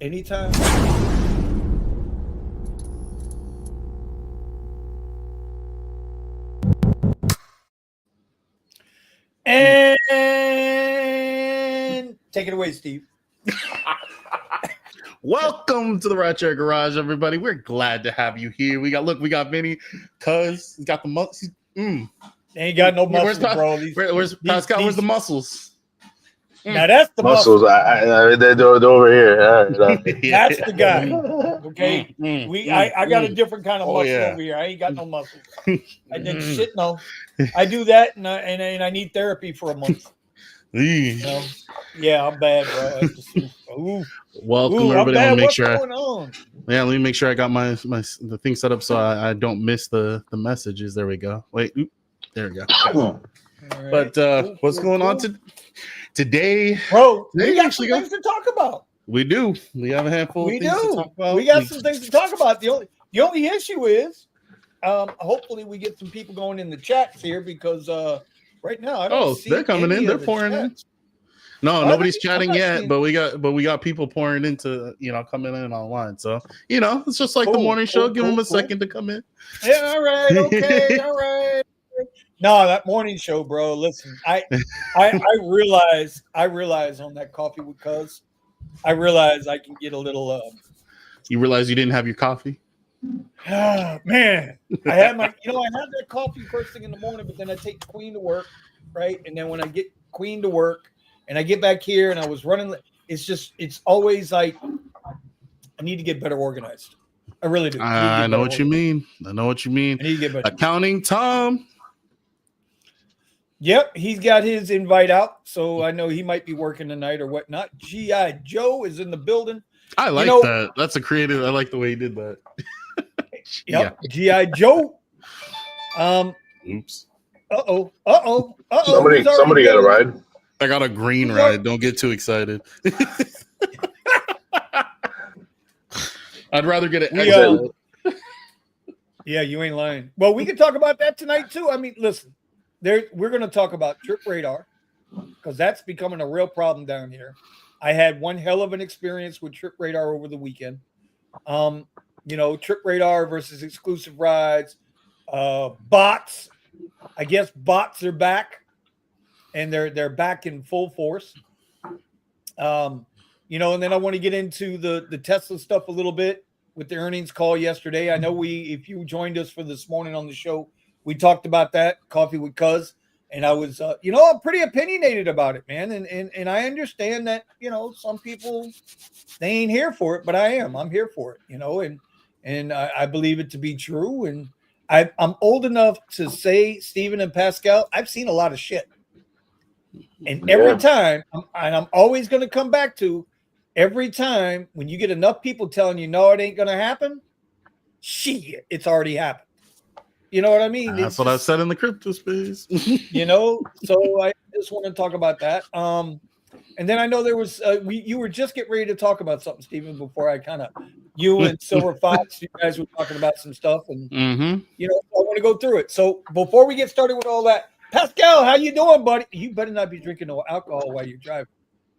anytime. And take it away, Steve. Welcome to the Rideshare Garage, everybody. We're glad to have you here. We got Vinny, cuz he's got the muscles. They ain't got no muscles, bro. Where's Pascal? Where's the muscles? Now that's the muscles. They're over here. That's the guy. Okay, I got a different kind of muscle over here. I ain't got no muscles. I did shit. No, I do that, and I need therapy for a month. You know? Yeah, I'm bad, bro. Welcome, everybody. Let me make sure. Going on? Yeah, let me make sure I got the thing set up so I don't miss the messages. There we go. Wait, there we go. Right. But what's going on today? Bro, we got some things to talk about. We do. We have a handful of things to talk about. We got some things to talk about. The only issue is, hopefully we get some people going in the chats here because right now I don't see. They're coming in. They're pouring in. No, nobody's chatting yet, but we got people pouring into, coming in online. So, it's just like the morning show. Give them a second to come in. Yeah, all right, okay, all right. No, that morning show, bro. Listen, I realize on that coffee with Cuz, I realize I can get a little. You realize you didn't have your coffee? Man, I had that coffee first thing in the morning, but then I take Queen to work, right? And then when I get Queen to work, and I get back here, and I was running. It's always like I need to get better organized. I really do. I know what you mean. I need to get better. Accounting Tom. Yep, he's got his invite out, so I know he might be working tonight or whatnot. G.I. Joe is in the building. I like that. That's a creative. I like the way he did that. Yep, yeah. G.I. Joe. Oops. Uh-oh. Somebody got a ride. I got a green ride. Don't get too excited. I'd rather get it. Yeah, you ain't lying. Well, we can talk about that tonight too. I mean, listen. We're going to talk about Trip Radar because that's becoming a real problem down here. I had one hell of an experience with Trip Radar over the weekend. Trip Radar versus exclusive rides, bots. I guess bots are back, and they're back in full force. And then I want to get into the Tesla stuff a little bit with the earnings call yesterday. I know if you joined us for this morning on the show, we talked about that, Coffee with Cuz, and I was, I'm pretty opinionated about it, man. And I understand that, some people, they ain't here for it, but I am. I'm here for it, and I believe it to be true. And I'm old enough to say, Stephen and Pascal, I've seen a lot of shit. And every time, I'm always going to come back to, every time when you get enough people telling you, no, it ain't going to happen, shit, it's already happened. You know what I mean? That's what I said in the crypto space. So I just want to talk about that. And then I know there was you were just getting ready to talk about something, Stephen, before you and Silver Fox, you guys were talking about some stuff, and I want to go through it. So before we get started with all that, Pascal, how you doing, buddy? You better not be drinking no alcohol while you're driving.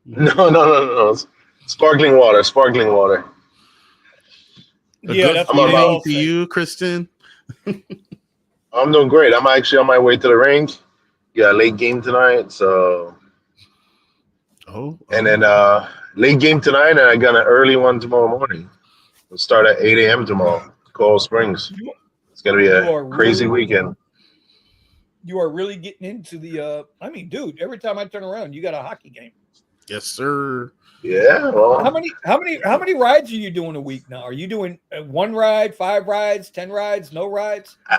No. Sparkling water. Yeah, that's what to you, Kristen. I'm doing great. I'm actually on my way to the range. Got a late game tonight, so. And then late game tonight, and I got an early one tomorrow morning. We'll start at 8 a.m. tomorrow, Coral Springs. It's gonna be a crazy weekend. You are really getting into the. Dude, every time I turn around, you got a hockey game. Yes, sir. Yeah. Well, how many rides are you doing a week now? Are you doing 1 ride, 5 rides, 10 rides, no rides? I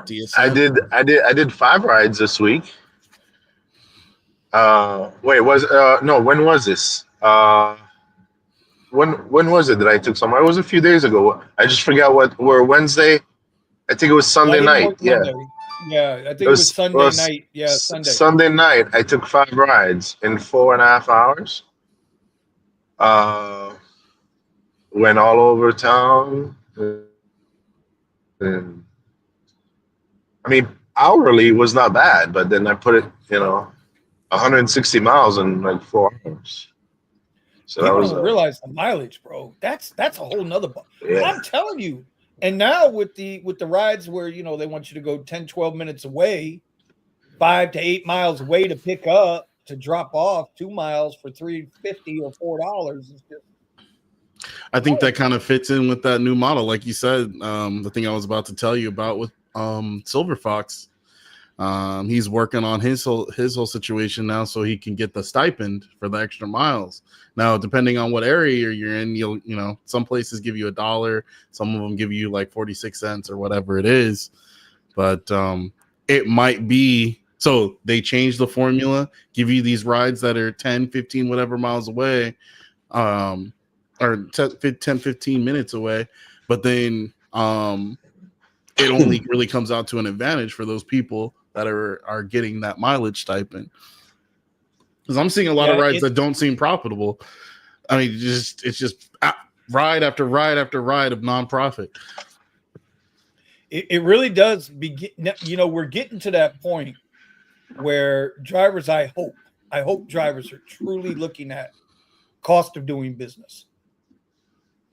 did 5 rides this week. When was this? When was it that I took some? It was a few days ago. I just forgot where Wednesday. I think it was Sunday night. Yeah. Yeah, I think it was Sunday night. Yeah, Sunday. Sunday night, I took 5 rides in 4.5 hours. Went all over town. And hourly was not bad, but then I put it, 160 miles in like 4 hours. So people don't realize the mileage, bro. That's a whole nother. Yeah. I'm telling you. And now with the rides where they want you to go 10, 12 minutes away, 5 to 8 miles away to pick up, to drop off 2 miles for $3.50 or $4. It's just, I think that kind of fits in with that new model, like you said. The thing I was about to tell you about with Silver Fox. He's working on his whole situation now, so he can get the stipend for the extra miles. Now, depending on what area you're in, some places give you $1, some of them give you like 46 cents or whatever it is. But it might be so they change the formula, give you these rides that are 10, 15, whatever miles away, or 10, 15 minutes away, but then it only really comes out to an advantage for those people that are getting that mileage stipend. Because I'm seeing a lot of rides that don't seem profitable. I mean, it's just ride after ride after ride of nonprofit. It really does begin. We're getting to that point where drivers, I hope drivers are truly looking at cost of doing business,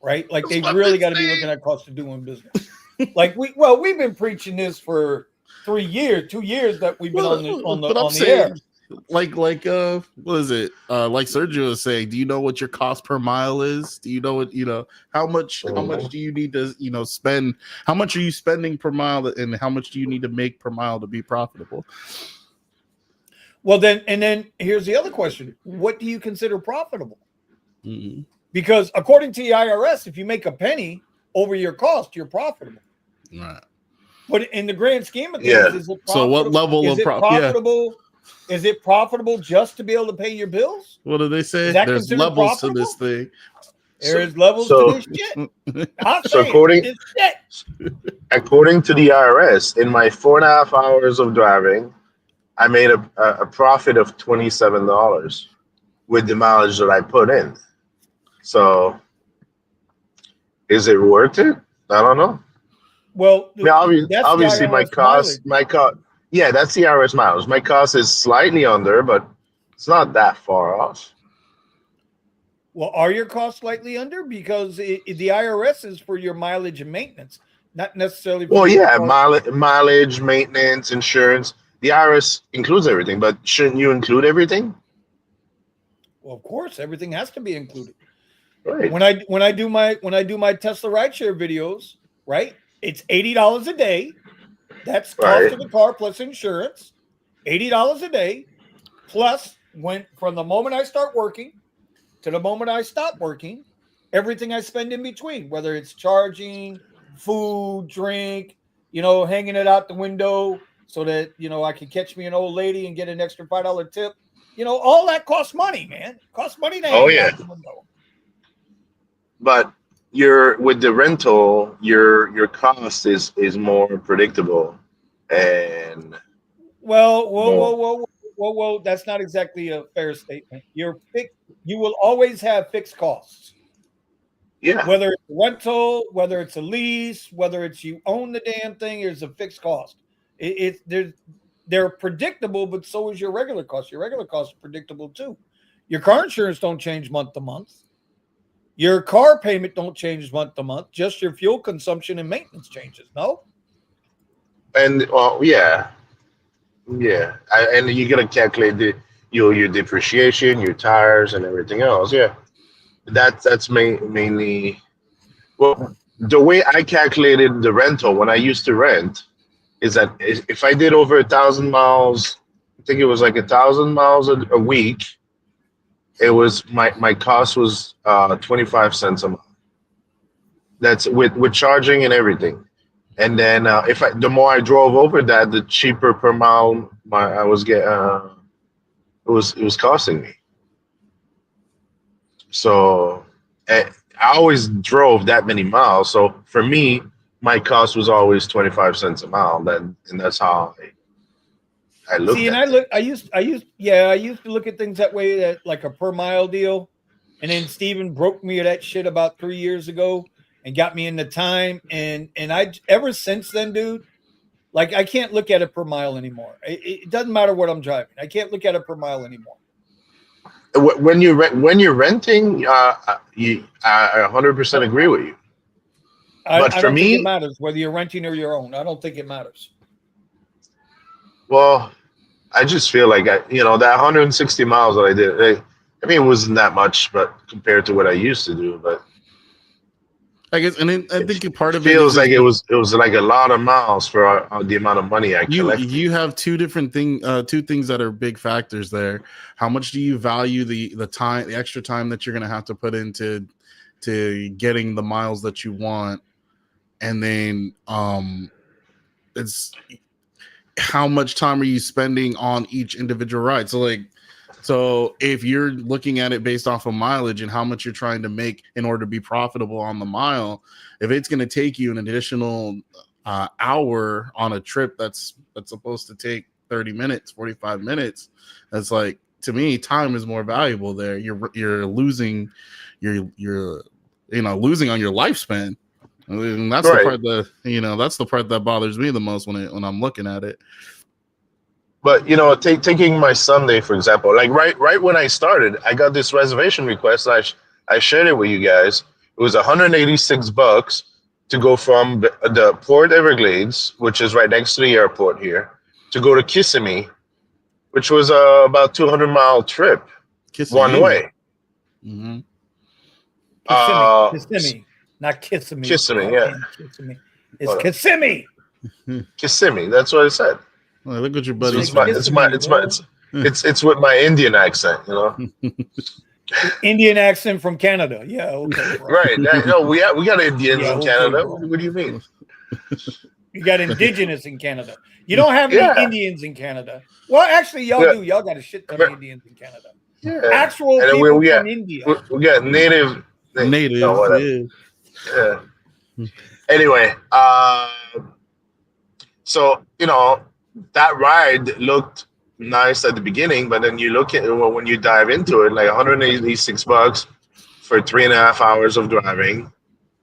right? Like they really got to be looking at cost of doing business. Like we've been preaching this for 2 years that we've been on the air. Like what is it? Like Sergio was saying, do you know what your cost per mile is? Do you know what how much do you need to spend? How much are you spending per mile, and how much do you need to make per mile to be profitable? Well, then here's the other question: what do you consider profitable? Mm-hmm. Because according to the IRS, if you make a penny over your cost, you're profitable. Right. But in the grand scheme of things, is it profitable? So what level of profitable? Yeah. Is it profitable just to be able to pay your bills? What do they say? There's levels to this thing. There's levels to this shit. According to the IRS, in my 4.5 hours of driving, I made a profit of $27 with the mileage that I put in. So, is it worth it? I don't know. Well, obviously, my cost, yeah, that's the IRS miles. My cost is slightly under, but it's not that far off. Well, are your costs slightly under? Because the IRS is for your mileage and maintenance, not necessarily for mileage, maintenance, insurance. The IRS includes everything, but shouldn't you include everything? Well, of course, everything has to be included. Right. When I do my Tesla rideshare videos, right? It's $80 a day. That's cost of the car plus insurance. $80 a day, plus from the moment I start working to the moment I stop working, everything I spend in between, whether it's charging, food, drink, hanging it out the window so that I can catch me an old lady and get an extra $5 tip. All that costs money, man. It costs money to hang it out the window. But with the rental, your cost is more predictable, and whoa, that's not exactly a fair statement. You will always have fixed costs. Yeah. Whether it's a rental, whether it's a lease, whether it's you own the damn thing, there's a fixed cost. They're predictable, but so is your regular cost. Your regular cost is predictable too. Your car insurance don't change month to month. Your car payment don't change month to month. Just your fuel consumption and maintenance changes. No. And and you gotta calculate your depreciation, your tires, and everything else. Yeah, that's mainly. Well, the way I calculated the rental when I used to rent is that if I did over 1,000 miles, I think it was like 1,000 miles a week. It was my cost was 25 cents a mile. That's with charging and everything. And then the more I drove over that, the cheaper per mile I was getting. It was costing me. So I always drove that many miles. So for me, my cost was always 25 cents a mile. And that's how I looked. I used to look at things that way, that like a per mile deal. And then Steven broke me of that shit about 3 years ago and got me into time. And I ever since then, dude, like I can't look at it per mile anymore. It doesn't matter what I'm driving. I can't look at it per mile anymore. when you're renting, I 100% agree with you. But I for don't think it me, matters whether you're renting or your own. I don't think it matters. well, I just feel like that 160 miles that I did. I mean, it wasn't that much, but compared to what I used to do, but I guess, and I think part of it is feels just like it was like a lot of miles for the amount of money I collected. you have two things that are big factors there. How much do you value the time, the extra time that you're going to have to put into getting the miles that you want, and then it's how much time are you spending on each individual ride. So if you're looking at it based off of mileage and how much you're trying to make in order to be profitable on the mile, if it's going to take you an additional hour on a trip that's supposed to take 30 minutes, 45 minutes, that's like, to me, time is more valuable there. You're losing losing on your lifespan. And that's Right. that's the part that bothers me the most when I'm looking at it. But taking my Sunday for example, like right when I started, I got this reservation request. I shared it with you guys. It was $186 to go from the Port Everglades, which is right next to the airport here, to go to Kissimmee, which was about 200-mile trip one way. Mm-hmm. Kissimmee, not Kissimmee. Kissimmee, yeah. Kissimmee. It's Kissimmee. Kissimmee. That's what I said. Well, look at your buddy. It's with my Indian accent, Indian accent from Canada. Yeah, okay. Right. No, we got Indians in Canada. What do you mean? You got indigenous in Canada. You don't have any Indians in Canada. Well, actually, y'all do. Y'all got a shit ton of Indians in Canada. Yeah. Actual people from India. We got native. Yeah. Anyway, so that ride looked nice at the beginning, but then you look at it when you dive into it, like $186 for 3.5 hours of driving,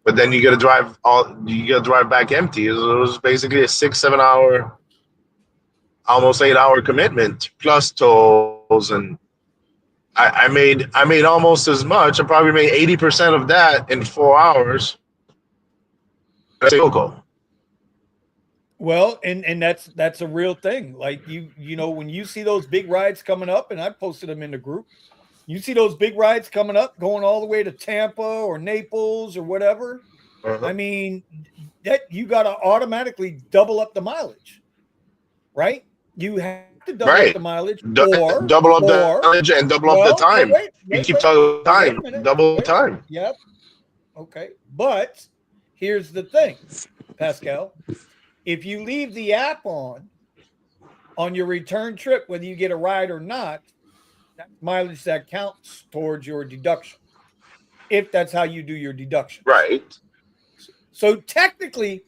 but then you got to drive back empty. It was basically a 6-7 hour, almost 8-hour commitment plus tolls, and I made almost as much. I probably made 80% of that in 4 hours. Well, and that's a real thing. Like when you see those big rides coming up, and I posted them in the group, you see those big rides coming up, going all the way to Tampa or Naples or whatever. I mean, that you got to automatically double up the mileage, right? You have to double up the mileage, or double up the mileage and double up the time. You keep talking time, double time. Yep. Okay, but here's the thing, Pascal. If you leave the app on your return trip, whether you get a ride or not, that mileage that counts towards your deduction, if that's how you do your deduction. Right. So technically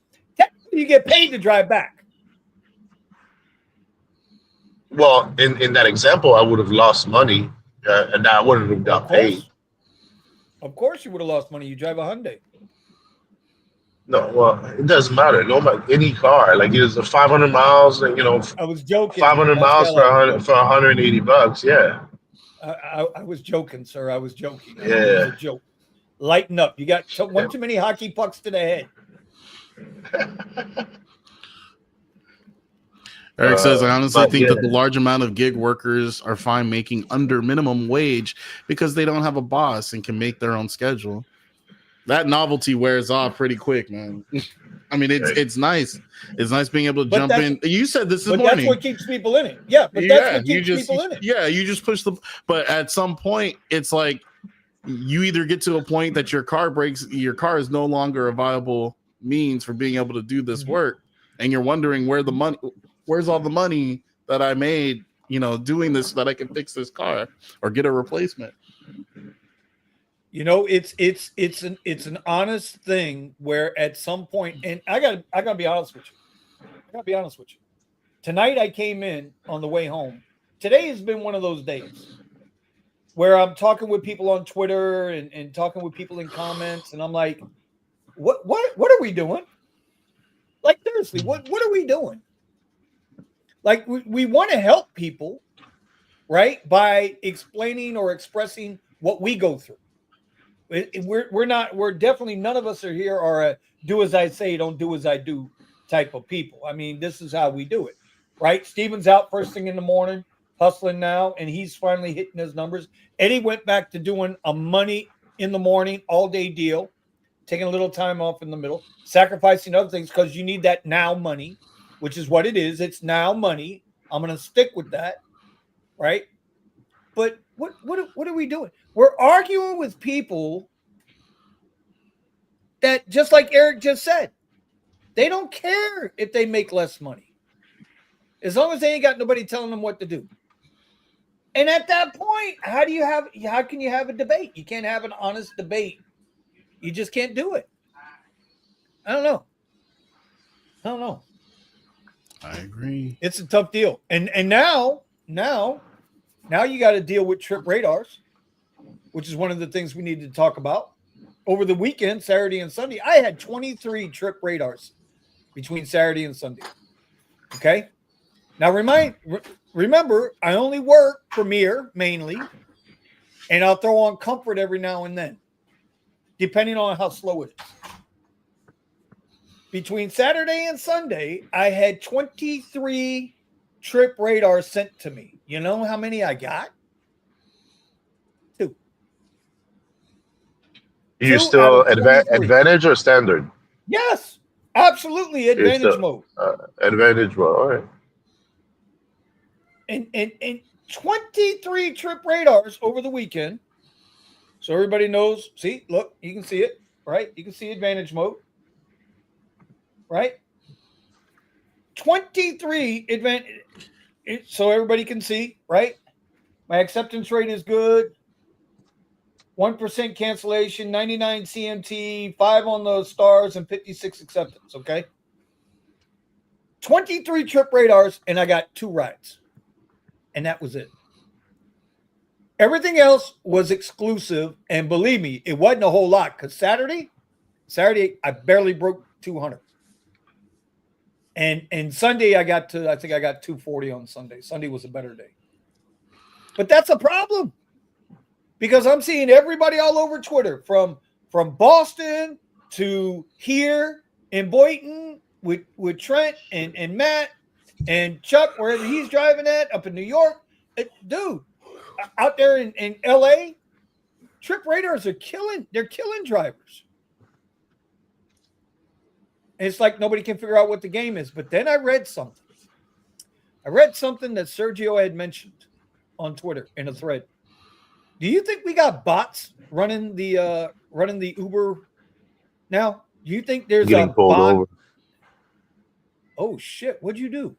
you get paid to drive back. Well, in that example, I would have lost money, and I wouldn't have got paid. Of course you would have lost money. You drive a Hyundai. No, well, it doesn't matter. Any car, like it's 500 miles, I was joking. 500 miles for $180. Yeah. I was joking, sir. I was joking. Yeah. It was a joke. Lighten up. You got one too many hockey pucks to the head. Eric says, I honestly think that the large amount of gig workers are fine making under minimum wage because they don't have a boss and can make their own schedule. That novelty wears off pretty quick, man. I mean, it's nice. It's nice being able to jump in. You said this morning. That's what keeps people in it. Yeah, but that's what keeps people in it. Yeah, you just push but at some point, it's like you either get to a point that your car breaks, your car is no longer a viable means for being able to do this work, and you're wondering where's all the money that I made, doing this, that I can fix this car or get a replacement. It's an honest thing where at some point, and I gotta be honest with you. Tonight I came in on the way home. Today has been one of those days where I'm talking with people on Twitter and talking with people in comments, and I'm like, what are we doing? Like, seriously, what are we doing? Like, we want to help people, right? By explaining or expressing what we go through. We're definitely, none of us are here are a do as I say, don't do as I do type of people. I mean, this is how we do it, right? Steven's out first thing in the morning, hustling now, and he's finally hitting his numbers. Eddie went back to doing a money in the morning, all day deal, taking a little time off in the middle, sacrificing other things because you need that now money, which is what it is. It's now money. I'm going to stick with that, right? But what are we doing? We're arguing with people that, just like Eric just said, they don't care if they make less money, as long as they ain't got nobody telling them what to do. And at that point, how can you have a debate? You can't have an honest debate. You just can't do it. I don't know. I agree. It's a tough deal. And now you got to deal with trip radars, which is one of the things we need to talk about. Over the weekend, Saturday and Sunday, I had 23 trip radars between Saturday and Sunday. Okay. Now remember, I only work Premier mainly, and I'll throw on Comfort every now and then, depending on how slow it is. Between Saturday and Sunday, I had 23 trip radars sent to me. You know how many I got? 2. You still advantage or standard? Yes, absolutely. Advantage mode. Advantage mode. All right. And 23 trip radars over the weekend. So everybody knows. See, look, you can see it, right? You can see advantage mode, right? 23 advantage. So everybody can see, right? My acceptance rate is good. 1% cancellation, 99 CMT, 5 on those stars, and 56 acceptance. Okay. 23 trip radars, and I got 2 rides. And that was it. Everything else was exclusive. And believe me, it wasn't a whole lot, because Saturday, I barely broke 200. And Sunday, I think I got 240 on Sunday. Sunday was a better day. But that's a problem, because I'm seeing everybody all over Twitter, from Boston to here in Boynton with Trent and Matt and Chuck, wherever he's driving at, up in New York. Dude, out there in LA, trip radars are killing drivers. And it's like nobody can figure out what the game is. But then I read something. That Sergio had mentioned on Twitter in a thread. Do you think we got bots running the Uber now? Do you think there's Getting a pulled bot? over. Oh shit! What'd you do?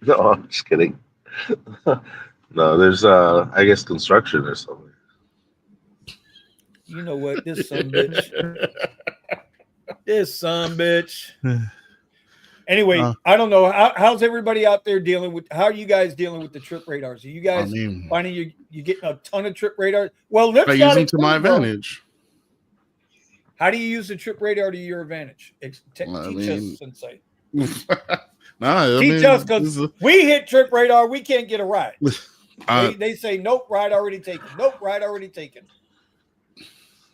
No, I'm just kidding. No, there's I guess construction or something. You know what? This son bitch. Anyway, I don't know. How's everybody out there dealing with? How are you guys dealing with the trip radars? Are you guys finding you getting a ton of trip radars? Well, Lyft I use them to my advantage. How do you use the trip radar to your advantage? Teach us, Sensei. Teach us, because we hit trip radar, we can't get a ride. They say nope, ride already taken. Nope, ride already taken.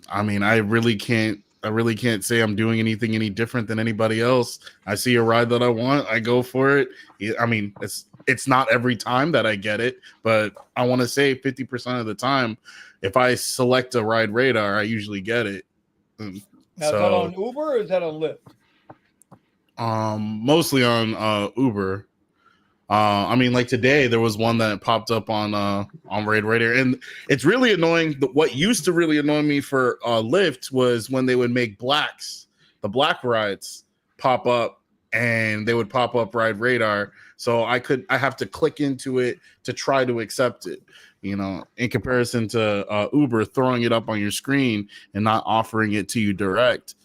I mean, I really can't say I'm doing anything any different than anybody else. I see a ride that I want, I go for it. I mean, it's not every time that I get it, but I want to say 50% of the time, if I select a ride radar, I usually get it. Now, is that on Uber or is that on Lyft? Mostly on Uber. I mean, like today there was one that popped up on Raid Radar, and it's really annoying. What used to really annoy me for Lyft was when they would make the black rides pop up, and they would pop up Ride Radar. So I have to click into it to try to accept it. You know, in comparison to Uber throwing it up on your screen and not offering it to you direct.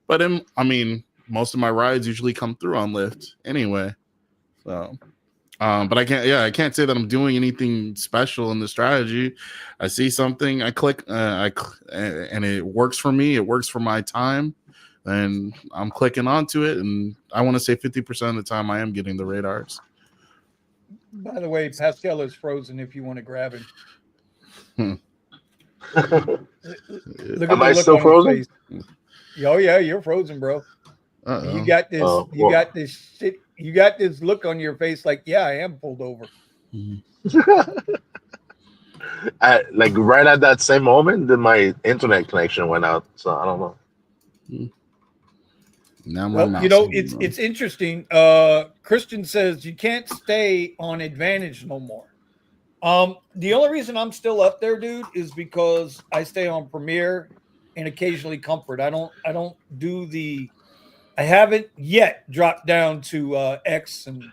But I mean, most of my rides usually come through on Lyft anyway. So, but I can't say that I'm doing anything special in the strategy. I see something, I click, and it works for me. It works for my time, and I'm clicking onto it. And I want to say 50% of the time I am getting the radars. By the way, Pascal is frozen if you want to grab him. Look at Am the I look still on his frozen? face. Oh yeah, you're frozen, bro. You Uh-oh. got this. Oh, You well. got this shit. You got this look on your face, like, yeah, I am pulled over. Like right at that same moment, then my internet connection went out. So I don't know. Now my Well, mouse. you know, it's interesting. Christian says you can't stay on Advantage no more. The only reason I'm still up there, dude, is because I stay on Premiere and occasionally Comfort. I don't do the. I haven't yet dropped down to X, and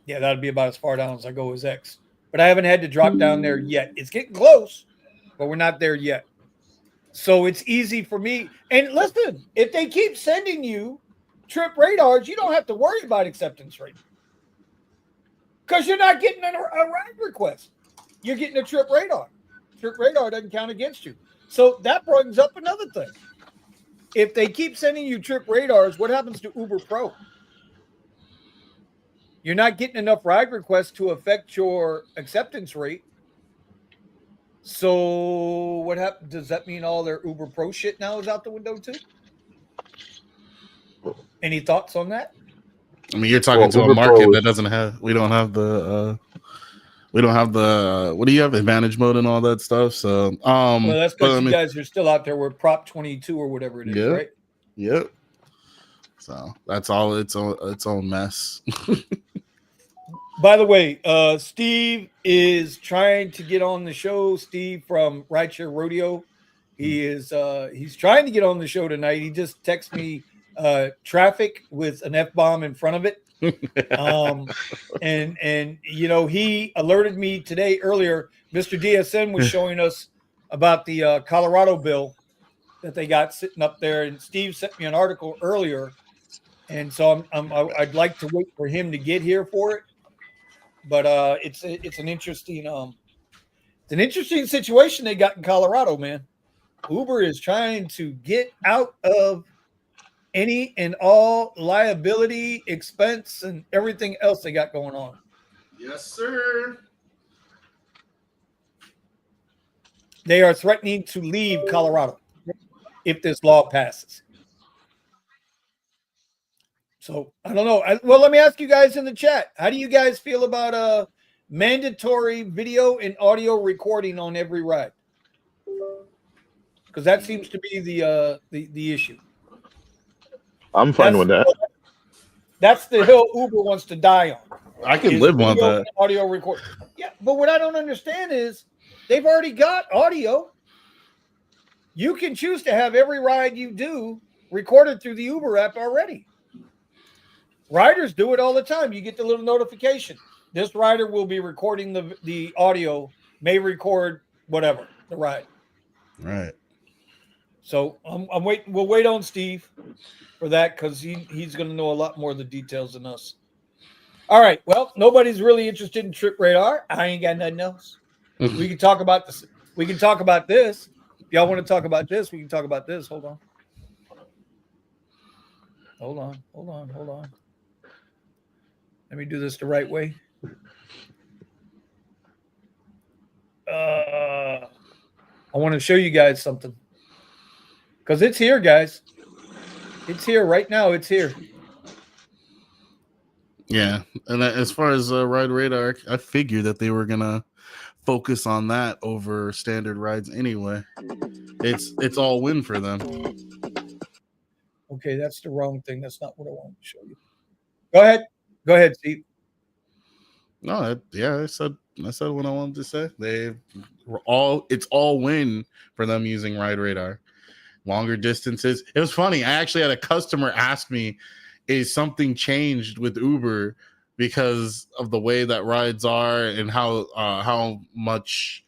yeah, that'd be about as far down as I go as X. But I haven't had to drop down there yet. It's getting close, but we're not there yet. So it's easy for me. And listen, if they keep sending you trip radars, you don't have to worry about acceptance rate because you're not getting a ride request. You're getting a trip radar. Trip radar doesn't count against you. So that brings up another thing. If they keep sending you trip radars, what happens to Uber Pro? You're not getting enough ride requests to affect your acceptance rate. So what happened? Does that mean all their Uber Pro shit now is out the window too? Any thoughts on that? I mean, you're talking to a Uber market Pro that doesn't have. We don't have the. We don't have the. What do you have? Advantage mode and all that stuff. So, Well, that's but because I you mean, guys are still out there with Prop 22 or whatever it is, yeah, right? yep. So that's all its own mess. By the way, Steve is trying to get on the show. Steve from Rideshare Rodeo. He's trying to get on the show tonight. He just texted me traffic with an F-bomb in front of it. And you know, he alerted me today earlier. Mr. DSN was showing us about the Colorado bill that they got sitting up there, and Steve sent me an article earlier, and so I'd like to wait for him to get here for it. But it's an interesting situation they got in Colorado, man. Uber is trying to get out of any and all liability, expense, and everything else they got going on. Yes, sir. They are threatening to leave Colorado if this law passes. So I don't know. Well, let me ask you guys in the chat. How do you guys feel about mandatory video and audio recording on every ride? Because that seems to be the issue. I'm fine with that. That's the hill Uber wants to die on. I could live on that. Audio record. Yeah, but what I don't understand is they've already got audio. You can choose to have every ride you do recorded through the Uber app already. Riders do it all the time. You get the little notification. This rider will be recording the audio, may record whatever, the ride. Right. So I'm waiting. We'll wait on Steve for that because he's going to know a lot more of the details than us. All right. Well, nobody's really interested in Trip Radar. I ain't got nothing else. We can talk about this. We can talk about this. If y'all want to talk about this, we can talk about this. Hold on. Let me do this the right way. I want to show you guys something. Because it's here, guys. It's here right now. It's here. Yeah, and as far as Ride Radar, I figured that they were gonna focus on that over standard rides anyway. It's all win for them. Okay, that's the wrong thing. That's not what I wanted to show you. Go ahead, Steve. No, I said what I wanted to say. It's all win for them using Ride Radar. Longer distances. It was funny. I actually had a customer ask me, is something changed with Uber because of the way that rides are and how much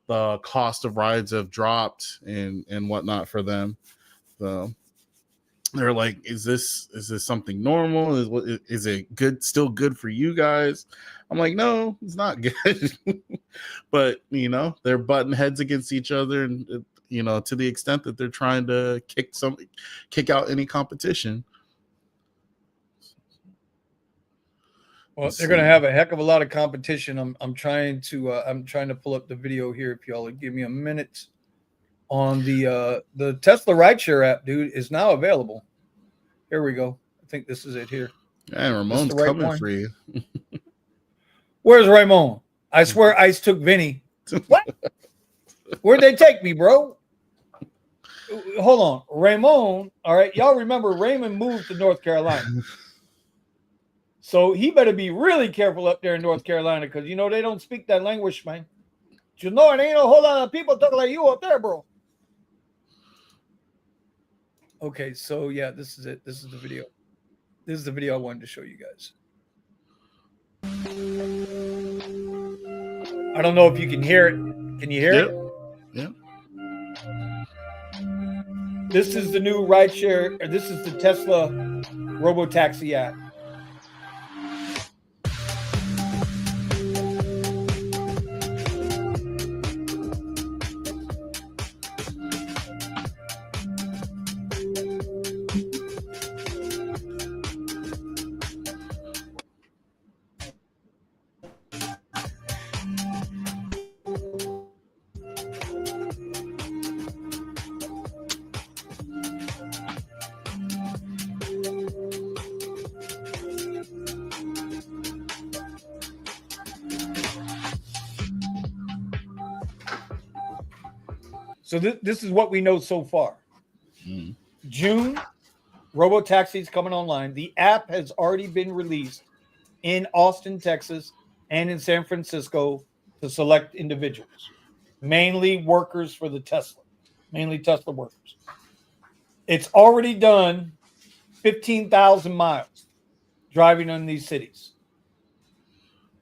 the cost of rides have dropped and whatnot for them. So they're like, is this something normal? Is it good? Still good for you guys? I'm like, no, it's not good. But they're butting heads against each other, and to the extent that they're trying to kick out any competition. Well, Let's they're going to see. have a heck of a lot of competition. I'm trying to pull up the video here. If y'all would give me a minute, on the Tesla Rideshare app, dude, is now available. Here we go. I think this is it here. And This is Ramon's the right coming one. for you. Where's Ramon? I swear Ice took Vinny. What? Where'd they take me, bro? Hold on. Ramon, all right, y'all remember Raymond moved to North Carolina. So he better be really careful up there in North Carolina because, you know, they don't speak that language, man. You know, it ain't a whole lot of people talking like you up there, bro. Okay, so yeah, this is it. This is the video. This is the video I wanted to show you guys. I don't know if you can hear it. Can you hear it? Yep. This is the new rideshare, or this is the Tesla RoboTaxi app. So this is what we know so far. June, RoboTaxi is coming online. The app has already been released in Austin, Texas, and in San Francisco to select individuals, mainly workers for the Tesla, mainly Tesla workers. It's already done 15,000 miles driving in these cities.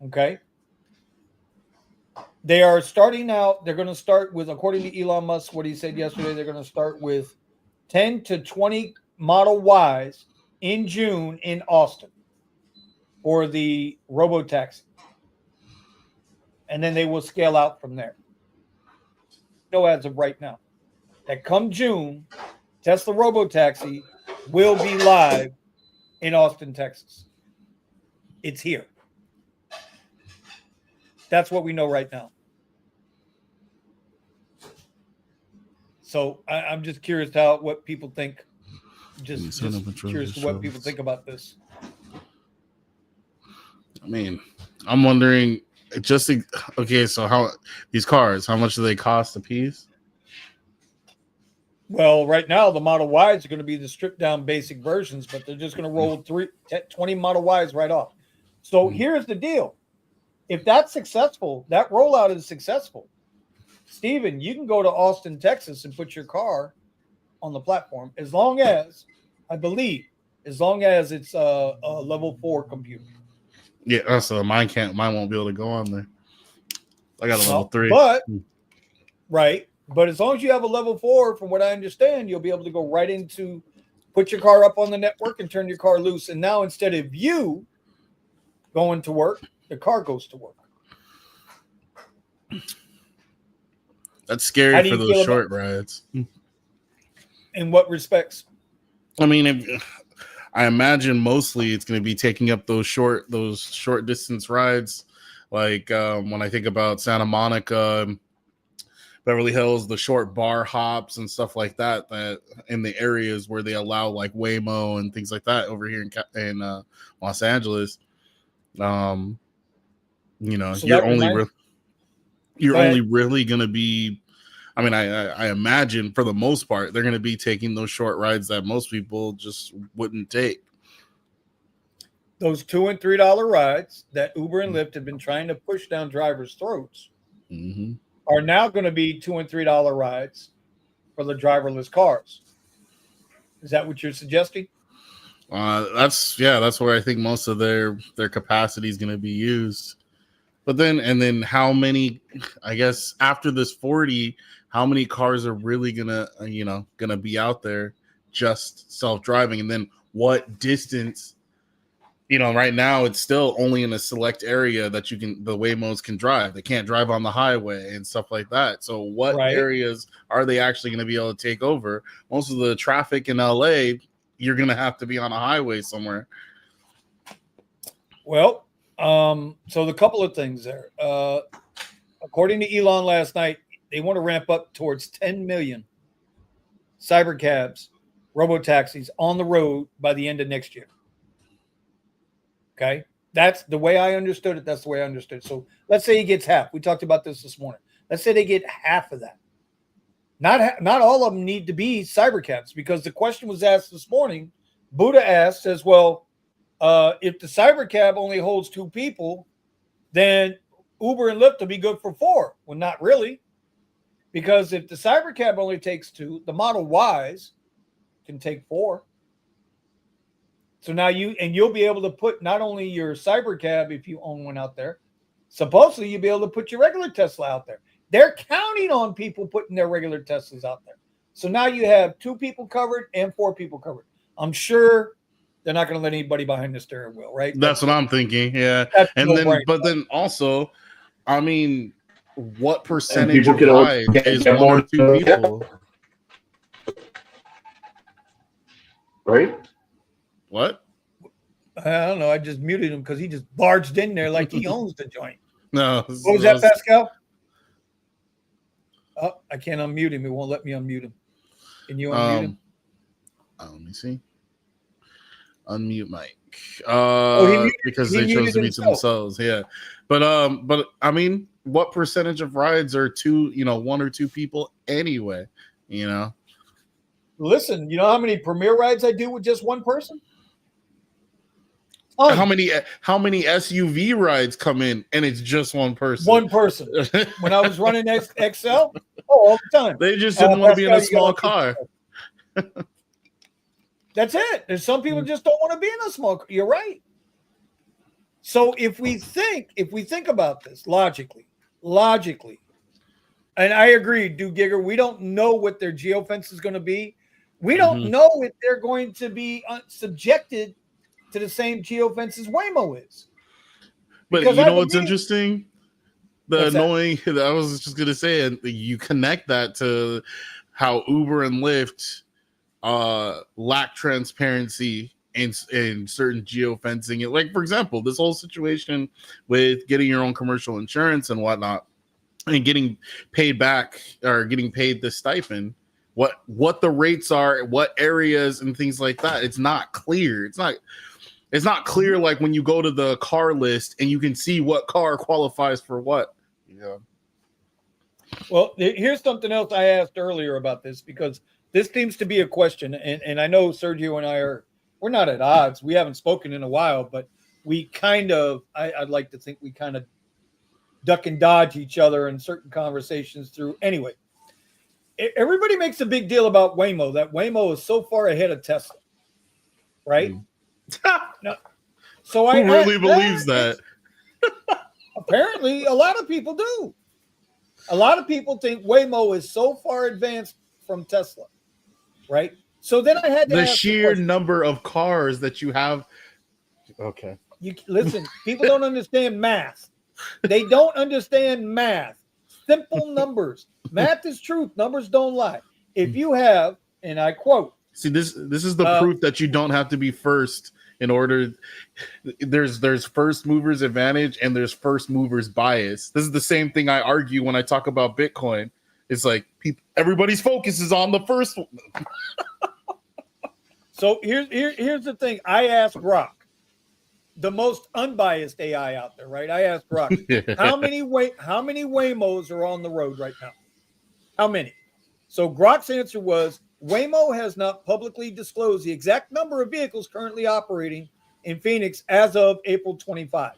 Okay. They are starting out. They're going to start with, according to Elon Musk, what he said yesterday, they're going to start with 10 to 20 Model Ys in June in Austin for the RoboTaxi. And then they will scale out from there. No, as of right now, that come June, Tesla RoboTaxi will be live in Austin, Texas. It's here. That's what we know right now. So I'm just curious what people think. Just curious to what people think about this. I mean, I'm wondering, okay, so how these cars, how much do they cost a piece? Well, right now, the Model Ys are going to be the stripped down basic versions, but they're just going to roll 20 Model Ys right off. So here's the deal. If that's successful, that rollout is successful, Steven, you can go to Austin, Texas and put your car on the platform as long as, I believe, as long as it's a level 4 computer. Yeah, so mine won't be able to go on there. I got a level 3. But right. But as long as you have a level 4, from what I understand, you'll be able to go right into, put your car up on the network and turn your car loose. And now instead of you going to work, the car goes to work. That's scary for those short rides. In what respects? I mean, I imagine mostly it's going to be taking up those short distance rides. Like when I think about Santa Monica, Beverly Hills, the short bar hops and stuff like that in the areas where they allow like Waymo and things like that over here in Los Angeles. You know, So you're only really going to be, I mean, I imagine for the most part, they're going to be taking those short rides that most people just wouldn't take. Those $2 and $3 rides that Uber and Lyft have been trying to push down drivers' throats are now going to be $2 and $3 rides for the driverless cars. Is that what you're suggesting? That's where I think most of their capacity is going to be used. But then how many, I guess after this 40, how many cars are really gonna be out there just self-driving? And then what distance, right now it's still only in a select area that the Waymos can drive. They can't drive on the highway and stuff like that. So what areas are they actually going to be able to take over? Most of the traffic in LA, you're going to have to be on a highway somewhere. Well, So the couple of things there. According to Elon last night, they want to ramp up towards 10 million cybercabs, RoboTaxis on the road by the end of next year. Okay. That's the way I understood it. That's the way I understood it. So let's say he gets half. We talked about this morning. Let's say they get half of that. Not all of them need to be cybercabs, because the question was asked this morning. Buddha asked, says, well, if the cybercab only holds 2 people, then Uber and Lyft will be good for 4. Well, not really, because if the cybercab only takes 2, the Model Ys can take 4. So now you'll be able to put not only your cybercab, if you own one out there, supposedly you'll be able to put your regular Tesla out there. They're counting on people putting their regular Teslas out there. So now you have 2 people covered and 4 people covered. I'm sure they're not going to let anybody behind the steering wheel, right? That's what I'm thinking. Yeah. And then, but then also, I mean, what percentage of rides is 1 or 2 people? Right? What? I don't know. I just muted him because he just barged in there like he owns the joint. No. What was that, Pascal? Oh, I can't unmute him. It won't let me unmute him. Can you unmute him? Let me see. Unmute mic. Because they chose to mute themselves. Yeah. But I mean, what percentage of rides are 1 or 2 people anyway? Listen, you know how many Premier rides I do with just one person? How many SUV rides come in and it's just one person? One person. When I was running XL, all the time. They just didn't want to be in a small car. That's it. And some people just don't want to be in a small car. You're right. So if we think about this logically, and I agree, Dude Gigger, we don't know what their geofence is going to be. We don't know if they're going to be subjected to the same geofence as Waymo is. But you know what's interesting? I was just going to say, and you connect that to how Uber and Lyft lack transparency in certain geofencing. Like, for example, this whole situation with getting your own commercial insurance and whatnot, and getting paid back or getting paid the stipend, what the rates are, what areas and things like that. It's not clear. It's not clear like when you go to the car list and you can see what car qualifies for what. Yeah. Well, here's something else I asked earlier about this, because this seems to be a question, and I know Sergio and we're not at odds. We haven't spoken in a while, but we kind of, I'd like to think we kind of duck and dodge each other in certain conversations through. Anyway, everybody makes a big deal about Waymo, that Waymo is so far ahead of Tesla, right? No. So Who really believes that? Apparently, a lot of people do. A lot of people think Waymo is so far advanced from Tesla, right? So then I had to ask sheer number of cars that you have. Okay. Listen, people don't understand math. They don't understand math. Simple numbers. Math is truth. Numbers don't lie. If you have, and I quote. See, this is the proof that you don't have to be first in order. There's first movers advantage and there's first movers bias. This is the same thing I argue when I talk about Bitcoin. It's like everybody's focus is on the first one. So here's the thing. I asked Grok, the most unbiased AI out there, right? I asked Grok, how many Waymos are on the road right now? How many? So Grok's answer was, Waymo has not publicly disclosed the exact number of vehicles currently operating in Phoenix as of April 25.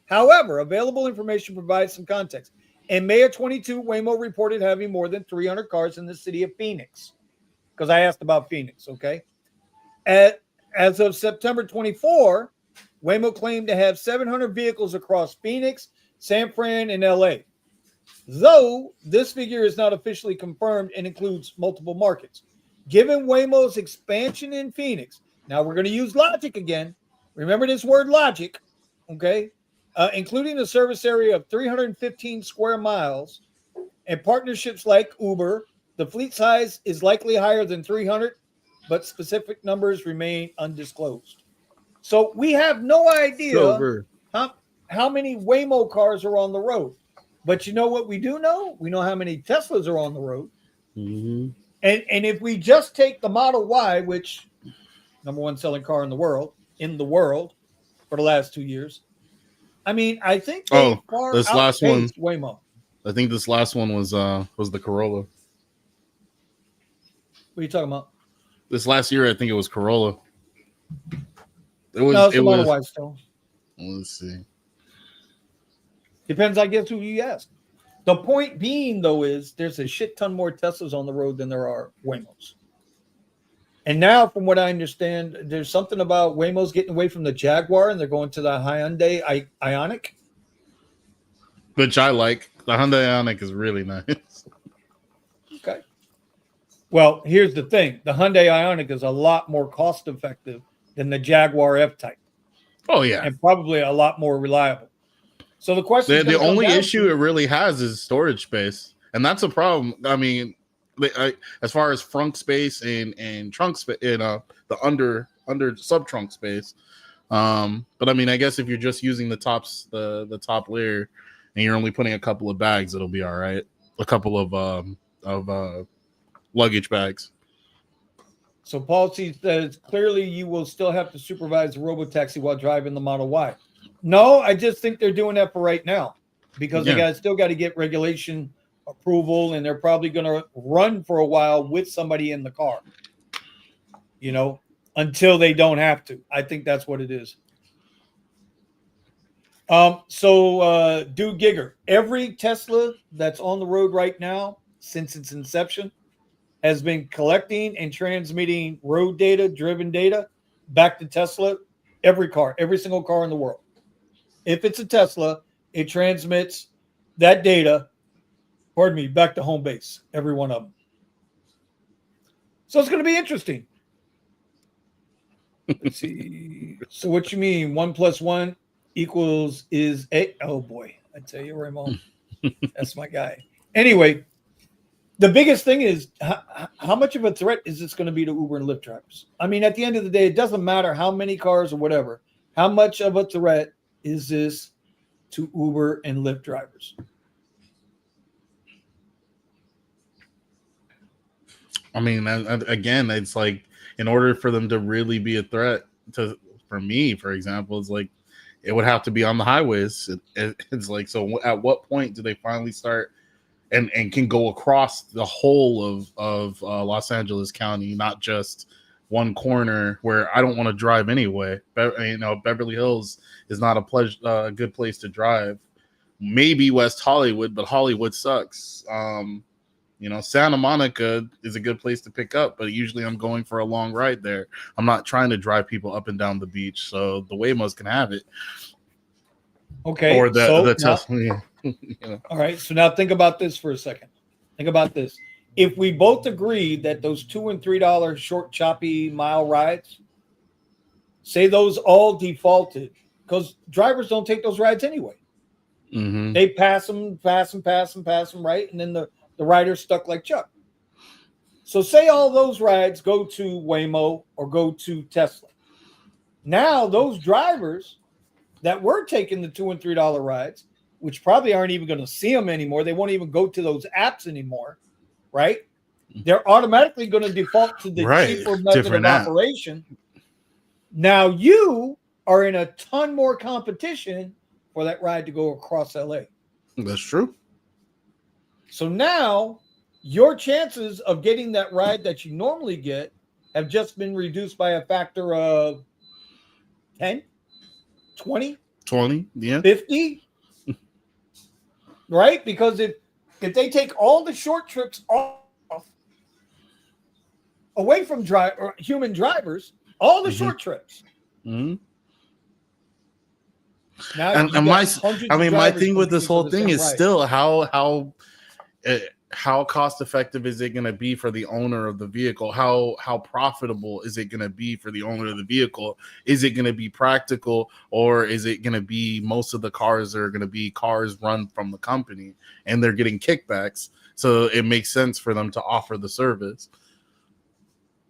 However, available information provides some context. In May of 22, Waymo reported having more than 300 cars in the city of Phoenix. Because I asked about Phoenix, okay? As of September 24, Waymo claimed to have 700 vehicles across Phoenix, San Fran, and LA. Though this figure is not officially confirmed and includes multiple markets. Given Waymo's expansion in Phoenix, now we're going to use logic again. Remember this word logic, okay? Including a service area of 315 square miles and partnerships like Uber, the fleet size is likely higher than 300, but specific numbers remain undisclosed. So we have no idea how many Waymo cars are on the road. But you know what we do know? We know how many Teslas are on the road. Mm-hmm. And if we just take the Model Y, which number one selling car in the world for the last 2 years, I mean, I think they far this last one, outpaced Waymo. I think this last one was the Corolla. What are you talking about? This last year, I think it was Corolla. No, it's the Model Y still. Let's see. Depends, I guess, who you ask. The point being, though, is there's a shit ton more Teslas on the road than there are Waymos. And now, from what I understand, there's something about Waymo's getting away from the Jaguar and they're going to the Hyundai Ioniq. Which I like. The Hyundai Ioniq is really nice. Okay. Well, here's the thing. The Hyundai Ioniq is a lot more cost effective than the Jaguar F-Type. Oh, yeah. And probably a lot more reliable. So the question the only issue it really has is storage space. And that's a problem. I mean, as far as frunk space and trunk space, the under sub trunk space. But I mean, I guess if you're just using the top layer and you're only putting a couple of bags, it'll be all right. A couple of luggage bags. So policy says clearly you will still have to supervise the RoboTaxi while driving the Model Y. No, I just think they're doing that for right now because they still got to get regulation approval, and they're probably going to run for a while with somebody in the car, until they don't have to. I think that's what it is. So Dude Gigger, every Tesla that's on the road right now since its inception has been collecting and transmitting road data, driven data back to Tesla. Every single car in the world. If it's a Tesla, it transmits that data, back to home base, every one of them. So it's going to be interesting. Let's see. So what you mean? 1 + 1 = is 8? Oh boy, I tell you, Raymond, that's my guy. Anyway, the biggest thing is how much of a threat is this going to be to Uber and Lyft drivers? I mean, at the end of the day, it doesn't matter how many cars or whatever. How much of a threat is this to Uber and Lyft drivers? I mean, again, it's like in order for them to really be a threat for me, for example, it's like it would have to be on the highways. It's like, so at what point do they finally start and can go across the whole of Los Angeles County, not just one corner where I don't want to drive anyway. Beverly Hills is not a good place to drive. Maybe West Hollywood, but Hollywood sucks. Santa Monica is a good place to pick up, but usually I'm going for a long ride there. I'm not trying to drive people up and down the beach, so the Waymos can have it. Okay. Or the Tesla. All right. So now think about this for a second. Think about this. If we both agree that those $2 and $3 short, choppy mile rides, say those all defaulted, because drivers don't take those rides anyway. Mm-hmm. They pass them, right? And then the rider's stuck like Chuck. So say all those rides go to Waymo or go to Tesla. Now those drivers that were taking the $2 and $3 rides, which probably aren't even going to see them anymore. They won't even go to those apps anymore, right? They're automatically going to default to the cheaper method of operation. Now you are in a ton more competition for that ride to go across LA. That's true. So now your chances of getting that ride that you normally get have just been reduced by a factor of 10, 20, 50, right? Because if they take all the short trips off away from human drivers, all the short trips. Mm-hmm. Now my thing with this whole thing is still how cost effective is it going to be for the owner of the vehicle? How profitable is it going to be for the owner of the vehicle? Is it going to be practical, or is it going to be most of the cars are going to be cars run from the company and they're getting kickbacks? So it makes sense for them to offer the service.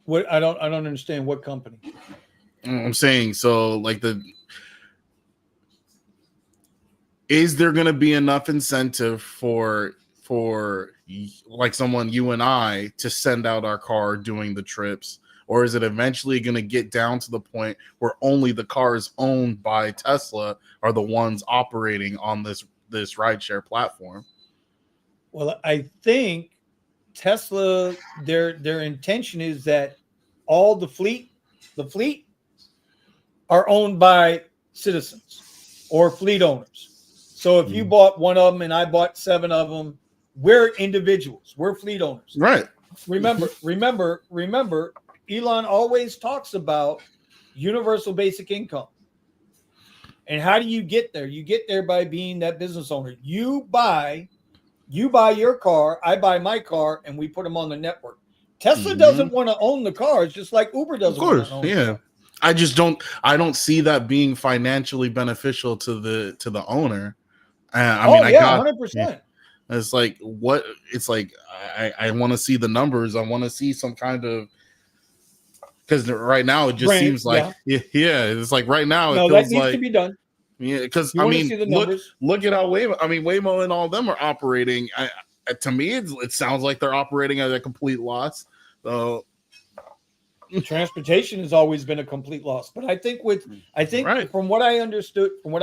What I don't understand what company. I'm saying, so like is there going to be enough incentive for like someone, you and I, to send out our car doing the trips? Or is it eventually going to get down to the point where only the cars owned by Tesla are the ones operating on this rideshare platform? Well, I think Tesla, their intention is that all the fleet are owned by citizens or fleet owners. So if you bought one of them and I bought 7 of them, we're individuals. We're fleet owners. Right. Remember, Elon always talks about universal basic income. And how do you get there? You get there by being that business owner. You buy your car, I buy my car, and we put them on the network. Tesla doesn't want to own the cars, just like Uber doesn't want to own them. I don't see that being financially beneficial to the owner. I 100%. It's like what it's like. I want to see the numbers. I want to see some kind of, because right now it just seems like it's like right now it feels that needs like to be done. Yeah, because I mean, look at how Waymo and all of them are operating. To me, it sounds like they're operating at a complete loss. So transportation has always been a complete loss. But I think from what I understood from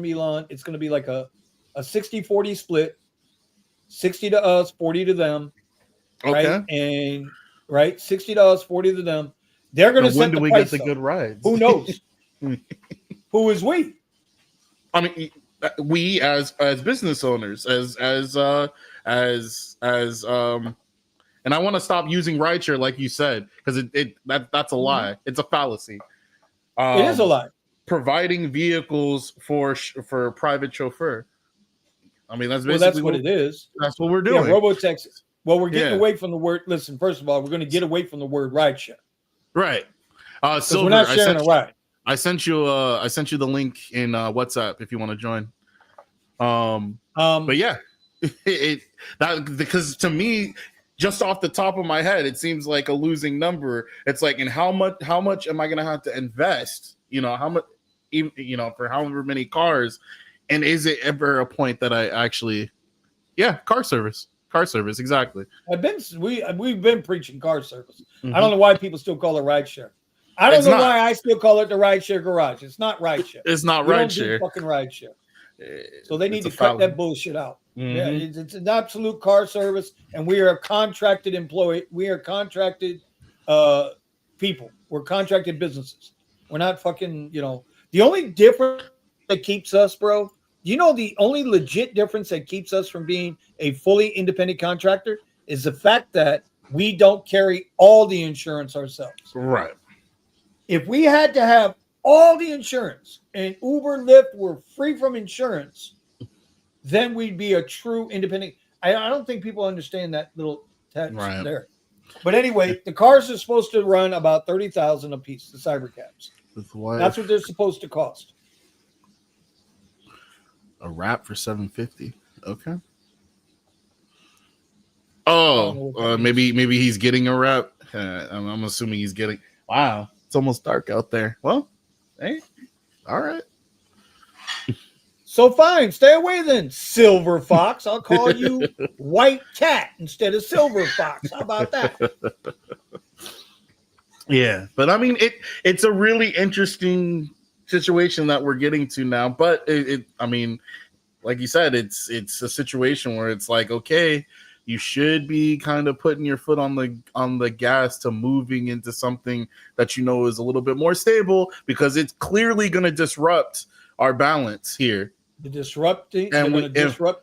Elon, it's going to be like a 60-40 split, 60 to us, 40 to them. Okay. Right? And $60, $40 to them. They're going to set the price. When do we get the good rides? Who knows? Who is we? I mean, we as business owners, as and I want to stop using rideshare like you said, because that's a lie. It's a fallacy. It is a lie. Providing vehicles for private chauffeur. I mean, that's basically that's what it is. That's what we're doing. Yeah, RoboTaxi. Well, we're getting away from the word. Listen, first of all, we're going to get away from the word rideshare. Right. Silver, we're not sharing a ride. I sent you the link in WhatsApp if you want to join. But yeah, because to me, just off the top of my head, it seems like a losing number. It's like, and how much am I going to have to invest? How much, for however many cars, and is it ever a point that I actually, car service, exactly. We've been preaching car service. I don't know why people still call it rideshare. I don't know why I still call it the Rideshare Garage. It's not rideshare. It's not rideshare. Fucking rideshare. So they need to cut that bullshit out. Yeah, it's an absolute car service, and we are a contracted employee. We are contracted people. We're contracted businesses. We're not fucking. The only difference that keeps us, bro. The only legit difference that keeps us from being a fully independent contractor is the fact that we don't carry all the insurance ourselves. Right. If we had to have all the insurance and Uber Lyft were free from insurance, then we'd be a true independent. I don't think people understand that little text there. But anyway, the cars are supposed to run about $30,000 a piece, the Cybercabs. That's what they're supposed to cost. A wrap for $750. Okay. Oh, maybe he's getting a wrap. I'm assuming he's getting. Wow. It's almost dark out there. Well, hey, all right. So fine, stay away then, Silver Fox. I'll call you White Cat instead of Silver Fox. How about that? Yeah, but I mean, it's a really interesting situation that we're getting to now. But I mean, like you said, it's a situation where it's like, okay, you should be kind of putting your foot on the gas to moving into something that is a little bit more stable, because it's clearly going to disrupt our balance here. Disrupt the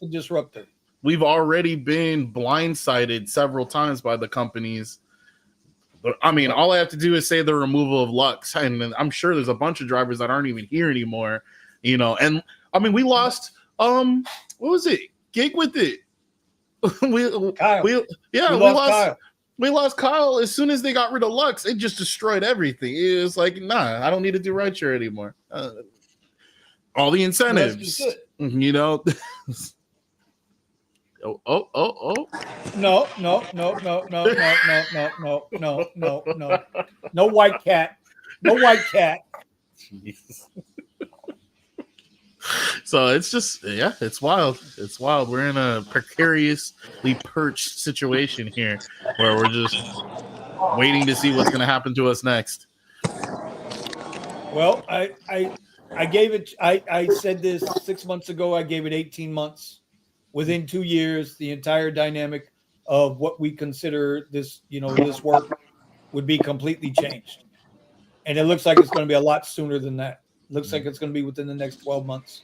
disruptor. We've already been blindsided several times by the companies. I mean, all I have to do is say the removal of Lux, and I'm sure there's a bunch of drivers that aren't even here anymore. And I mean, we lost what was it? Gig with it. We lost Kyle as soon as they got rid of Lux. It just destroyed everything. It was like, nah, I don't need to do rideshare anymore. All the incentives, No. No white cat. No white cat. Jesus. So it's just, yeah, it's wild. It's wild. We're in a precariously perched situation here where we're just waiting to see what's going to happen to us next. Well, I gave it. I said this 6 months ago. I gave it 18 months. Within 2 years, the entire dynamic of what we consider this, this work would be completely changed. And it looks like it's going to be a lot sooner than that. Looks like it's going to be within the next 12 months.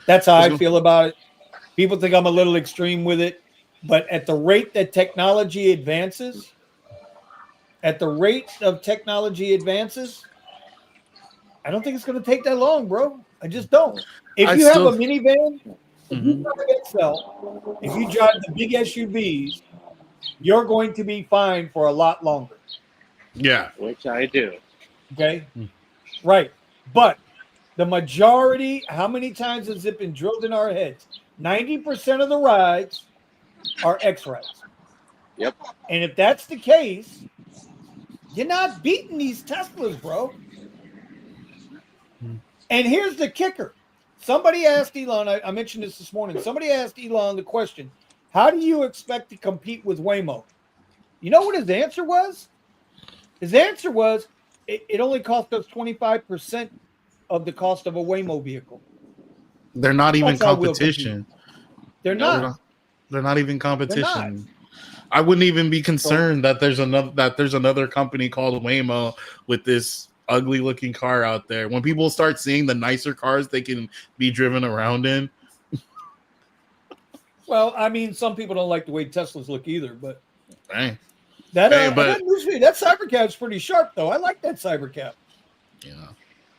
That's how I feel about it. People think I'm a little extreme with it, but at the rate that technology advances, I don't think it's going to take that long, bro. I just don't. If you have a minivan, if you drive Excel, if you drive the big SUVs, you're going to be fine for a lot longer. Yeah. Which I do. Okay. Right. But the majority, how many times has it been drilled in our heads? 90% of the rides are X rides. Yep. And if that's the case, you're not beating these Teslas, bro. And here's the kicker. Somebody asked Elon, I mentioned this morning. Somebody asked Elon the question, how do you expect to compete with Waymo? You know what his answer was? His answer was, it only cost us 25% of the cost of a Waymo vehicle. They're not even competition. They're not. They're not even competition. I wouldn't even be concerned that there's another company called Waymo with this ugly looking car out there. When people start seeing the nicer cars they can be driven around in. Well, I mean, some people don't like the way Teslas look either, but that Cybercab's pretty sharp though. I like that Cybercab. Yeah.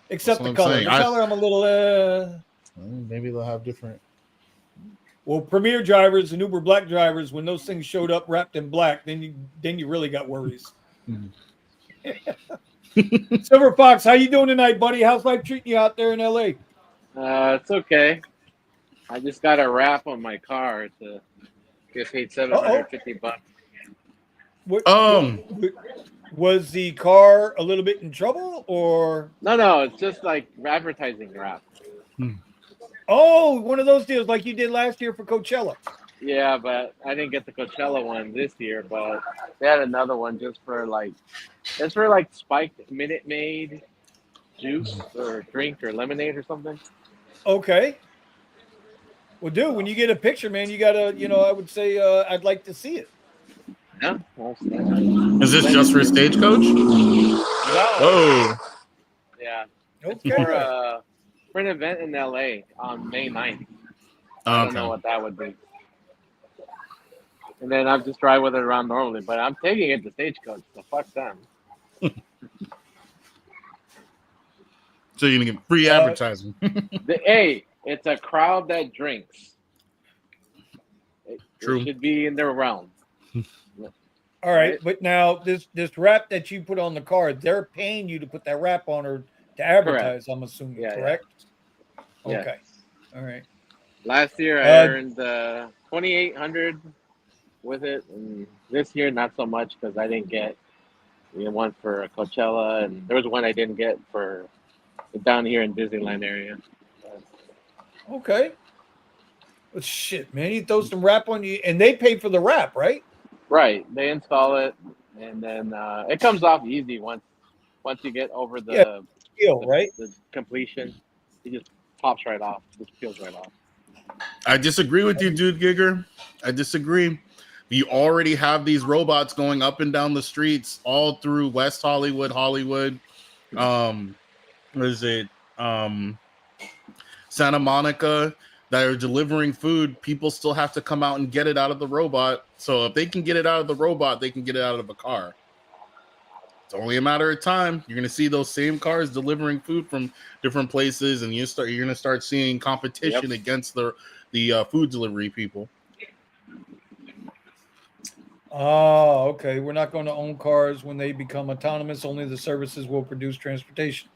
Except the color. The color I'm a little maybe they'll have different. Well, Premier drivers and Uber Black drivers, when those things showed up wrapped in black, then you really got worries. Silver Fox, how you doing tonight, buddy? How's life treating you out there in LA? It's okay. I just got a wrap on my car to get paid $750. Was the car a little bit in trouble, or no? It's just like advertising wrap. Oh, one of those deals like you did last year for Coachella. Yeah, but I didn't get the Coachella one this year. But they had another one just for spiked Minute Maid juice or drink or lemonade or something. Okay. Well, dude, when you get a picture, man, you gotta, I would say, I'd like to see it. Yeah. Is this just for Stagecoach? No. Oh. Yeah. Okay. For an event in LA on May 9th. I don't know what that would be. And then I'll just drive with it around normally, but I'm taking it to Stagecoach, so fuck them. So you're gonna get free advertising. It's a crowd that drinks. True. It should be in their realm. All right, but now this wrap that you put on the car, they're paying you to put that wrap on or to advertise. Correct. I'm assuming, correct? Yeah. Okay. All right. Last year I earned $2,800 with it, and this year not so much because I didn't get one for Coachella, and there was one I didn't get for down here in Disneyland area. Okay. Well, shit, man, you throw some wrap on you, and they pay for the wrap, right? Right. They install it, and then it comes off easy once you get over the completion. It just pops right off. Just peels right off. I disagree with you, dude Giger. I disagree. You already have these robots going up and down the streets all through West Hollywood. What is it? Santa Monica, that are delivering food. People still have to come out and get it out of the robot. So if they can get it out of the robot, they can get it out of a car. It's only a matter of time. You're going to see those same cars delivering food from different places, and you're going to start seeing competition against the food delivery people. Oh, okay. We're not going to own cars when they become autonomous. Only the services will produce transportation.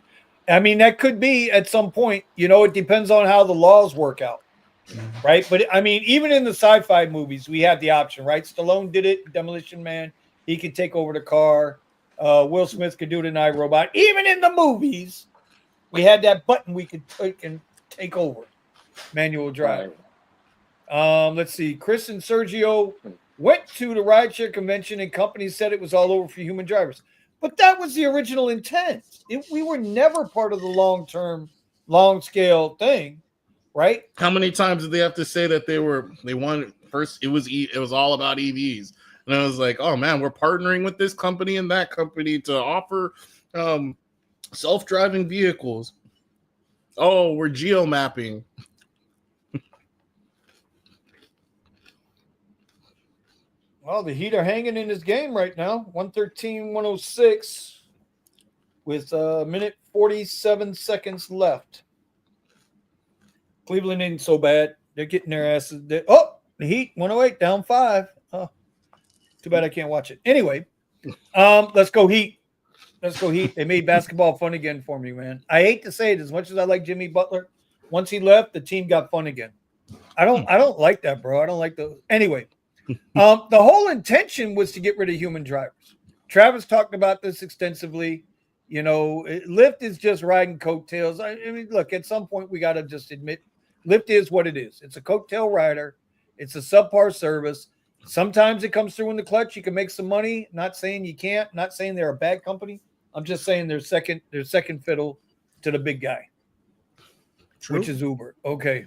I mean, that could be at some point. It depends on how the laws work out, right? But, I mean, even in the sci-fi movies, we have the option, right? Stallone did it, Demolition Man. He could take over the car. Will Smith could do it in iRobot. Even in the movies, we had that button we could click and take over. manual drive. Right. Let's see. Chris and Sergio went to the rideshare convention, and companies said it was all over for human drivers. But that was the original intent. We were never part of the long-term, long-scale thing, right? How many times did they have to say that they wanted first? It was all about EVs, and I was like, oh man, we're partnering with this company and that company to offer self-driving vehicles. Oh, we're geo mapping. Well, the Heat are hanging in this game right now. 113-106 with a minute 47 seconds left. Cleveland ain't so bad. They're getting their asses. The Heat 108 down 5. Oh, too bad I can't watch it. Anyway, let's go Heat. Let's go Heat. They made basketball fun again for me, man. I hate to say it, as much as I like Jimmy Butler, once he left, the team got fun again. I don't like that, bro. I don't like the anyway. The whole intention was to get rid of human drivers. Travis talked about this extensively. You know, Lyft is just riding coattails. I mean, look, at some point we got to just admit Lyft is what it is. It's a coattail rider. It's a subpar service. Sometimes it comes through in the clutch. You can make some money. Not saying you can't. Not saying they're a bad company. I'm just saying they're second fiddle to the big guy, True. which is Uber. Okay.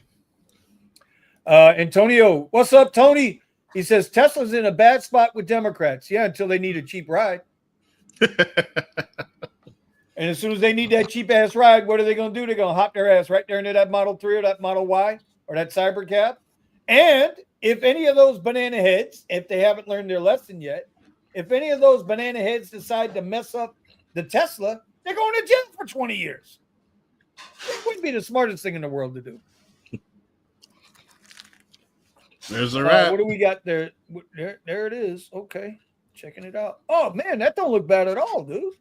Antonio, what's up, Tony? He says Tesla's in a bad spot with Democrats. Yeah, until they need a cheap ride. And as soon as they need that cheap ass ride, what are they going to do? They're going to hop their ass right there into that Model 3 or that Model Y or that Cybercab. And if any of those banana heads, if they haven't learned their lesson yet, if any of those banana heads decide to mess up the Tesla, they're going to jail for 20 years. It wouldn't be the smartest thing in the world to do. There's a rat. What do we got there? There it is. Okay. Checking it out. Oh, man, that don't look bad at all, dude.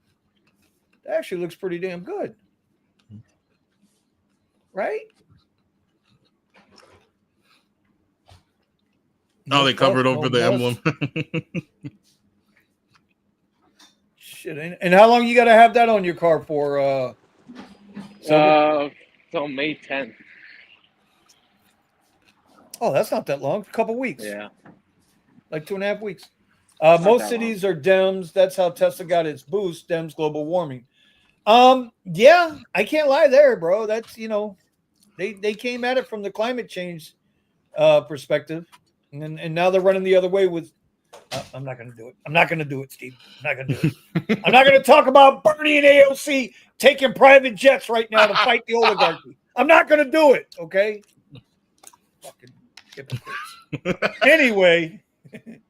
That actually looks pretty damn good. Right? Oh, they covered over the emblem. Shit. And how long you got to have that on your car for? Till May 10th. Oh, that's not that long. A couple weeks. Yeah. Like 2.5 weeks. Most cities are Dems. That's how Tesla got its boost. Dems global warming. Yeah, I can't lie there, bro. That's, they came at it from the climate change perspective. And now they're running the other way with I'm not going to do it. I'm not going to do it, Steve. I'm not going to do it. I'm not going to talk about Bernie and AOC taking private jets right now to fight the oligarchy. I'm not going to do it, okay? Fucking hypocrites. Anyway,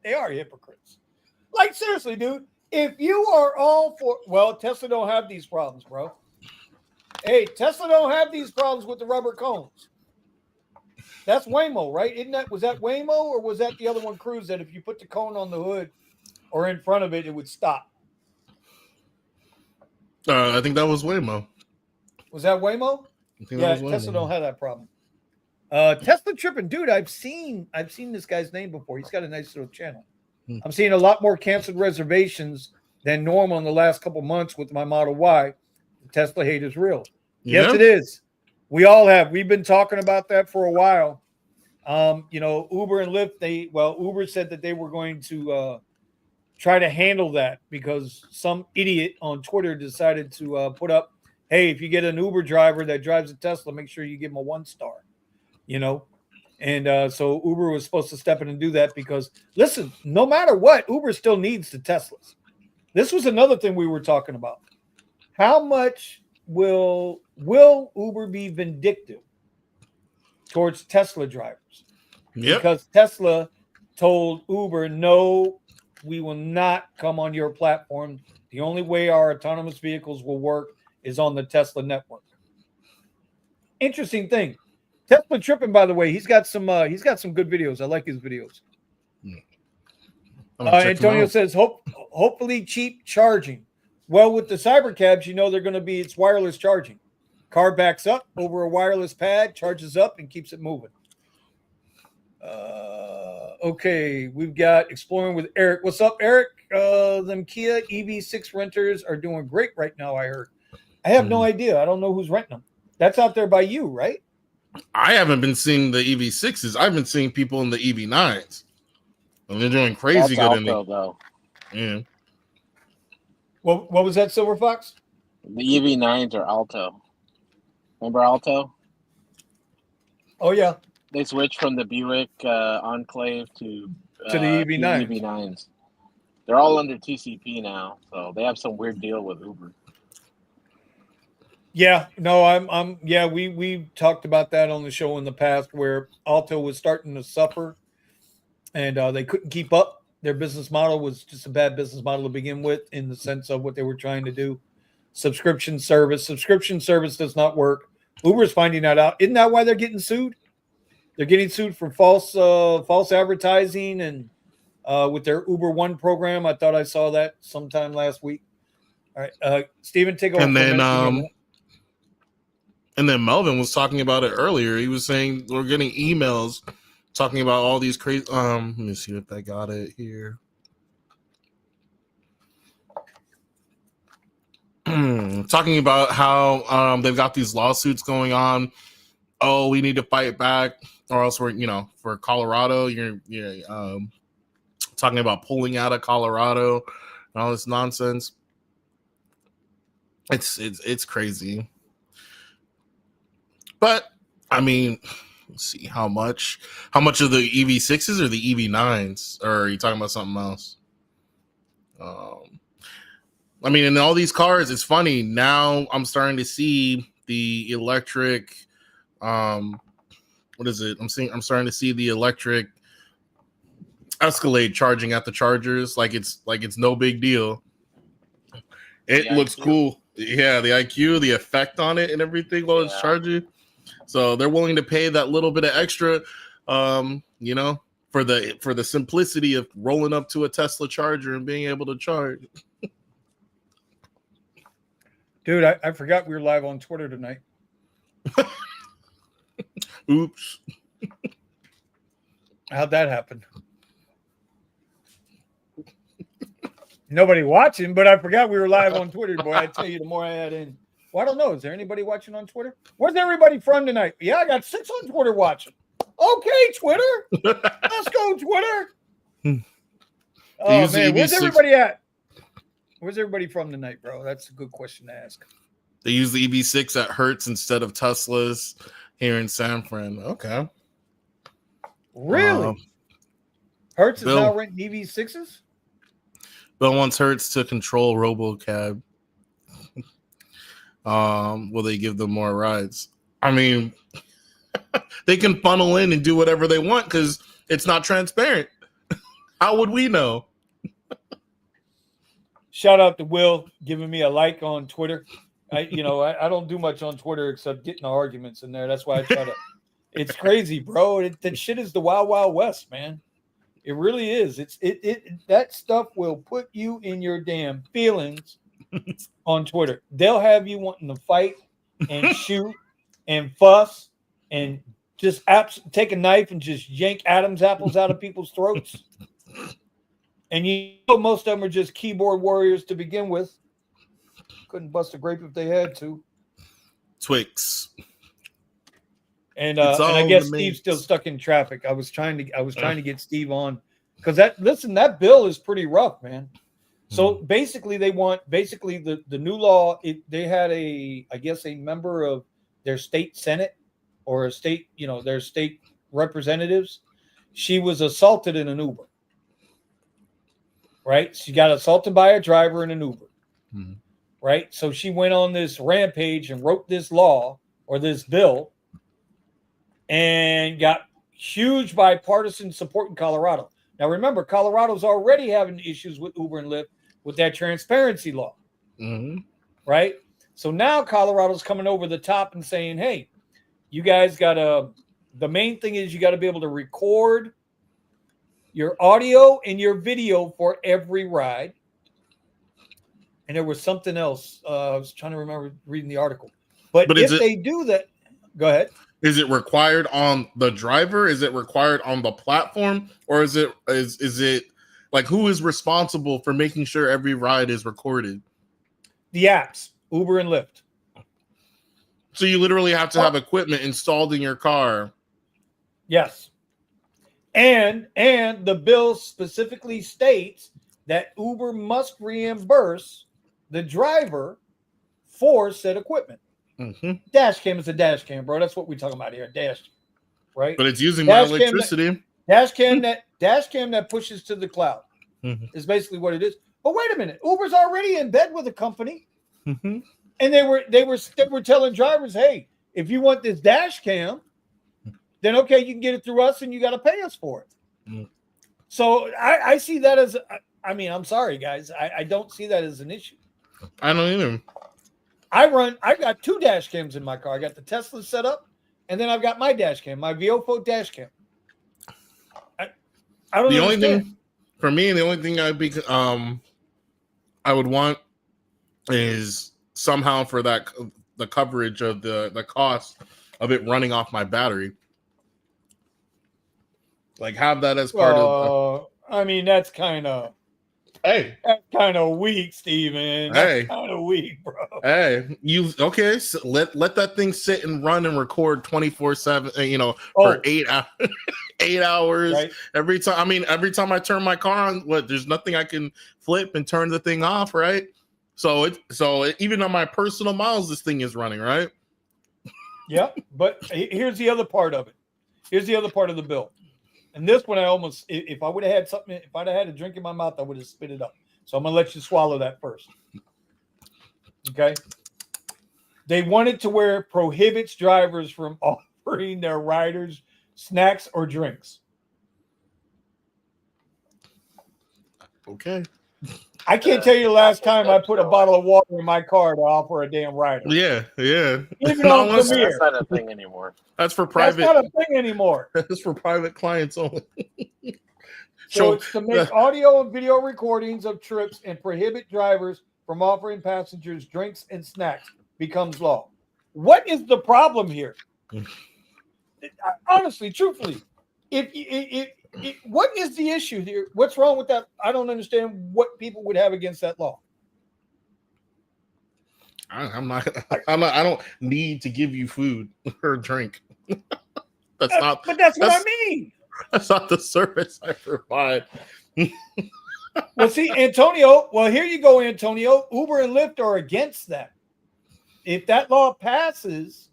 they are hypocrites. Like, seriously, dude, if you are all for, well, Tesla don't have these problems, bro. Hey, Tesla don't have these problems with the rubber cones. That's Waymo, right? Was that Waymo or was that the other one, Cruise, that if you put the cone on the hood or in front of it, it would stop? I think that was Waymo. Was that Waymo? Yeah, Tesla don't have that problem. Tesla tripping, dude. I've seen this guy's name before. He's got a nice little channel. I'm seeing a lot more canceled reservations than normal in the last couple months with my Model Y. The Tesla hate is real. Yeah. Yes, it is. We all have. We've been talking about that for a while. Uber and Lyft, Uber said that they were going to try to handle that because some idiot on Twitter decided to put up, hey, if you get an Uber driver that drives a Tesla, make sure you give him a 1-star, And so Uber was supposed to step in and do that because, listen, no matter what, Uber still needs the Teslas. This was another thing we were talking about. How much will Uber be vindictive towards Tesla drivers? Yep. Because Tesla told Uber, no, we will not come on your platform. The only way our autonomous vehicles will work is on the Tesla network. Interesting thing. Tesla tripping, by the way. He's got some good videos. I like his videos. Antonio says, hopefully cheap charging. Well, with the Cybercabs, they're going to be, it's wireless charging. Car backs up over a wireless pad, charges up, and keeps it moving. Okay, we've got Exploring with Eric. What's up, Eric? Them Kia EV6 renters are doing great right now, I heard. I have no idea. I don't know who's renting them. That's out there by you, right? I haven't been seeing the EV6s. I've been seeing people in the EV9s. And they're doing crazy That's good in Alto, it. though. Yeah. What was that, Silver Fox? The EV9s are Alto. Remember Alto? Oh yeah, They switched from the Buick Enclave to to the EV9. EV9s. They're all under TCP now, so they have some weird deal with Uber. Yeah, no, I'm yeah, we talked about that on the show in the past where Alto was starting to suffer and they couldn't keep up. Their business model was just a bad business model to begin with in the sense of what they were trying to do. Subscription service does not work. Uber's finding that out. Isn't that why they're getting sued? They're getting sued for false advertising and with their Uber One program. I thought I saw that sometime last week. All right, Steven, take over. And then Melvin was talking about it earlier. He was saying we're getting emails talking about all these crazy. Let me see if I got it here. Talking about how they've got these lawsuits going on. Oh, we need to fight back, or else we're for Colorado. You're talking about pulling out of Colorado and all this nonsense. It's crazy. But I mean, let's see how much of the EV6s or the EV9s, or are you talking about something else? I mean, in all these cars, it's funny now. I'm starting to see the electric. What is it? I'm starting to see the electric Escalade charging at the chargers like it's no big deal. It looks cool. Yeah, the IQ, the effect on it, and everything while it's charging. So they're willing to pay that little bit of extra, for the simplicity of rolling up to a Tesla charger and being able to charge. Dude, I forgot we were live on Twitter tonight. Oops. How'd that happen? Nobody watching, but I forgot we were live on Twitter. Boy, I tell you, the more I add in. Well, I don't know. Is there anybody watching on Twitter? Where's everybody from tonight? Yeah, I got 6 on Twitter watching. Okay, Twitter. Let's go, Twitter. Oh, man. Where's everybody at? Where's everybody from tonight, bro? That's a good question to ask. They use the EV6 at Hertz instead of Teslas here in San Fran. Okay. Really? Hertz is now renting EV6s? Bill wants Hertz to control RoboCab. Will they give them more rides? I mean, they can funnel in and do whatever they want because it's not transparent. How would we know? Shout out to Will giving me a like on Twitter. I don't do much on Twitter except getting the arguments in there. That's why I try to. It's crazy, bro. That shit is the Wild Wild West, man. It really is. That stuff will put you in your damn feelings on Twitter. They'll have you wanting to fight and shoot and fuss and just take a knife and just yank Adam's apples out of people's throats. And most of them are just keyboard warriors to begin with. Couldn't bust a grape if they had to. Twix. And I guess Steve's still stuck in traffic. I was trying to get Steve on because that bill is pretty rough, man. So basically the new law, they had a member of their state senate or their state representatives. She was assaulted in an Uber. Right? She got assaulted by a driver in an Uber. Mm-hmm. Right? So she went on this rampage and wrote this law or this bill and got huge bipartisan support in Colorado. Now, remember, Colorado's already having issues with Uber and Lyft with that transparency law. Mm-hmm. Right? So now Colorado's coming over the top and saying, hey, you guys got to – the main thing is you got to be able to record your audio and your video for every ride. And there was something else. I was trying to remember reading the article. But if they do that, go ahead. Is it required on the driver? Is it required on the platform? Or is it like who is responsible for making sure every ride is recorded? The apps, Uber and Lyft. So you literally have to have equipment installed in your car. Yes. And the bill specifically states that Uber must reimburse the driver for said equipment. Mm-hmm. Dash cam is a dash cam, bro. That's what we're talking about here. Dash cam, right? But it's using dash my electricity. Dash cam that pushes to the cloud is basically what it is. But wait a minute, Uber's already in bed with a company, and they were telling drivers, hey, if you want this dash cam, then okay, you can get it through us, and you got to pay us for it. So I see that as, I mean, I'm sorry, guys, I don't see that as an issue. I don't either. I got 2 dash cams in my car. I got the Tesla set up, and then I've got my dash cam, my Viofo dash cam. I don't the understand. only thing for me, the only thing I would want is somehow for that the coverage of the cost of it running off my battery. Like have that as part of. I mean, that's kind of weak, Steven. That's kind of weak, bro. Hey, so let that thing sit and run and record 24/7. For 8 hours. 8 hours right. Every time. I mean, every time I turn my car on, there's nothing I can flip and turn the thing off, right? So even on my personal miles, this thing is running, right? Yeah, but here's the other part of it. Here's the other part of the bill. And this one, if I would have had something, if I'd have had a drink in my mouth, I would have spit it up. So I'm going to let you swallow that first. Okay. They want it to where it prohibits drivers from offering their riders snacks or drinks. Okay. I can't tell you the last time I put a bottle of water in my car to offer a damn rider. Yeah. Even on that's not a thing anymore. That's for private. That's not a thing anymore. That's for private clients only. So it's to make audio and video recordings of trips and prohibit drivers from offering passengers drinks and snacks becomes law. What is the problem here? Honestly, truthfully, what is the issue here? What's wrong with that? I don't understand what people would have against that law. I don't need to give you food or drink. But that's what I mean. That's not the service I provide. Well, see, Antonio. Well, here you go, Antonio. Uber and Lyft are against that. If that law passes,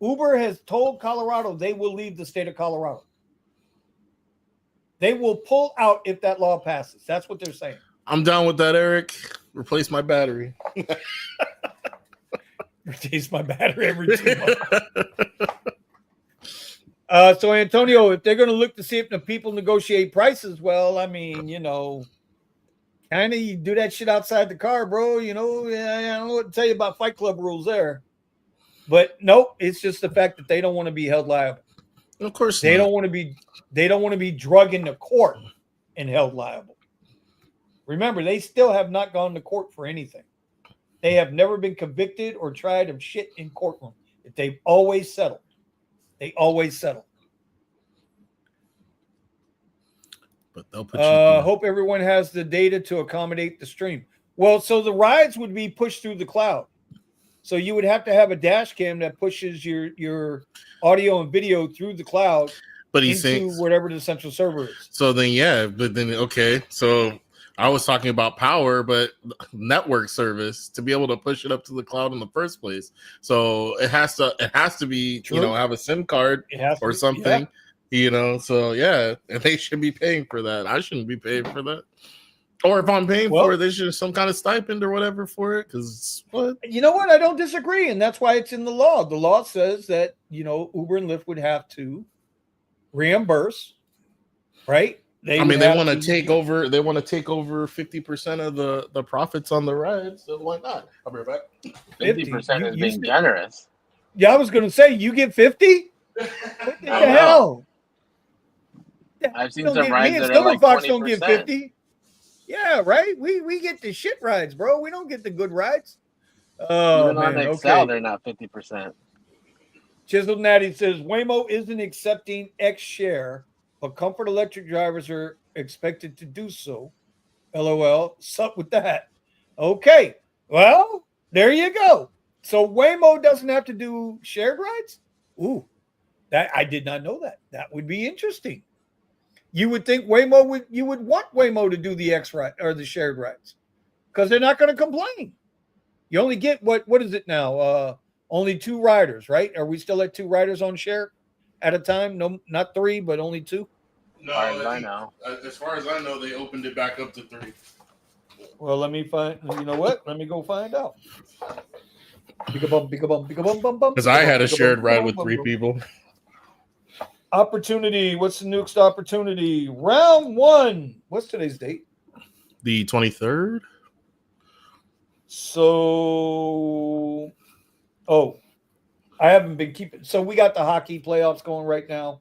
Uber has told Colorado they will leave the state of Colorado. They will pull out if that law passes. That's what they're saying. I'm down with that, Eric. Replace my battery. Replace my battery every 2 months. So, Antonio, if they're going to look to see if the people negotiate prices, well, I mean, kind of you do that shit outside the car, bro. I don't know what to tell you about Fight Club rules there. But nope, it's just the fact that they don't want to be held liable. Of course they don't want to be. They don't want to be drug into court and held liable. Remember, they still have not gone to court for anything. They have never been convicted or tried of shit in courtroom. They've always settled. They always settle. But they'll put you hope everyone has the data to accommodate the stream. Well, so the rides would be pushed through the cloud. So you would have to have a dash cam that pushes your audio and video through the cloud. But he's saying whatever the central server is. So then okay. So I was talking about power, but network service to be able to push it up to the cloud in the first place. So it has to be, True. Have a SIM card or something, so yeah, and they should be paying for that. I shouldn't be paying for that. Or if I'm paying for it, there should some kind of stipend or whatever for it. Because what? You know what? I don't disagree. And that's why it's in the law. The law says that, Uber and Lyft would have to reimburse, right? They want to take over. They want to take over 50% of the profits on the ride. So why not? I'll be right back. 50% is being generous. Yeah, I was going to say you get 50. What the hell? I've seen some rides that are like 20%. Don't get 50. Yeah, right. We get the shit rides, bro. We don't get the good rides. Even on Excel, they're not 50%. Chiseled Natty says Waymo isn't accepting X share. But Comfort Electric drivers are expected to do so. LOL. What's up with that? Okay. Well, there you go. So Waymo doesn't have to do shared rides? Ooh, that I did not know that. That would be interesting. You would think you would want Waymo to do the X ride or the shared rides because they're not going to complain. You only get what is it now? Only 2 riders, right? Are we still at 2 riders on share at a time? No, not 3, but only 2. No, As far as I know. As far as I know, they opened it back up to 3. Well, let me find. You know what? Let me go find out. Because I had a shared ride with 3 people. Opportunity. What's the next opportunity? Round 1. What's today's date? The 23rd. So, I haven't been keeping. So we got the hockey playoffs going right now,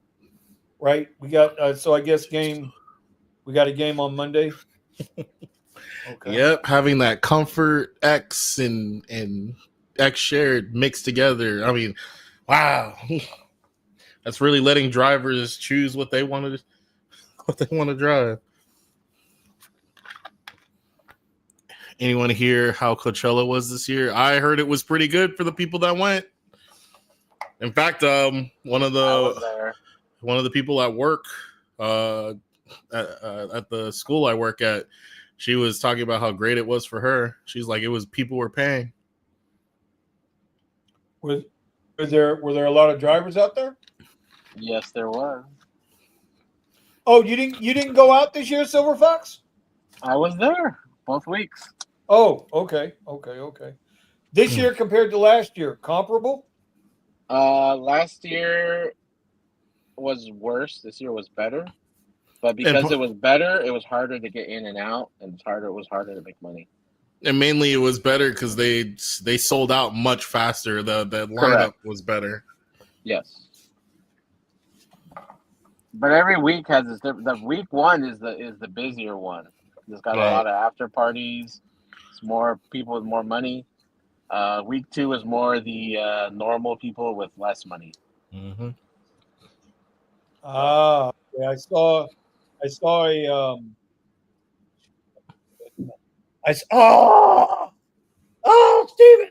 right? We got. So I guess we got a game on Monday. Okay. Yep, having that Comfort X and X shared mixed together. I mean, wow, that's really letting drivers choose what they want to drive. Anyone hear how Coachella was this year? I heard it was pretty good for the people that went. In fact, one of the people at work, at the school I work at, she was talking about how great it was for her. She's like, people were paying. Were there a lot of drivers out there? Yes, there were. Oh, you didn't go out this year, Silver Fox? I was there both weeks. Oh, okay. This year compared to last year, comparable? Last year was worse. This year was better. But because it was better, it was harder to get in and out, and it was harder to make money. And mainly it was better because they sold out much faster. The lineup was better. Yes. But every week has this. The week 1 is the busier one. It's got a lot of after parties. It's more people with more money. Week 2 is more the normal people with less money. Mm-hmm. Yeah, I saw Steven,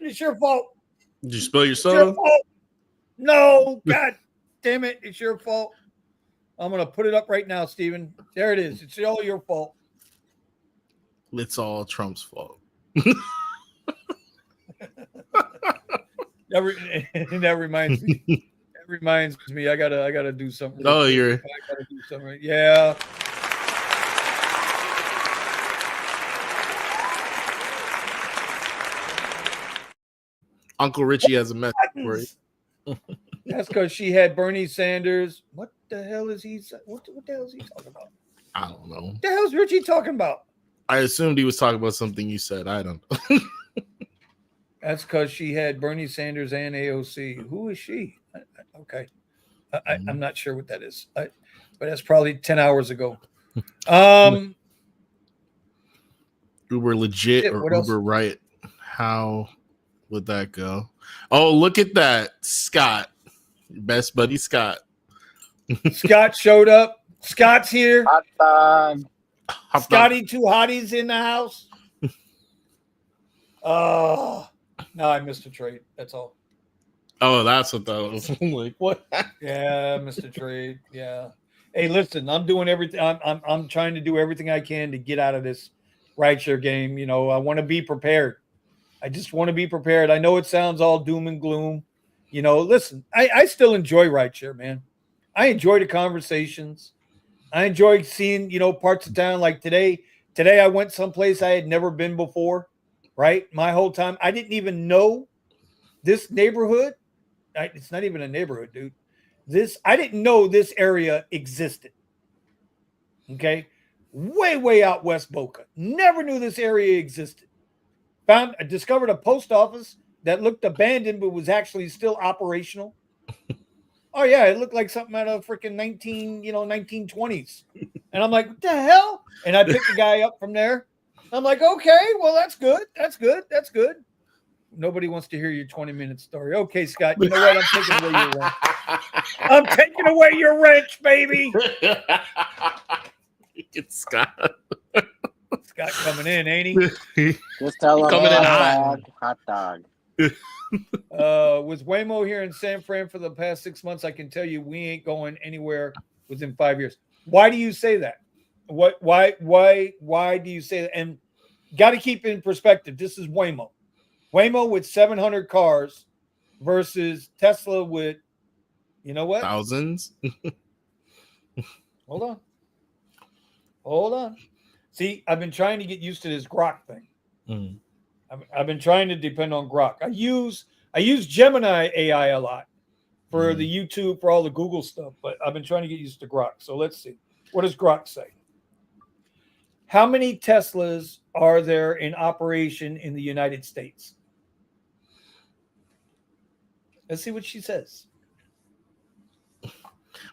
it's your fault. Did you spill your soda? No, God damn it, it's your fault. I'm gonna put it up right now, Steven. There it is. It's all your fault. It's all Trump's fault. That reminds me. That reminds me. I gotta do something. Oh, I gotta do something. Yeah. Uncle Richie has a message for you. That's because she had Bernie Sanders. What the hell is he? What the hell is he talking about? I don't know. What the hell is Richie talking about? I assumed he was talking about something you said. I don't know. That's because she had Bernie Sanders and AOC. Who is she? Okay. I'm not sure what that is. But that's probably 10 hours ago. Uber legit or Uber right? How would that go? Oh, look at that. Scott. Best buddy Scott. Scott showed up. Scott's here. Hot dog. Scotty, 2 hotties in the house. Oh, no, I missed a trade. That's all. Oh, that's what that was. Like, what? Yeah, Mr. Trade. Yeah. Hey, listen, I'm doing everything. I'm trying to do everything I can to get out of this rideshare game. You know, I want to be prepared. I just want to be prepared. I know it sounds all doom and gloom. You know, listen, I still enjoy rideshare, man. I enjoy the conversations. I enjoy seeing, parts of town like today. Today I went someplace I had never been before, right? My whole time. I didn't even know this neighborhood. It's not even a neighborhood, dude. I didn't know this area existed. Okay. Way out West Boca. Never knew this area existed. I discovered a post office that looked abandoned, but was actually still operational. Oh yeah, it looked like something out of freaking 1920s. And I'm like, what the hell? And I picked the guy up from there. I'm like, okay, well, that's good. That's good. Nobody wants to hear your 20-minute story. Okay, Scott, you know what? I'm taking away your wrench. I'm taking away your wrench, baby. It's Scott. Scott coming in, ain't he? Just tell him coming in hot dog. With Waymo here in San Fran for the past 6 months, I can tell you we ain't going anywhere within 5 years. Why do you say that? Why do you say that? And got to keep in perspective. This is Waymo. Waymo with 700 cars versus Tesla with, you know what? Thousands. Hold on. See, I've been trying to get used to this Grok thing. I've been trying to depend on Grok. I use Gemini AI a lot for the YouTube, for all the Google stuff, but I've been trying to get used to Grok. So let's see. What does Grok say? How many Teslas are there in operation in the United States? Let's see what she says.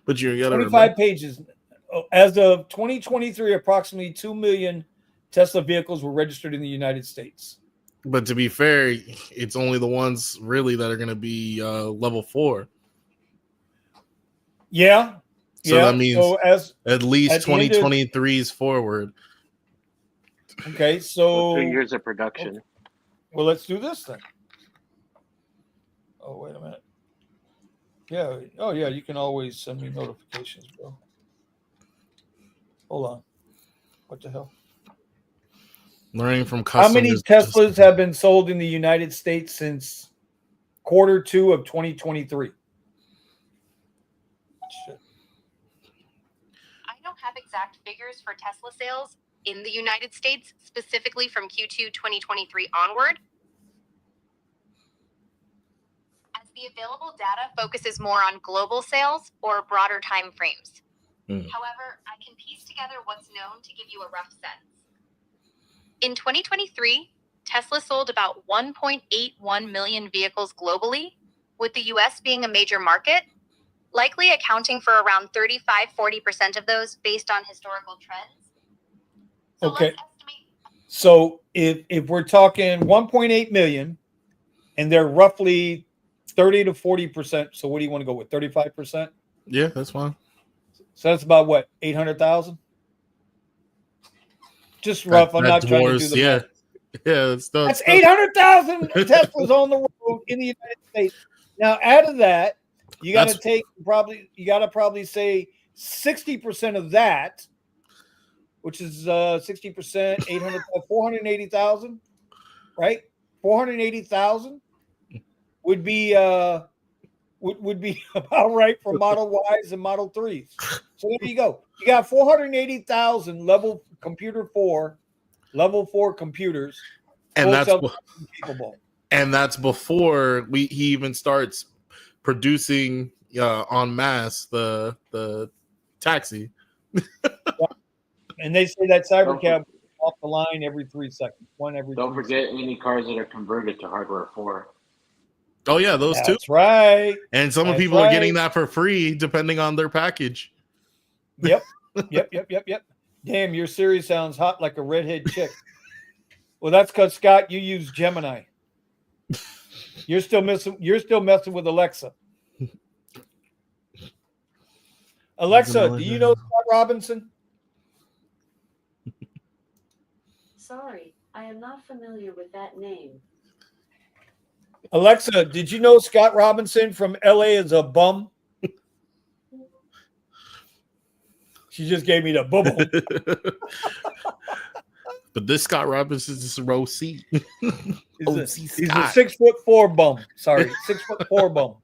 But you got 25 pages. As of 2023, approximately 2 million Tesla vehicles were registered in the United States. But to be fair, it's only the ones really that are going to be level 4. Yeah. So that means at least at 2023's forward. Okay, so 2 years of production. Well, let's do this then. Oh, wait a minute. Yeah. Oh, yeah. You can always send me notifications, bro. Hold on. What the hell? Learning from customers. How many Teslas have been sold in the United States since Q2 of 2023? Shit. I don't have exact figures for Tesla sales in the United States, specifically from Q2 2023 onward, as the available data focuses more on global sales or broader time frames. However, I can piece together what's known to give you a rough sense. In 2023, Tesla sold about 1.81 million vehicles globally, with the US being a major market, likely accounting for around 35-40% of those based on historical trends. So Okay. let's estimate. So if we're talking 1.8 million and they're roughly 30 to 40%, so what do you want to go with? 35%? Yeah, that's fine. So that's about what, 800,000? Just rough. I'm not trying to do the math. Yeah, that's 800,000 Teslas on the road in the United States. Now, out of that, you got to probably say 60% of that, which is 60%, 480,000, right? 480,000 would be about right for Model Ys and Model 3s. So there you go. You got 480,000 level 4 computers, and that's capable. And that's before he even starts producing en masse the taxi. And they say that Cybercab off the line every 3 seconds. Don't forget any cars that are converted to hardware 4. Oh yeah, those two. That's right. And some of people are getting that for free depending on their package. Yep. Damn, your Siri sounds hot like a redhead chick. Well, that's because Scott, you use Gemini. You're still messing with Alexa. Alexa, do you know Scott Robinson? Sorry, I am not familiar with that name. Alexa, did you know Scott Robinson from LA is a bum? She just gave me the bubble. But this Scott Robinson is a row C. He's a 6'4" bum. Sorry, 6'4" bum.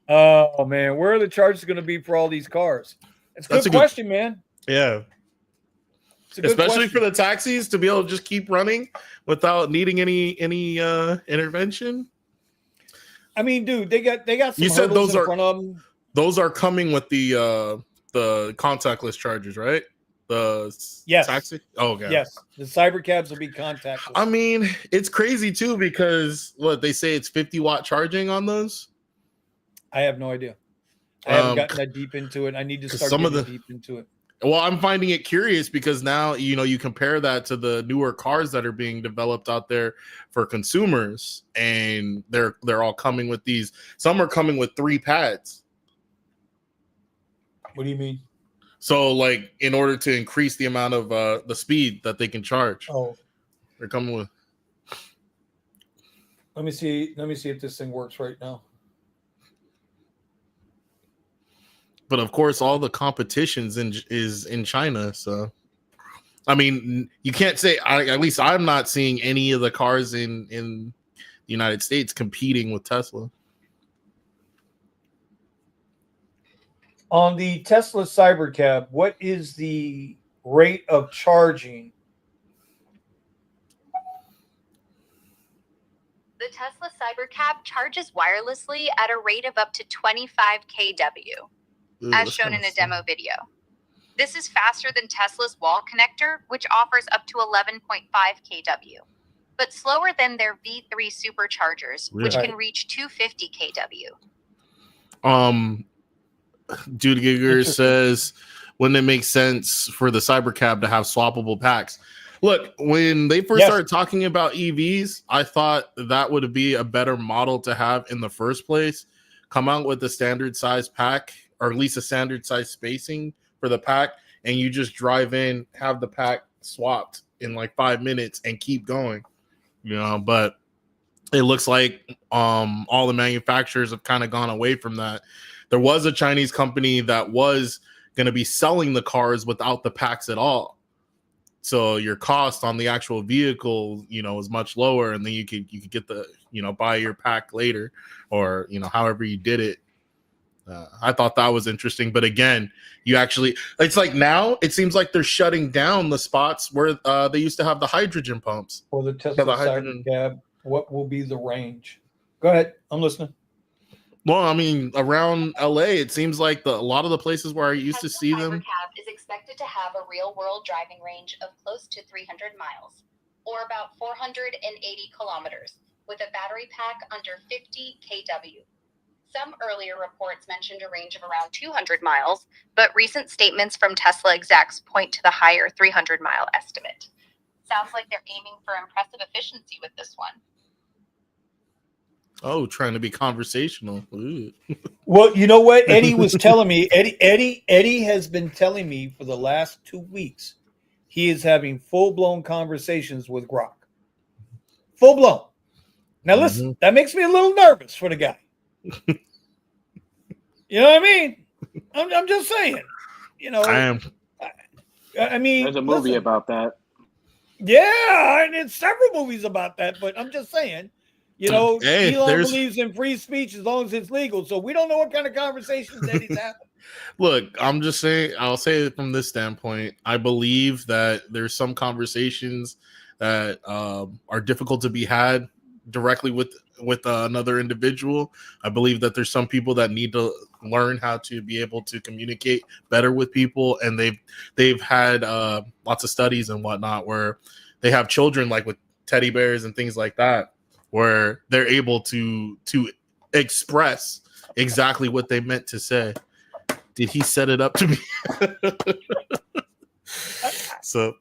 Oh man, where are the charges going to be for all these cars? It's a good question, man. Yeah. Especially for the taxis to be able to just keep running without needing any intervention. I mean, dude, they got some. You said those in front of them. Those are coming with the contactless chargers, right? The taxi. Oh, okay. Yes, the Cybercabs will be contactless. I mean, it's crazy too because what they say it's 50-watt charging on those. I have no idea. I haven't gotten that deep into it. I need to start getting deep into it. Well, I'm finding it curious because now, you compare that to the newer cars that are being developed out there for consumers, and they're all coming with these. Some are coming with 3 pads. What do you mean? So, like, in order to increase the amount of the speed that they can charge. Oh, they're coming with. Let me see if this thing works right now. But of course, all the competitions is in China. So, I mean, you can't say. At least I'm not seeing any of the cars in the United States competing with Tesla. On the Tesla Cybercab, what is the rate of charging? The Tesla Cybercab charges wirelessly at a rate of up to 25 kW, as shown in a demo video. This is faster than Tesla's wall connector, which offers up to 11.5 kW, but slower than their V3 superchargers, which can reach 250 kW. Dude Giger says, wouldn't it make sense for the Cybercab to have swappable packs? Look, when they first started talking about EVs, I thought that would be a better model to have in the first place. Come out with a standard size pack, or at least a standard size spacing for the pack, and you just drive in, have the pack swapped in like 5 minutes and keep going. But it looks like all the manufacturers have kind of gone away from that. There was a Chinese company that was going to be selling the cars without the packs at all. So your cost on the actual vehicle, is much lower, and then you could get the, buy your pack later, or however you did it. I thought that was interesting, but again, it's like now it seems like they're shutting down the spots where they used to have the hydrogen pumps. For the Tesla Cybercab, what will be the range? Go ahead, I'm listening. Well, I mean, around LA, it seems like a lot of the places where I used to see them. Cybercab is expected to have a real-world driving range of close to 300 miles, or about 480 kilometers, with a battery pack under 50 kW. Some earlier reports mentioned a range of around 200 miles, but recent statements from Tesla execs point to the higher 300-mile estimate. Sounds like they're aiming for impressive efficiency with this one. Oh, trying to be conversational. Well, you know what? Eddie was telling me, Eddie has been telling me for the last 2 weeks, he is having full-blown conversations with Grok. Full-blown. Now, listen, that makes me a little nervous for the guy. You know what I mean? I'm just saying. I am. I mean, there's a movie about that. Yeah, and there's several movies about that, but I'm just saying. Elon believes in free speech as long as it's legal. So we don't know what kind of conversations that he's having. Look, I'm just saying, I'll say it from this standpoint. I believe that there's some conversations that are difficult to be had directly with another individual. I believe that there's some people that need to learn how to be able to communicate better with people. And they've had lots of studies and whatnot where they have children like with teddy bears and things like that, where they're able to express exactly what they meant to say. Did he set it up to be? So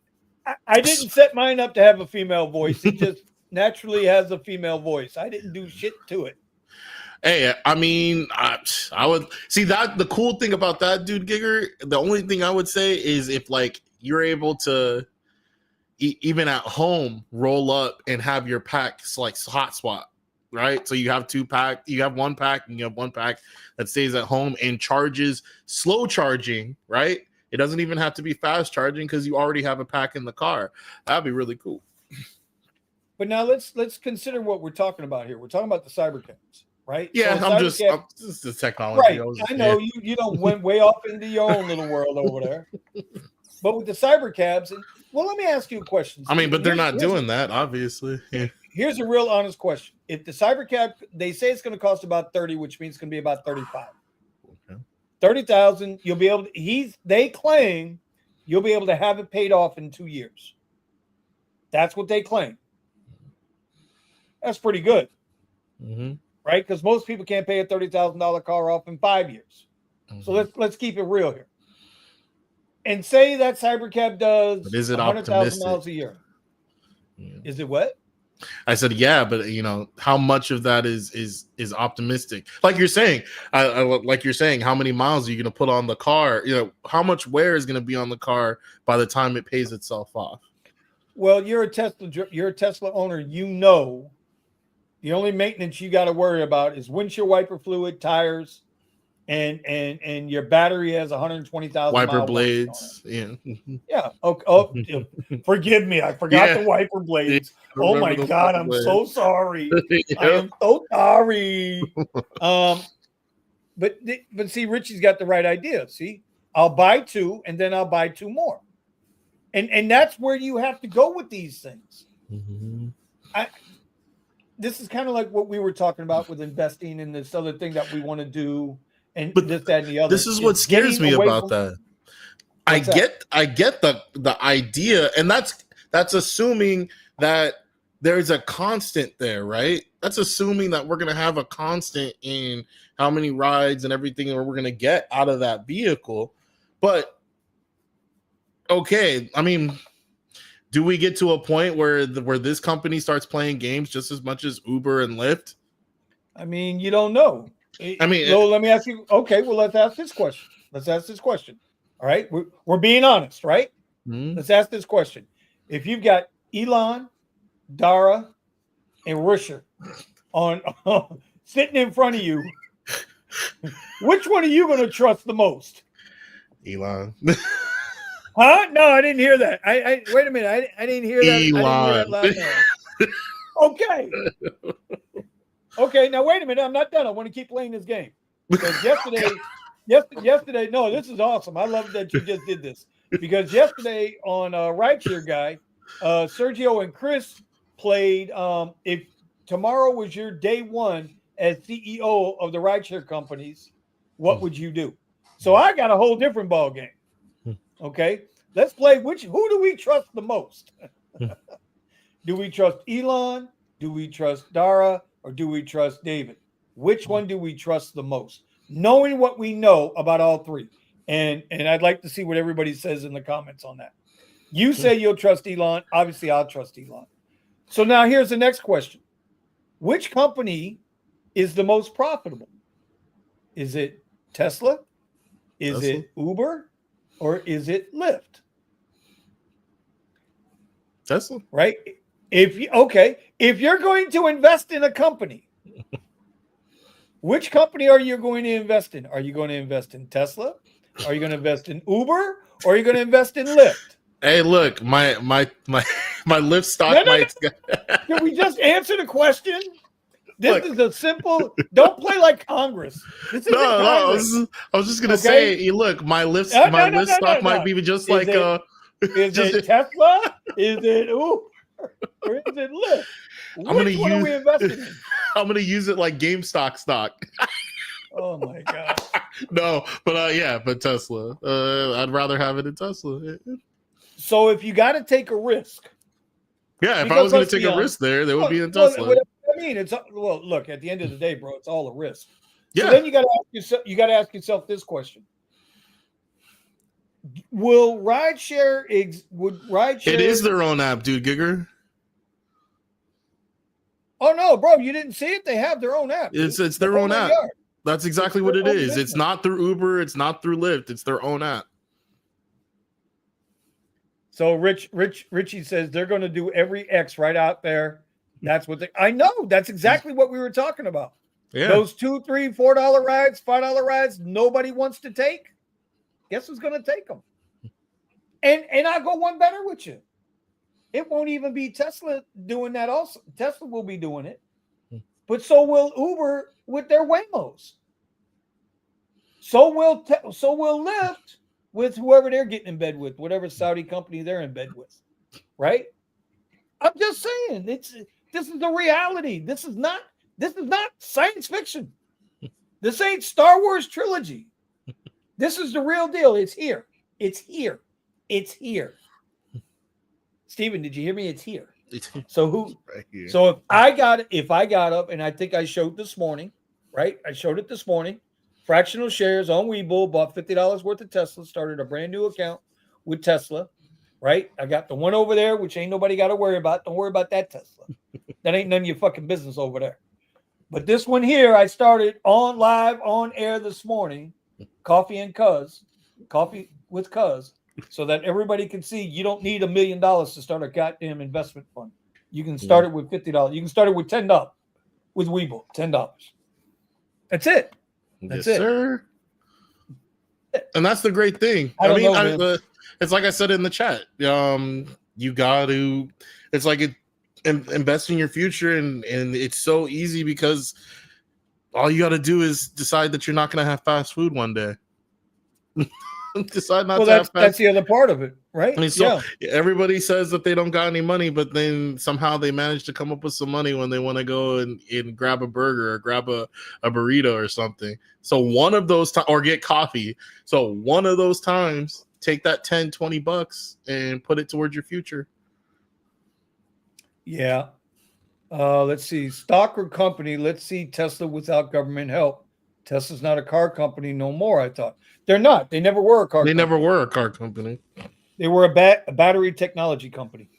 I didn't set mine up to have a female voice. It just naturally has a female voice. I didn't do shit to it. Hey, I mean, I would see that the cool thing about that, dude Giger, the only thing I would say is if like you're able to even at home roll up and have your packs like hot swap, right? So you have one pack and you have one pack that stays at home and charges slow charging, right? It doesn't even have to be fast charging because you already have a pack in the car. That'd be really cool. But now let's consider what we're talking about here. We're talking about the Cybercabs, right? Yeah, so I'm just the technology. Right. I know you went way off into your own little world over there. But with the Cybercabs, well, let me ask you a question. I mean, but they're not doing that, obviously. Yeah. Here's a real honest question. If the Cybercab, they say it's going to cost about 30, which means it's going to be about 35. Okay. 30,000, you'll be able to, they claim you'll be able to have it paid off in 2 years. That's what they claim. That's pretty good. Right? Because most people can't pay a $30,000 car off in 5 years. So let's keep it real here. And say that Cybercab does 100,000 miles a year. Yeah. Is it what? I said, yeah, but how much of that is optimistic? Like you're saying, how many miles are you going to put on the car? How much wear is going to be on the car by the time it pays itself off? Well, you're a Tesla owner. You know The only maintenance you got to worry about is windshield wiper fluid, tires, and your battery has 120,000 wiper mile blades. Yeah. Yeah. Forgive me. I forgot the wiper blades. Yeah, Oh my remember those God, wiper I'm blades. so sorry. Yep. I am so sorry. But see, Richie's got the right idea. See, I'll buy 2 and then I'll buy 2 more. And that's where you have to go with these things. Mhm. This is kind of like what we were talking about with investing and this other thing that we want to do and But this, that, and the other. This is what scares me about that. I get the idea, and that's assuming that there's a constant there, right? That's assuming that we're gonna have a constant in how many rides and everything that we're gonna get out of that vehicle. But okay, I mean, do we get to a point where this company starts playing games just as much as Uber and Lyft? I mean, you don't know. I mean, so let me ask you. Okay, well, let's ask this question. All right, we're being honest, right? Mm-hmm. Let's ask this question. If you've got Elon, Dara, and Risher on sitting in front of you, which one are you going to trust the most? Elon. Huh? No, I didn't hear that. I wait a minute. I didn't hear that. Elon. I didn't hear that last time. Okay. Now wait a minute. I'm not done. I want to keep playing this game because yesterday. No, this is awesome. I love that you just did this because yesterday on Rideshare Guy, Sergio and Chris played. If tomorrow was your day one as CEO of the rideshare companies, what would you do? So I got a whole different ball game. Okay, let's play. Who do we trust the most? Do we trust Elon? Do we trust Dara? Or do we trust David? Which one do we trust the most? Knowing what we know about all three. And I'd like to see what everybody says in the comments on that. You say you'll trust Elon. Obviously, I'll trust Elon. So now here's the next question. Which company is the most profitable? Is it Tesla? Is it Uber? Or is it Lyft? Tesla. Right? If you're going to invest in a company, which company are you going to invest in? Are you going to invest in Tesla? Are you going to invest in Uber? Or are you going to invest in Lyft? Hey, look, my Lyft stock might. Can we just answer the question? This is a simple. Don't play like Congress. This is Congress. I was just gonna say, look, my Lyft stock might be just like Is it Tesla? Is it Uber? Or is it Lyft? Which one are we investing in? I'm gonna use it like GameStop stock. Oh my god. No, but Tesla. I'd rather have it in Tesla. So if you got to take a risk. Yeah, if I was going to take a risk there would be in Tesla. I mean, look, at the end of the day, bro, it's all a risk. Yeah. So then you got to ask yourself this question. Would rideshare? It is their own app, dude, Gigger. Oh no, bro, you didn't see it? They have their own app. It's their own app. That's exactly what it is. It's not through Uber, it's not through Lyft, it's their own app. So Richie says they're going to do every X right out there. That's what I know. That's exactly what we were talking about. Yeah. Those $2, $3, $4 rides, $5 rides, nobody wants to take. Guess who's going to take them? And I'll go one better with you. It won't even be Tesla doing that also. Tesla will be doing it. But so will Uber with their Waymos. So will Lyft with whoever they're getting in bed with, whatever Saudi company they're in bed with, right? I'm just saying, this is the reality. This is not science fiction. This ain't Star Wars trilogy. This is the real deal. It's here. It's here. It's here. Steven, did you hear me? It's here. So right here. So if I got up, and I think I showed this morning, right? I showed it this morning. Fractional shares on Webull, bought $50 worth of Tesla, started a brand new account with Tesla, right? I got the one over there, which ain't nobody got to worry about. Don't worry about that Tesla. That ain't none of your fucking business over there. But this one here, I started live on air this morning, Coffee with Cuz, so that everybody can see you don't need $1 million to start a goddamn investment fund. You can start it with $50. You can start it with $10. with Webull, $10. That's it. That's yes, it. sir. And that's the great thing. I don't know, man. It's like I said in the chat. You got to. It's like invest in your future, and it's so easy because all you got to do is decide that you're not going to have fast food one day. Decide not to have fast. That's the other part of it, right? I mean, so everybody says that they don't got any money, but then somehow they manage to come up with some money when they want to go and grab a burger or grab a burrito or something. So one of those times, or get coffee. So one of those times, take that $10-$20 and put it towards your future. Yeah. Let's see. Stock or company. Let's see Tesla without government help. Tesla's not a car company no more, I thought. They're not. They never were a car company. They never were a car company. They were a battery technology company.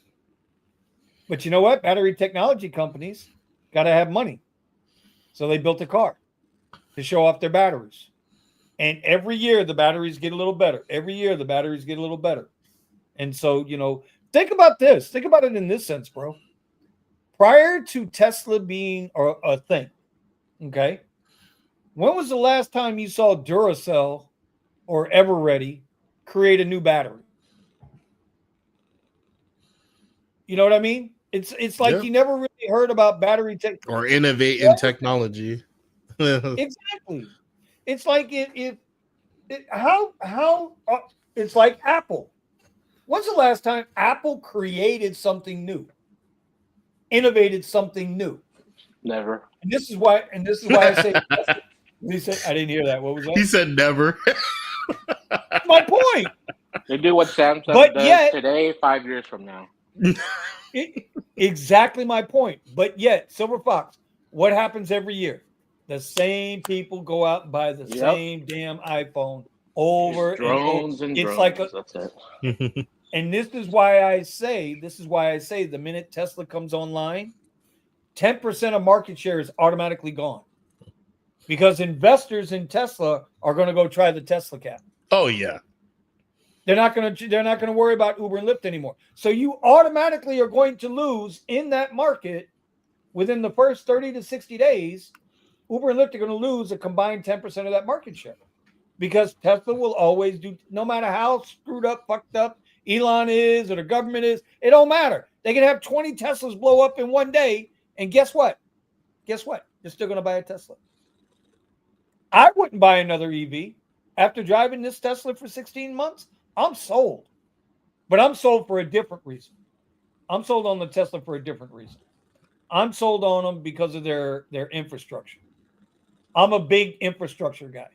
But you know what? Battery technology companies got to have money. So they built a car to show off their batteries. And every year the batteries get a little better. Every year the batteries get a little better. And so, think about this. Think about it in this sense, bro. Prior to Tesla being a thing, okay? When was the last time you saw Duracell or Everready create a new battery? You know what I mean? It's like you never really heard about battery tech or innovate in technology. Exactly. It's like it's like Apple. When's the last time Apple created something new? Innovated something new? Never. And this is why I say he said, I didn't hear that. What was that? He said never. My point. They do what Samsung does today, 5 years from now. Exactly my point. But yet, Silver Fox, what happens every year? The same people go out and buy the same damn iPhone over and over. And it's drones. like That's it. And this is why I say the minute Tesla comes online, 10% of market share is automatically gone. Because investors in Tesla are going to go try the Tesla cap. Oh yeah. They're not going to worry about Uber and Lyft anymore. So you automatically are going to lose in that market within the first 30 to 60 days. Uber and Lyft are going to lose a combined 10% of that market share. Because Tesla will always do, no matter how screwed up, fucked up Elon is or the government is, it don't matter. They can have 20 Teslas blow up in one day, and guess what? You're still going to buy a Tesla. I wouldn't buy another EV. After driving this Tesla for 16 months, I'm sold. But I'm sold for a different reason. I'm sold on the Tesla for a different reason. I'm sold on them because of their infrastructure. I'm a big infrastructure guy.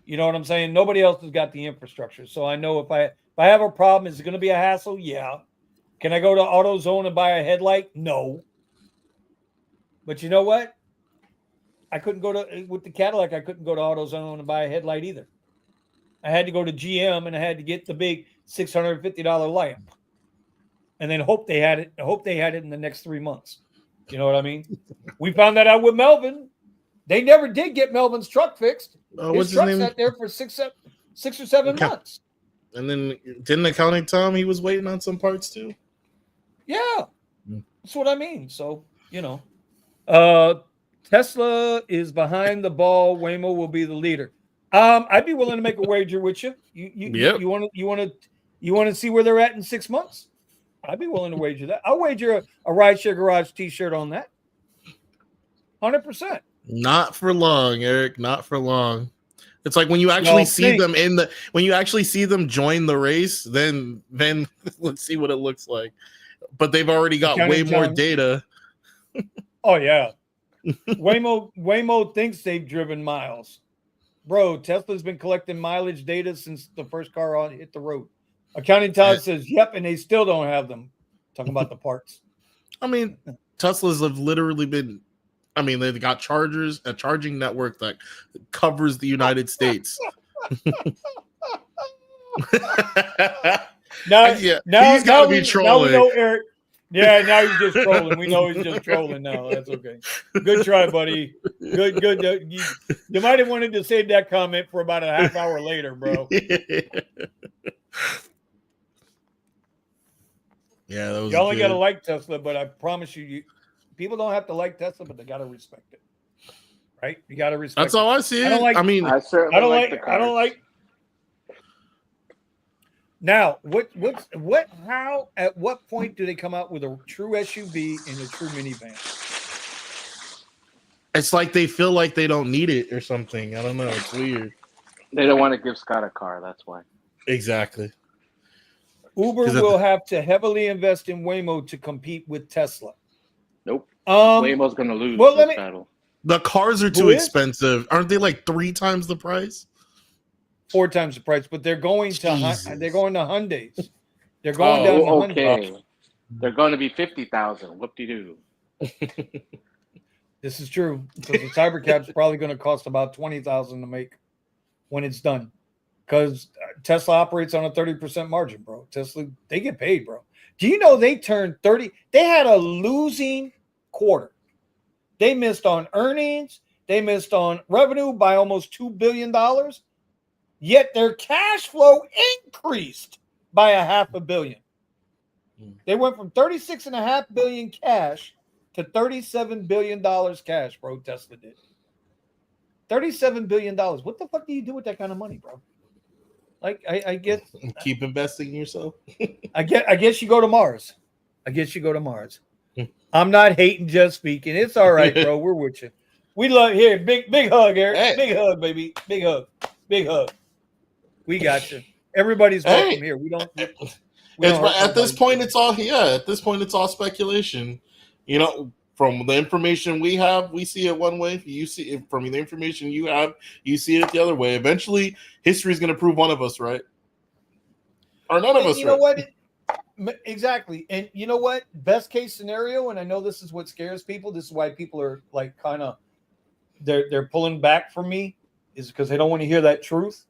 You know what I'm saying? Nobody else has got the infrastructure. So I know if I have a problem, is it going to be a hassle? Yeah. Can I go to AutoZone and buy a headlight? No. But you know what? With the Cadillac, I couldn't go to AutoZone and buy a headlight either. I had to go to GM and I had to get the big $650 lamp. And then hope they had it in the next 3 months. You know what I mean? We found that out with Melvin. They never did get Melvin's truck fixed. His truck sat there for six or seven months. And then didn't accounting tell him he was waiting on some parts too? Yeah. That's what I mean. So, Tesla is behind the ball. Waymo will be the leader. I'd be willing to make a wager with you. You want to see where they're at in 6 months? I'd be willing to wager that. I'll wager a Rideshare Garage T-shirt on that. 100%. Not for long, Eric. Not for long. It's like when you actually see them join the race, then let's see what it looks like. But they've already got way more data. Oh yeah. Waymo thinks they've driven miles. Bro, Tesla's been collecting mileage data since the first car hit the road. Accounting Todd says, yep, and they still don't have them. Talking about the parts. I mean, Teslas have literally been, they've got a charging network that covers the United States. Now he's got to be trolling. Now we know Eric. Yeah, now he's just trolling. We know he's just trolling now. That's okay. Good try, buddy. Good. You might have wanted to save that comment for about a half hour later, bro. Yeah, that was you only got to like Tesla, but I promise you people don't have to like Tesla, but they got to respect it, right? You got to respect. That's all I see. I don't like. I mean, I certainly I don't like like. the I don't cars. like. Now, how, at what point do they come out with a true SUV and a true minivan? it's like they feel like they don't need it or something. I don't know. It's weird. They don't want to give Scott a car. That's why. Exactly. Uber 'Cause at will have to heavily invest in Waymo to compete with Tesla. Nope. Um, Waymo's going to lose well, this battle. The cars are Who too is? expensive. Aren't they like 3 times the price? 4 times the price, but they're going to Jesus. Hyundais. They're going Oh, down to Oh, Hyundai. okay. They're going to be 50,000. Whoop-de-doo. This is true because the Cybercab's probably going to cost about 20,000 to make when it's done. Because Tesla operates on a 30% margin, bro. Tesla, they get paid, bro. Do you know they turned 30? They had a losing quarter. They missed on earnings. They missed on revenue by almost $2 billion. Yet their cash flow increased by $500 million. They went from $36.5 billion cash to $37 billion cash, bro. Tesla did. $37 billion. What the fuck do you do with that kind of money, bro? Like, I get. Keep investing in yourself. I guess you go to Mars. I'm not hating, just speaking. It's all right, bro. We're with you. We love here. Big hug, Eric. Hey. Big hug, baby. Big hug. We got you. Everybody's welcome here. We don't. At this point, it's all speculation. You know, from the information we have, we see it one way. You see it from the information you have, you see it the other way. Eventually, history is going to prove one of us right, or none of us. You know what? Exactly. And you know what? Best case scenario, and I know this is what scares people. This is why people are like kind of they're pulling back from me, is because they don't want to hear that truth.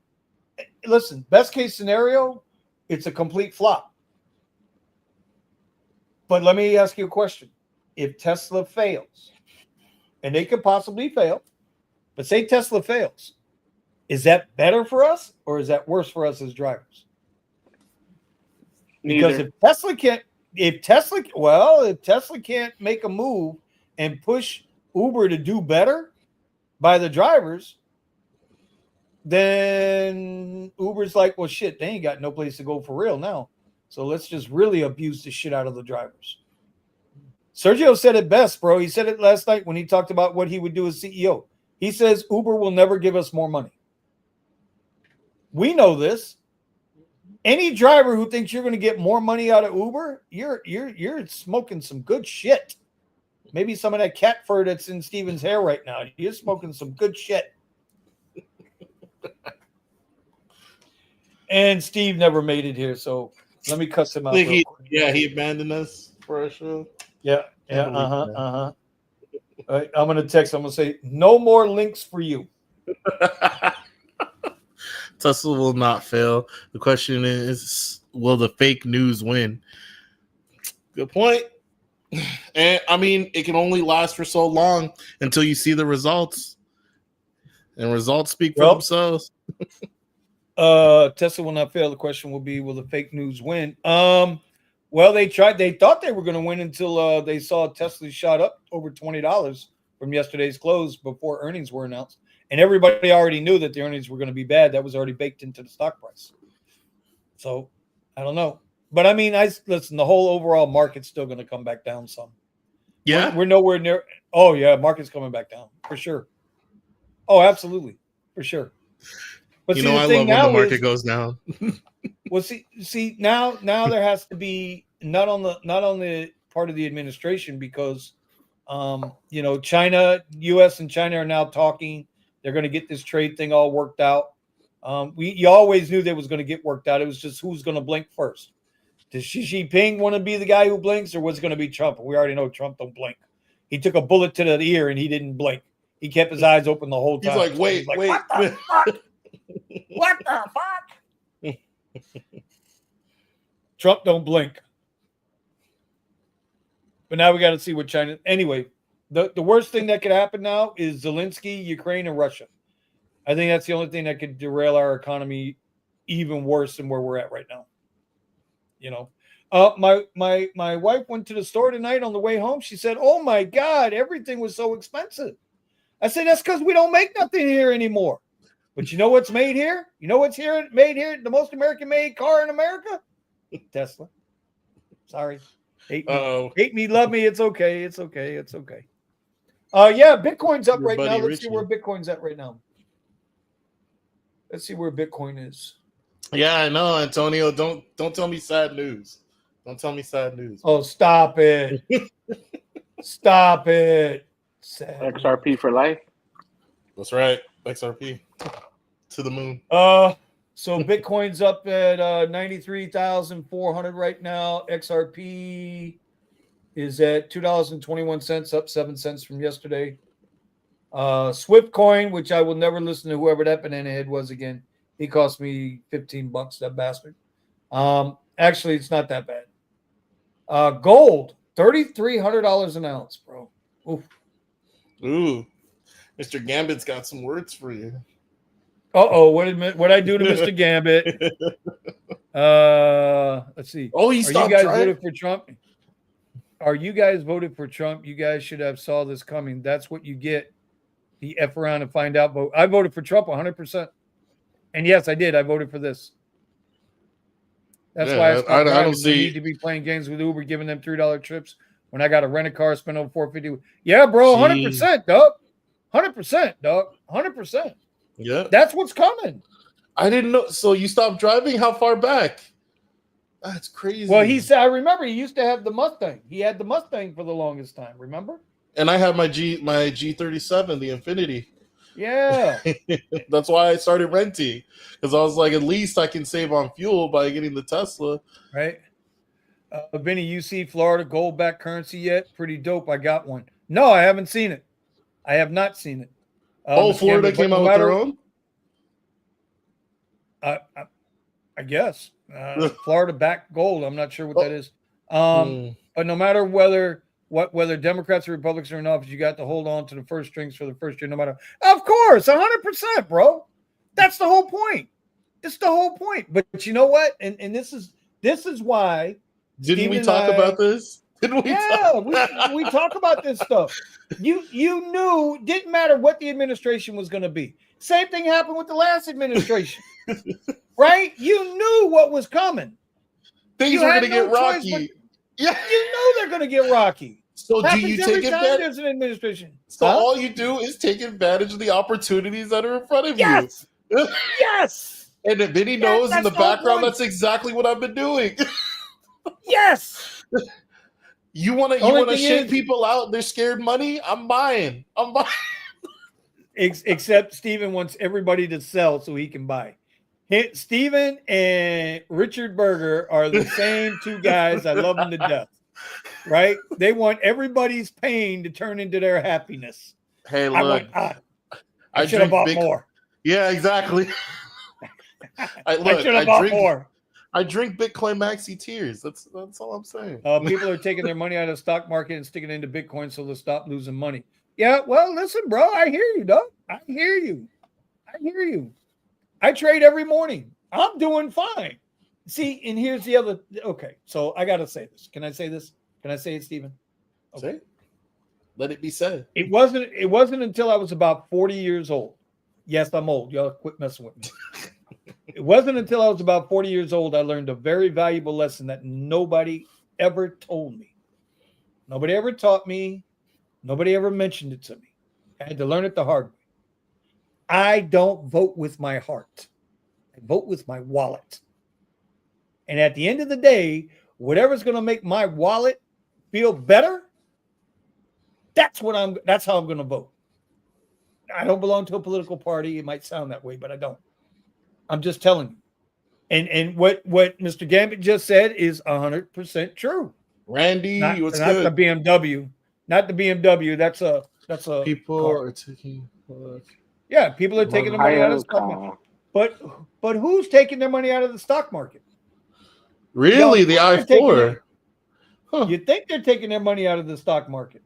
Listen, best case scenario, it's a complete flop. But let me ask you a question. If Tesla fails, and they could possibly fail, but say Tesla fails, is that better for us or is that worse for us as drivers? Because if Tesla can't make a move and push Uber to do better by the drivers, then Uber's like, well, shit, they ain't got no place to go for real now. So let's just really abuse the shit out of the drivers. Sergio said it best, bro. He said it last night when he talked about what he would do as CEO. He says Uber will never give us more money. We know this. Any driver who thinks you're going to get more money out of Uber, you're smoking some good shit. Maybe some of that cat fur that's in Steven's hair right now. You're smoking some good shit. And Steve never made it here, so let me cuss him out. He abandoned us for our show. Yeah. I'm gonna text. I'm gonna say no more links for you. Tesla will not fail. The question is, will the fake news win? Good point. And I mean, it can only last for so long until you see the results, and results speak for themselves. Tesla will not fail. The question will be, will the fake news win? Well, they thought they were going to win until they saw Tesla shot up over $20 from yesterday's close before earnings were announced. And everybody already knew that the earnings were going to be bad. That was already baked into the stock price. So I don't know. But I mean, listen, the whole overall market's still going to come back down some. Yeah. We're nowhere near. Oh, yeah. Market's coming back down for sure. Oh, absolutely. For sure. But I love when the market goes down. Well, see, now there has to be not on the part of the administration because, China, U.S. and China are now talking. They're going to get this trade thing all worked out. You always knew that was going to get worked out. It was just who's going to blink first. Does Xi Jinping want to be the guy who blinks, or was it going to be Trump? We already know Trump don't blink. He took a bullet to the ear and he didn't blink. He kept his eyes open the whole time. He's like, wait. What the fuck? What the fuck? Trump don't blink. But now we got to see what China. Anyway, the worst thing that could happen now is Zelensky, Ukraine, and Russia. I think that's the only thing that could derail our economy even worse than where we're at right now. My wife went to the store tonight on the way home. She said, "Oh my God, everything was so expensive." I said, "That's because we don't make nothing here anymore." But you know what's made here? You know what's made here? The most American-made car in America? Tesla. Sorry. Hate me, love me. It's okay. It's okay. It's okay. Yeah, Bitcoin's up right now. Let's see where Bitcoin's at right now. Let's see where Bitcoin is. Yeah, I know, Antonio. Don't tell me sad news. Don't tell me sad news. Oh, stop it. Stop it. Sad XRP news. for life. That's right. XRP to the moon. So Bitcoin's up at 93,400 right now. XRP is at $2.21, up 7 cents from yesterday. Swift coin, which I will never listen to whoever that banana head was again. He cost me $15, that bastard. Actually, it's not that bad. Gold, $3,300 an ounce, bro. Oof. Ooh, Mr. Gambit's got some words for you. Uh-oh, what I do to Mr. Gambit? Let's see. Oh, he stopped. Are you guys voted for Trump? Are you guys voted for Trump? You guys should have saw this coming. That's what you get. The F around and find out vote. I voted for Trump 100%. And yes, I did. I voted for this. That's why I don't see need to be playing games with Uber, giving them $3 trips when I got to rent a car, spend over $450. Yeah, bro, 100%, dog. 100%, dog. 100%. Yeah, that's what's coming. I didn't know. So you stopped driving? How far back? That's crazy. Well, he said, I remember he used to have the Mustang. He had the Mustang for the longest time. Remember? And I had my G37, the Infinity. Yeah. That's why I started renting, because I was like, at least I can save on fuel by getting the Tesla. Right. Vinny, you see Florida gold-backed currency yet? Pretty dope. I got one. No, I haven't seen it. I have not seen it. Florida came out with their own? I guess. Florida-backed gold. I'm not sure what that is. But no matter whether Democrats or Republicans are in office, you got to hold on to the first strings for the first year, no matter. Of course, 100%, bro. That's the whole point. It's the whole point. But you know what? And this is why. Didn't we talk about this? We talk about this stuff. You knew, didn't matter what the administration was going to be. Same thing happened with the last administration, right? You knew what was coming. Things were going to get rocky. Yeah, you know they're going to get rocky. So do you take advantage? There's an administration. So all you do is take advantage of the opportunities that are in front of you. Yes. And then he knows in the background that's exactly what I've been doing. Yes. You want to shake people out? They're scared money. I'm buying. Except Steven wants everybody to sell so he can buy. Steven and Richard Berger are the same two guys. I love them to death. Right? They want everybody's pain to turn into their happiness. Hey, look. I should have bought more. Yeah, exactly. I should have bought more. I drink Bitcoin Maxi Tears. That's all I'm saying. People are taking their money out of the stock market and sticking it into Bitcoin so they'll stop losing money. Yeah, well, listen, bro. I hear you, dog. I hear you. I trade every morning. I'm doing fine. See, and here's the other. Okay, so I got to say this. Can I say this? Can I say it, Stephen? Okay. Say it. Let it be said. It wasn't until I was about 40 years old. Yes, I'm old. Y'all quit messing with me. It wasn't until I was about 40 years old I learned a very valuable lesson that nobody ever told me. Nobody ever taught me. Nobody ever mentioned it to me. I had to learn it the hard way. I don't vote with my heart. I vote with my wallet. And at the end of the day, whatever's going to make my wallet feel better, that's how I'm going to vote. I don't belong to a political party. It might sound that way, but I don't. I'm just telling you. And what Mr. Gambit just said is 100% true. Randy, not what's the good? Not the BMW. That's a people car. Are taking. Yeah, people are taking their money out of the stock market. But who's taking their money out of the stock market? Really, the I4? You think they're taking their money out of the stock market?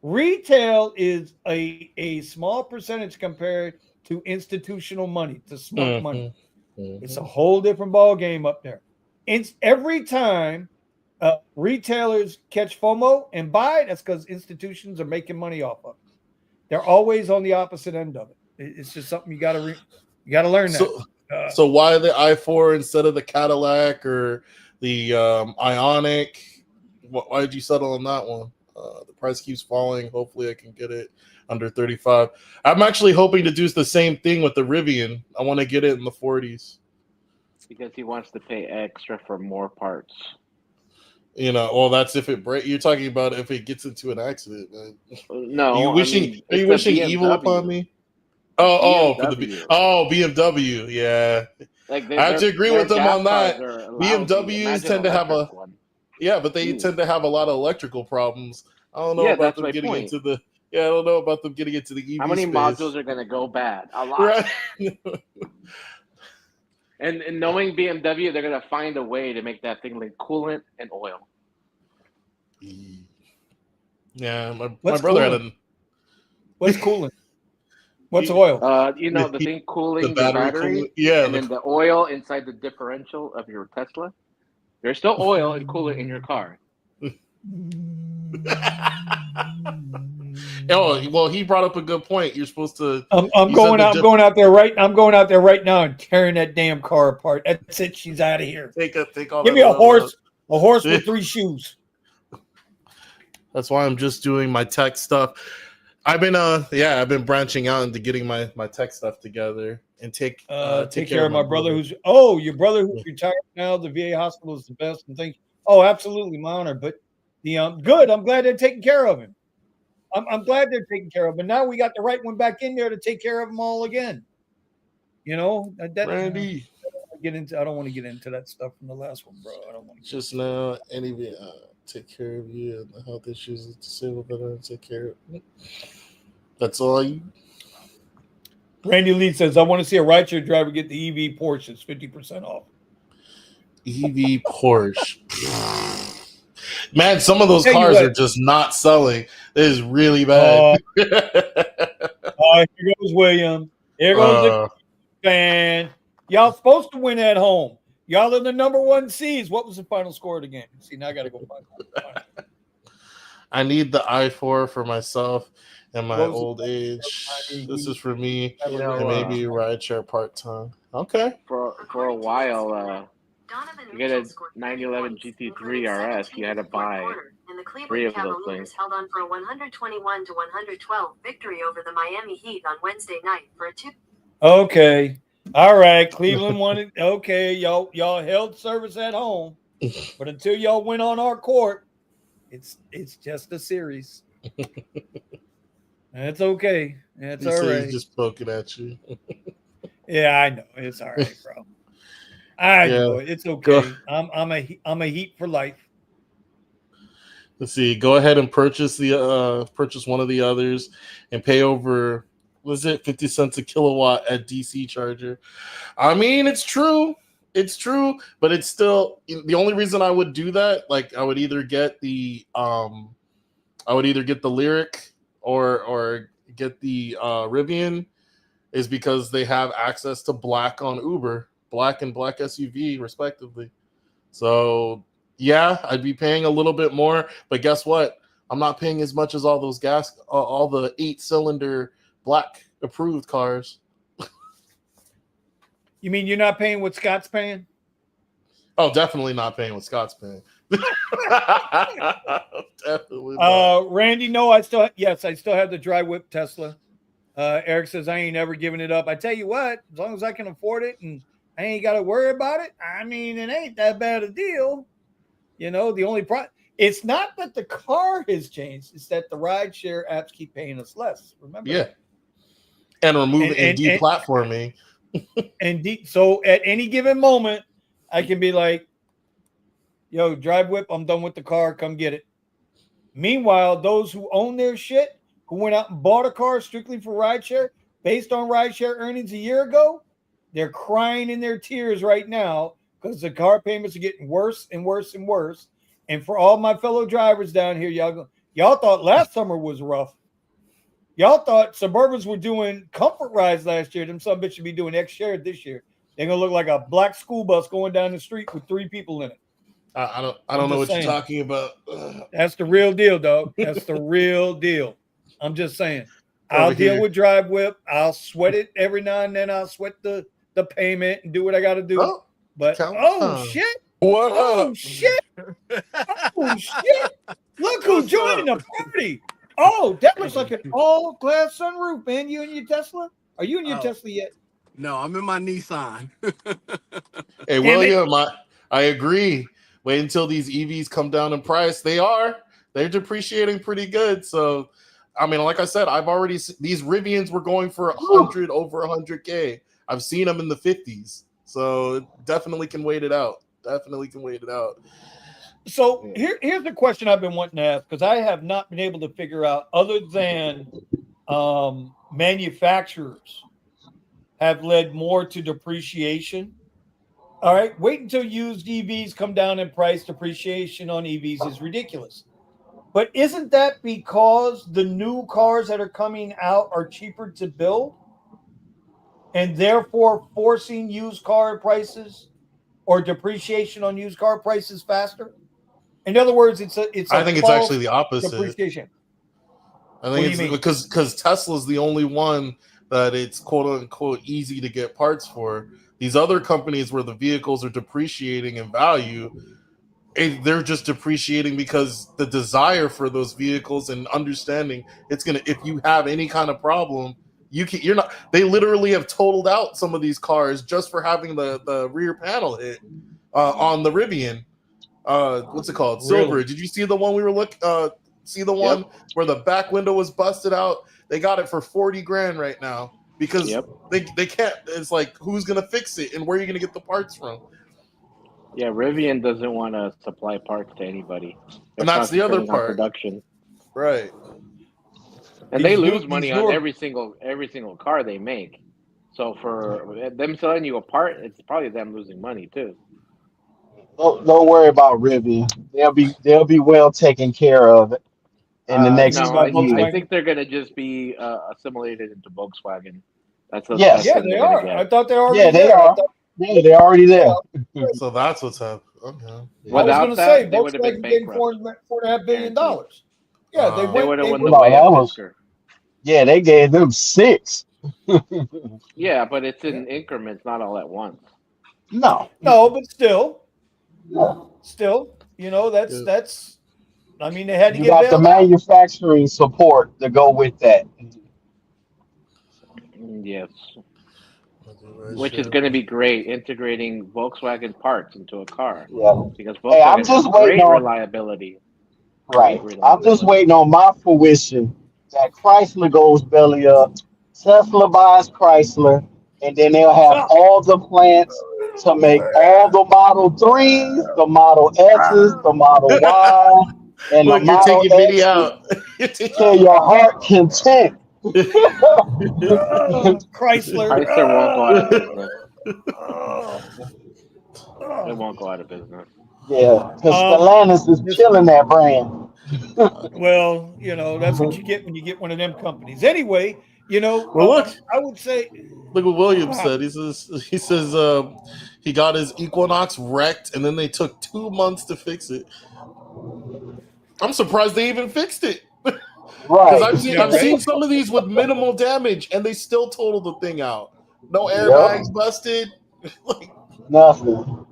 Retail is a small percentage compared to institutional money, to smart money. It's a whole different ball game up there. It's every time Retailers catch FOMO and buy. That's because institutions are making money off of it. They're always on the opposite end of it. It's just something you got to learn So, that. so why the i4 instead of the Cadillac or the Ioniq? Why did you settle on that one? The price keeps falling. Hopefully, I can get it under 35. I'm actually hoping to do the same thing with the Rivian. I want to get it in the 40s. Because he wants to pay extra for more parts. You know, well, that's if it break. You're talking about if it gets into an accident, man. No, Are you wishing evil upon me? BMW, yeah. Like I have to agree with them on that. BMWs tend to have but they tend to have a lot of electrical problems. I don't know about them getting into the. Yeah, I don't know about them getting into the EV. How many space. modules are going to go bad? A lot. Right. And knowing BMW, they're going to find a way to make that thing like coolant and oil. Yeah, my brother had a. What's coolant? What's oil? The thing cooling the battery. Yeah, and then the oil inside the differential of your Tesla. There's still oil and coolant in your car. Oh well, he brought up a good point. You're supposed to. I'm going out there right now and tearing that damn car apart. That's it. She's out of here. Take all. Give me a horse with 3 shoes. That's why I'm just doing my tech stuff. I've been branching out into getting my tech stuff together and take care of my brother your brother who's retired now. The VA hospital is the best and things. Oh, absolutely, my honor. But the good. I'm glad they're taking care of him. I'm glad they're taking care of him. But now we got the right one back in there to take care of them all again. You know, Randy. I don't want to get into that stuff from the last one, bro. I don't want to. Just now, take care of you and the health issues of disabled veterans. Take care of it. That's all you. Randy Lee says, I want to see a rideshare driver get the EV Porsche. It's 50% off. EV Porsche. Man, some of those cars are just not selling. It is really bad. Here goes William. Here goes the fan. Y'all supposed to win at home. Y'all are the number 1 seeds. What was the final score of the game? See, now I got to go find it. I need the i4 for myself and my old age. This is for me and maybe rideshare part-time. Okay. For a while, you get a 911 GT3 RS. You had to buy 3 of those things. Held on for a 121-112 victory over the Miami Heat on Wednesday night for a 2. Okay. All right. Cleveland won it. Okay. Y'all held service at home. But until y'all went on our court, it's just a series. That's okay. That's all right. He's just poking at you. Yeah, I know. It's all right, bro. I know it's okay. I'm a Heat for life. Let's see. Go ahead and purchase one of the others and pay over. Was it 50 cents a kilowatt at DC charger? I mean, it's true. It's true, but it's still the only reason I would do that. Like, I would either get the Lyric or get the Rivian, is because they have access to black on Uber, black and black SUV respectively. So yeah, I'd be paying a little bit more, but guess what? I'm not paying as much as all those all the 8-cylinder black approved cars. You mean you're not paying what Scott's paying? Oh, definitely not paying what Scott's paying. Definitely not. Randy, no, I still have the dry whip Tesla. Eric says I ain't ever giving it up. I tell you what, as long as I can afford it and I ain't got to worry about it, I mean, it ain't that bad a deal. You know, the only problem, it's not that the car has changed, it's that the rideshare apps keep paying us less. Remember? Yeah. And removing and deplatforming. So at any given moment, I can be like, yo, drive whip, I'm done with the car, come get it. Meanwhile, those who own their shit, who went out and bought a car strictly for rideshare, based on rideshare earnings a year ago, they're crying in their tears right now because the car payments are getting worse and worse and worse. And for all my fellow drivers down here, y'all thought last summer was rough. Y'all thought Suburbans were doing comfort rides last year. Them some bitch should be doing X-Share this year. They're going to look like a black school bus going down the street with 3 people in it. I don't know what you're talking about. That's the real deal, dog. That's the real deal. I'm just saying. I'll deal with Drive Whip. I'll sweat it every now and then. I'll sweat the payment and do what I got to do. Oh, but shit! What Oh up? shit! Oh shit! Look who joined the party! Oh, that looks like an all-glass sunroof, man. You and your Tesla? Are you in your Tesla yet? No, I'm in my Nissan. Hey, William, I agree. Wait until these EVs come down in price. They're depreciating pretty good. So, I mean, like I said, I've already these Rivians were going for over 100K. I've seen them in the 50s. So definitely can wait it out. So here's the question I've been wanting to ask, because I have not been able to figure out, other than manufacturers have led more to depreciation. All right, wait until used EVs come down in price. Depreciation on EVs is ridiculous. But isn't that because the new cars that are coming out are cheaper to build, and therefore forcing used car prices or depreciation on used car prices faster? In other words, I think it's actually the opposite. Depreciation. I think it's because Tesla's the only one that it's quote unquote easy to get parts for. These other companies where the vehicles are depreciating in value, they're just depreciating because the desire for those vehicles and understanding if you have any kind of problem, they literally have totaled out some of these cars just for having the rear panel hit on the Rivian. What's it called? Silver. Really? Did you see the one we were one where the back window was busted out? They got it for $40,000 right now because they can't. It's like, who's gonna fix it and where are you gonna get the parts from? Yeah, Rivian doesn't want to supply parts to anybody. And that's the other part. Production, right? And they lose money on every single car they make. So for them selling you a part, it's probably them losing money too. Don't worry about Rivian. They'll be well taken care of in the next 2 years. I think they're going to just be assimilated into Volkswagen. That's the yes. Yeah, they are. I thought they already. Yeah, they are. Yeah, they're already there. So that's what's up. Okay. I was going to say Volkswagen getting $4.5 billion. Yeah, they would have won the way up. Yeah, they gave them 6. Yeah, but it's in increments, not all at once. No, but still, that's. I mean, they had to you get got the manufacturing support to go with that. Yes. Which is going to be great, integrating Volkswagen parts into a car. Yeah. Because Volkswagen has great reliability. Right. I'm just waiting on my fruition that Chrysler goes belly up, Tesla buys Chrysler, and then they'll have all the plants to make all the Model 3s, the Model S's, the Model Y, and the Model X till your heart content. Chrysler won't go out of business. It won't go out of business. Yeah, because Stellantis is killing that brand. Well, that's what you get when you get one of them companies. Anyway, look, I would say, look what William said. He says he got his Equinox wrecked, and then they took 2 months to fix it. I'm surprised they even fixed it. Right. Because I've seen some of these with minimal damage, and they still totaled the thing out. No airbags busted. Nothing.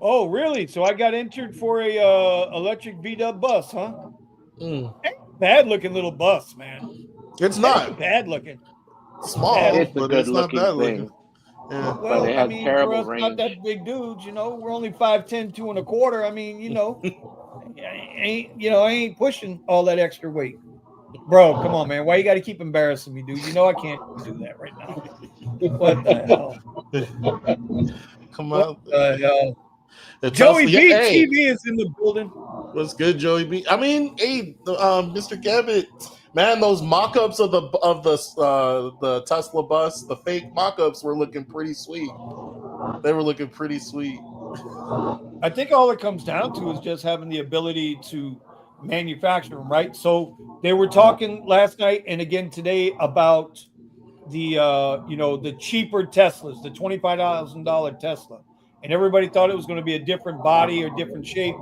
Oh, really? So I got entered for a electric VW bus, huh? Bad looking little bus, man. It's not bad looking. Small, it's but a it's not bad looking. Yeah. Well, but it has terrible for us, range. Not that big dudes, we're only 5'10", 2 1/4. I mean, I ain't pushing all that extra weight. Bro, come on, man. Why you got to keep embarrassing me, dude? I can't do that right now. What the hell? Come on. What the hell? Joey B TV is in the building. What's good, Joey B? I mean, hey, Mr. Gabbett, man, those mock-ups of the Tesla bus, the fake mock-ups were looking pretty sweet. They were looking pretty sweet. I think all it comes down to is just having the ability to manufacture them, right? So they were talking last night and again today about the the cheaper Teslas, the $25,000 Tesla. and everybody thought it was going to be a different body or different shape.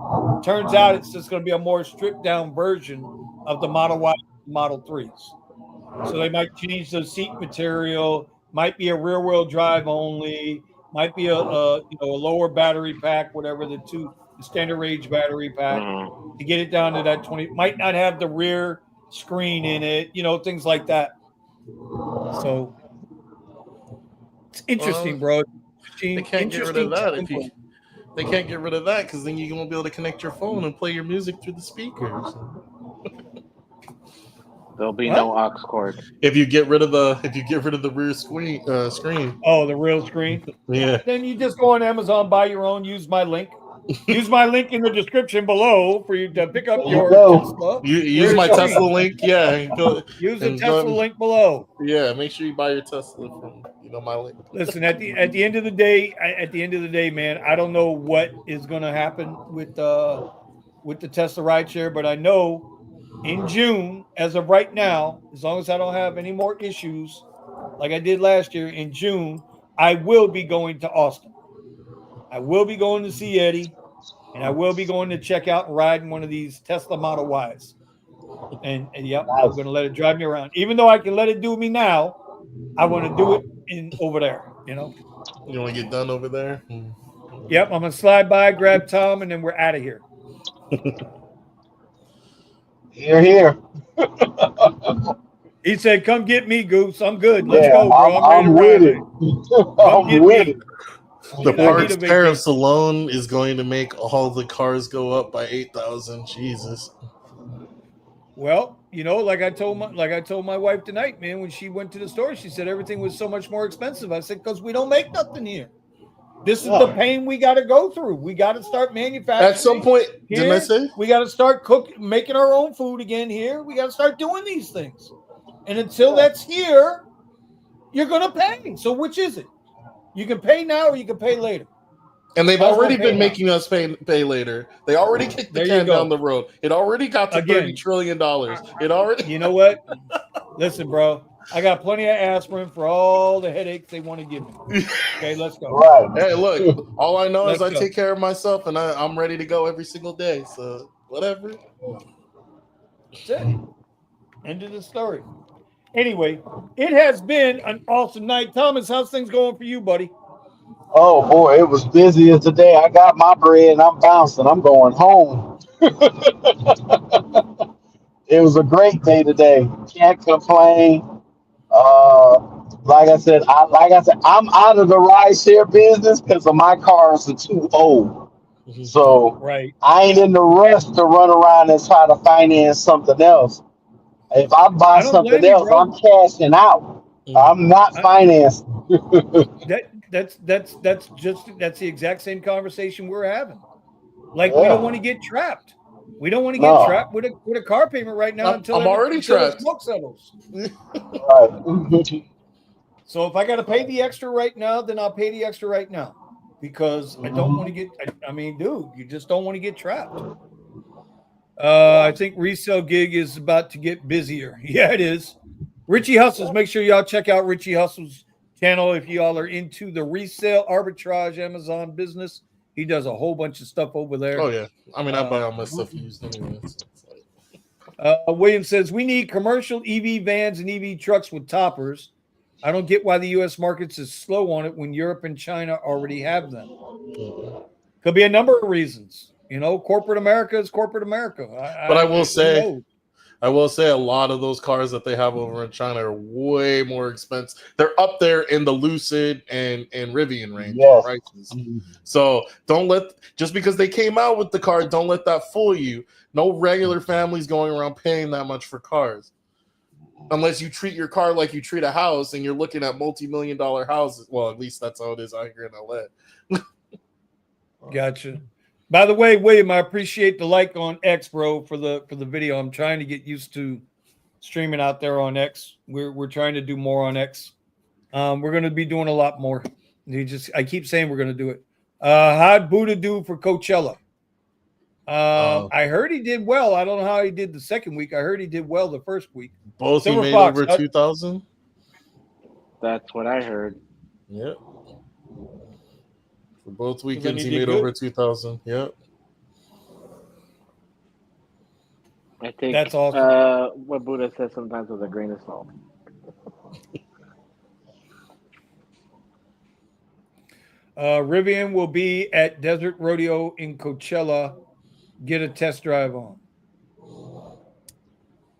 Turns out it's just going to be a more stripped down version of the Model Y, Model 3s. So they might change the seat material, might be a rear wheel drive only, might be a lower battery pack, whatever the standard range battery pack to get it down to that 20. Might not have the rear screen in it, things like that. So it's interesting, bro. They can't get rid of that they can't get rid of that because then you won't be able to connect your phone and play your music through the speakers. There'll be no aux cord. If you get rid of the rear screen. Oh, the real screen. Yeah. Then you just go on Amazon, buy your own. Use my link. Use my link in the description below for you to pick up your Tesla. Use my Tesla link. Yeah. Use the Tesla link below. Yeah. Make sure you buy your Tesla from my link. Listen, at the end of the day, man, I don't know what is going to happen with the Tesla rideshare, but I know in June, as of right now, as long as I don't have any more issues like I did last year, in June, I will be going to Austin. I will be going to see Eddie, and I will be going to check out and ride in one of these Tesla Model Ys. And yep, I'm going to let it drive me around. Even though I can let it do me now, I want to do it over there, You want to get done over there? Yep, I'm going to slide by, grab Tom, and then we're out of here. Here. He said, "Come get me, Goose. I'm good. Let's go, bro. I'm with it. I'm with it. The parts tariffs alone is going to make all the cars go up by 8,000. Jesus. Well, like I told my wife tonight, man, when she went to the store, she said everything was so much more expensive. I said, because we don't make nothing here. This is the pain we got to go through. We got to start manufacturing. At some point, here, didn't I say? We got to start making our own food again here. We got to start doing these things. And until that's here, you're going to pay. So which is it? You can pay now or you can pay later. And they've already been making us pay later. They already kicked the can down the road. It already got to $30 trillion. It already. You know what? Listen, bro. I got plenty of aspirin for all the headaches they want to give me. Okay, let's go. Right. Hey, look. All I know is I take care of myself, and I'm ready to go every single day. So whatever. That's it. End of the story. Anyway, it has been an awesome night. Thomas, how's things going for you, buddy? Oh boy, it was busy as today. I got my bread and I'm bouncing. I'm going home. It was a great day today. Can't complain. Like I said, I'm out of the rideshare business because of my cars are too old. So right. I ain't in the rush to run around and try to finance something else. If I buy something else, I'm cashing out. I'm not financing. That's the exact same conversation we're having. Like we don't want to get trapped. We don't want to get trapped with a car payment right now until already trapped. The smoke settles. Right. So if I got to pay the extra right now, then I'll pay the extra right now because I don't want to get. I mean, dude, you just don't want to get trapped. I think resale gig is about to get busier. Yeah, it is. Richie Hustles. Make sure y'all check out Richie Hustles' channel if y'all are into the resale arbitrage Amazon business. He does a whole bunch of stuff over there. Oh yeah, I mean I buy all my stuff used anyway. William says we need commercial EV vans and EV trucks with toppers. I don't get why the U.S. markets is slow on it when Europe and China already have them. Could be a number of reasons. Corporate America is corporate America. But I will say a lot of those cars that they have over in China are way more expensive. They're up there in the Lucid and Rivian range prices. So just because they came out with the car, don't let that fool you. No regular family's going around paying that much for cars. Unless you treat your car like you treat a house and you're looking at multi-million-dollar houses. Well, at least that's how it is out here in LA. Gotcha. By the way, William, I appreciate the like on X, bro, for the video. I'm trying to get used to streaming out there on X. We're trying to do more on X. We're going to be doing a lot more. I keep saying we're going to do it. How'd Buddha do for Coachella? I heard he did well. I don't know how he did the second week. I heard he did well the first week. Both he made over 2,000. That's what I heard. Yep. For both then weekends, he he did made good. over 2,000. Yep. I take That's awesome. what Buddha says sometimes with a grain of salt. Rivian will be at Desert Rodeo in Coachella. Get a test drive on.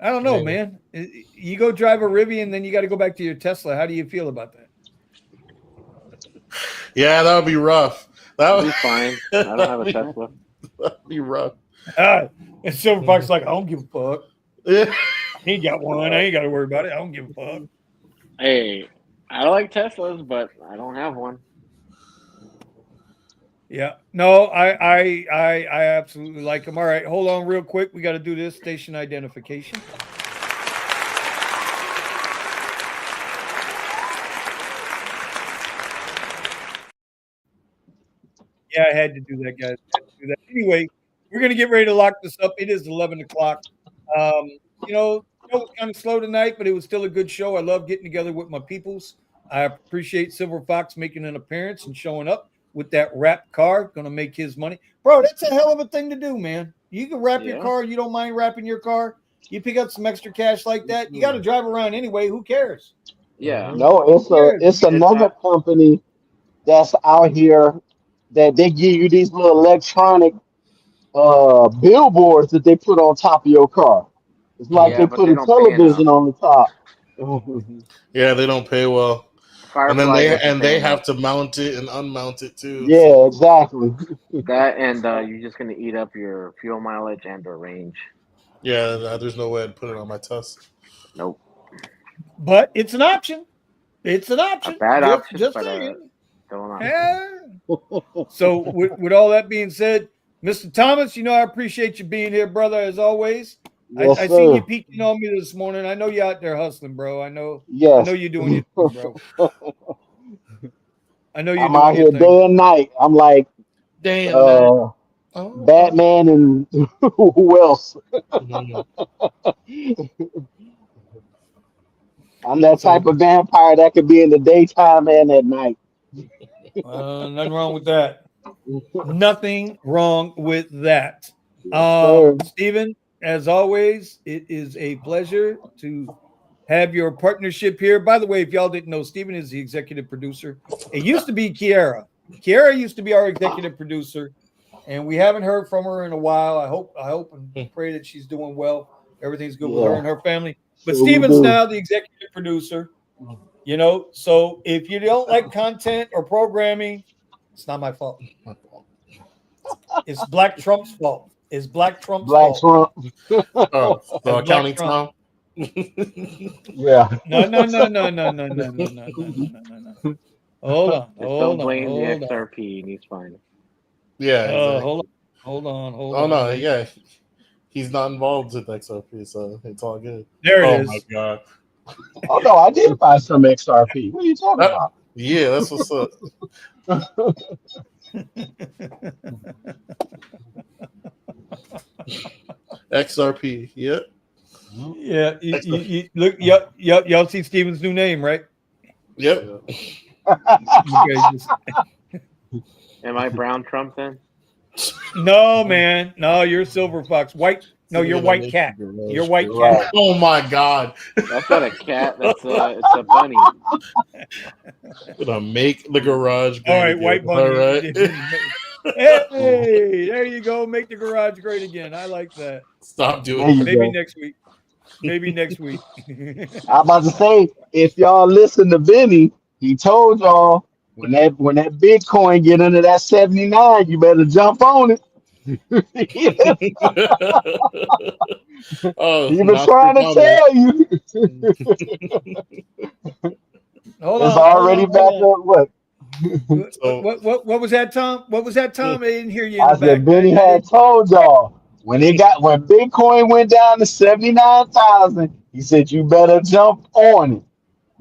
I don't know, man. You go drive a Rivian, then you got to go back to your Tesla. How do you feel about that? Yeah, that would be rough. That It'll would be fine. I don't have a Tesla. That'd be rough. And Silver Fox is like, I don't give a fuck. Yeah. He ain't got one. I ain't got to worry about it. I don't give a fuck. Hey, I don't like Teslas, but I don't have one. Yeah. No, I absolutely like them. All right, hold on real quick. We got to do this station identification. Yeah, I had to do that, guys. I had to do that. Anyway, we're going to get ready to lock this up. It is 11 o'clock. You know, it was kind of slow tonight, but it was still a good show. I love getting together with my peoples. I appreciate Silver Fox making an appearance and showing up with that wrapped car. Going to make his money. Bro, that's a hell of a thing to do, man. You can wrap your car. You don't mind wrapping your car. You pick up some extra cash like that. You got to drive around anyway. Who cares? Yeah. No, it's another company that's out here that they give you these little electronic billboards that they put on top of your car. It's like they put a television on the top. Yeah, they don't pay well. Firefly and they have to mount it and unmount it too. Yeah, so. Exactly. That and you're just gonna eat up your fuel mileage and or range. Yeah, there's no way I'd put it on my Tesla. Nope. But it's an option. It's an option. A bad option, just but saying. Yeah. So with all that being said, Mr. Thomas, you know I appreciate you being here, brother, as always. Yes, I seen you peeking on me this morning. I know you're out there hustling, bro. I know. Yes. I know you're doing your thing, bro. I know you're I'm doing out here your thing. day and night. I'm like Batman and who else? I'm that type of vampire that could be in the daytime and at night. Nothing wrong with that. Nothing wrong with that. Stephen, as always, it is a pleasure to have your partnership here. By the way, if y'all didn't know, Stephen is the executive producer. It used to be Kiara. Kiara used to be our executive producer, and we haven't heard from her in a while. I hope and pray that she's doing well. Everything's good with her and her family. But Stephen's now the executive producer. You know, so if you don't like content or programming, it's not my fault. It's Black Trump's fault. It's Black Trump's fault. Trump. Accounting Trump. Yeah. No. Hold on. Don't blame the XRP. He's fine. Yeah. Exactly. Hold on. Oh no, yeah. He's not involved with XRP, so it's all good. There it is. Oh my god. Oh no, I did buy some XRP. What are you talking about? Yeah, that's what's up. XRP, yep. Yeah, you look. Yep. Y'all see Steven's new name, right? Yep. Am I Brown Trump then? No, man. No, you're Silver Fox. White. No, you're White Cat. You're White Cat. Oh my god. That's not a cat. It's a bunny. Gonna make the garage great. All right, again. White Bunny. All right. Hey, there you go. Make the garage great again. I like that. Stop doing it. Maybe next week. Maybe next week. I'm about to say, if y'all listen to Benny, he told y'all when that Bitcoin get under that 79, you better jump on it. He been trying to tell you. It's already back up. What? What was that, Tom? What was that, Tom? I didn't hear you. I said Benny had told y'all when Bitcoin went down to 79,000, he said you better jump on it.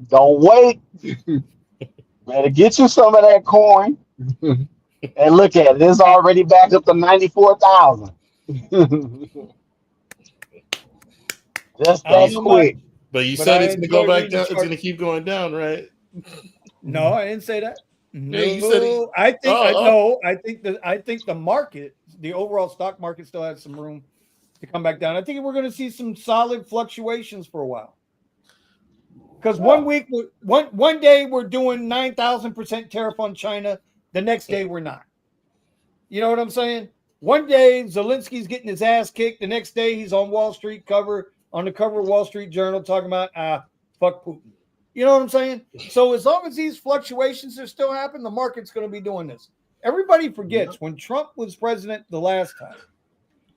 Don't wait. Better get you some of that coin. And look at it. It's already back up to 94,000. Just that quick. But you said it's gonna go back down. It's gonna keep going down, right? No, I didn't say that. No, Yeah, you said I think oh. I think the market, the overall stock market, still has some room to come back down. I think we're going to see some solid fluctuations for a while. Because one day we're doing 9,000% tariff on China, the next day we're not. You know what I'm saying? One day Zelensky's getting his ass kicked, the next day he's on the cover of Wall Street Journal talking about fuck Putin. You know what I'm saying? So as long as these fluctuations are still happening, the market's going to be doing this. Everybody forgets when Trump was president the last time,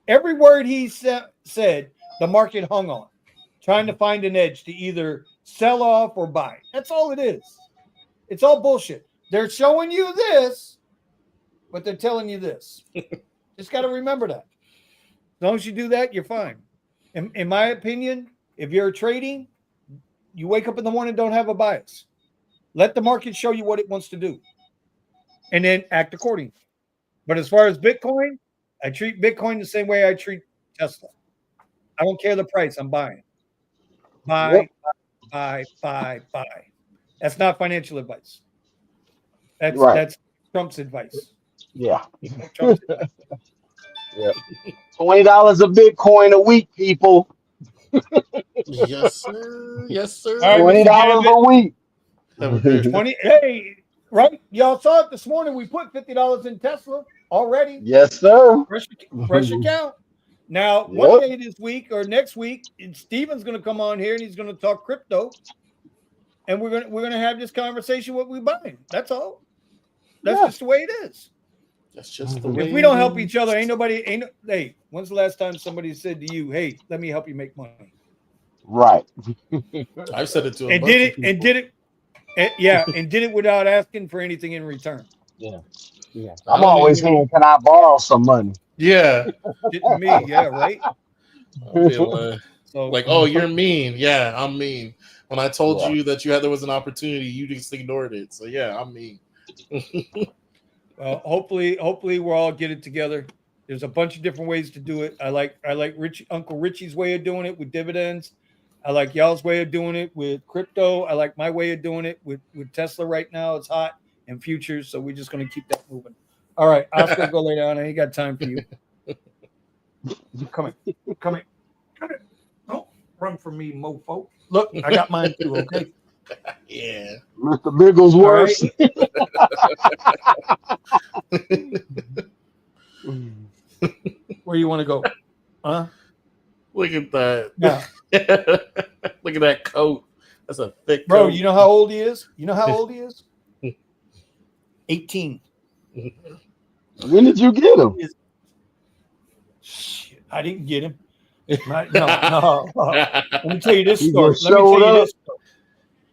every word he said, the market hung on, trying to find an edge to either sell off or buy. That's all it is. It's all bullshit. They're showing you this, but they're telling you this. Just got to remember that. As long as you do that, you're fine. In my opinion, if you're trading, you wake up in the morning, don't have a bias. Let the market show you what it wants to do, and then act accordingly. But as far as Bitcoin, I treat Bitcoin the same way I treat Tesla. I don't care the price. I'm buying. Buy. That's not financial advice. That's Trump's advice. Yeah. Trump's advice. Yeah. $20 a Bitcoin a week, people. Yes, sir. Yes, sir. All right, $20 a week. Have a good 20. Hey, right? Y'all saw it this morning. We put $50 in Tesla already. Yes, sir. Fresh account. Now, one day this week or next week, Steven's going to come on here and he's going to talk crypto, and we're going to have this conversation. What we buying? That's all. That's just the way it is. That's just the way. If we don't help each other, hey, when's the last time somebody said to you, "Hey, let me help you make money"? Right. I've said it to and did it without asking for anything in return. Yeah. I'm always saying, "Can I borrow some money?" Yeah. Me, yeah, right. So like, oh, you're mean. Yeah, I'm mean. When I told you that there was an opportunity, you just ignored it. So yeah, I'm mean. Well, hopefully we'll all get it together. There's a bunch of different ways to do it. I like Uncle Richie's way of doing it with dividends. I like y'all's way of doing it with crypto. I like my way of doing it with Tesla right now. It's hot and futures, so we're just going to keep that moving. All right, Oscar, go lay down. I ain't got time for you. Come here. Don't run from me, mofo. Look, I got mine too, okay? Yeah. Mr. Bigglesworth. Right. Where you want to go? Huh? Look at that. Yeah. Look at that coat. That's a thick Bro, coat. you know how old he is? 18. When did you get him? Shit, I didn't get him. No. Let me tell you this story.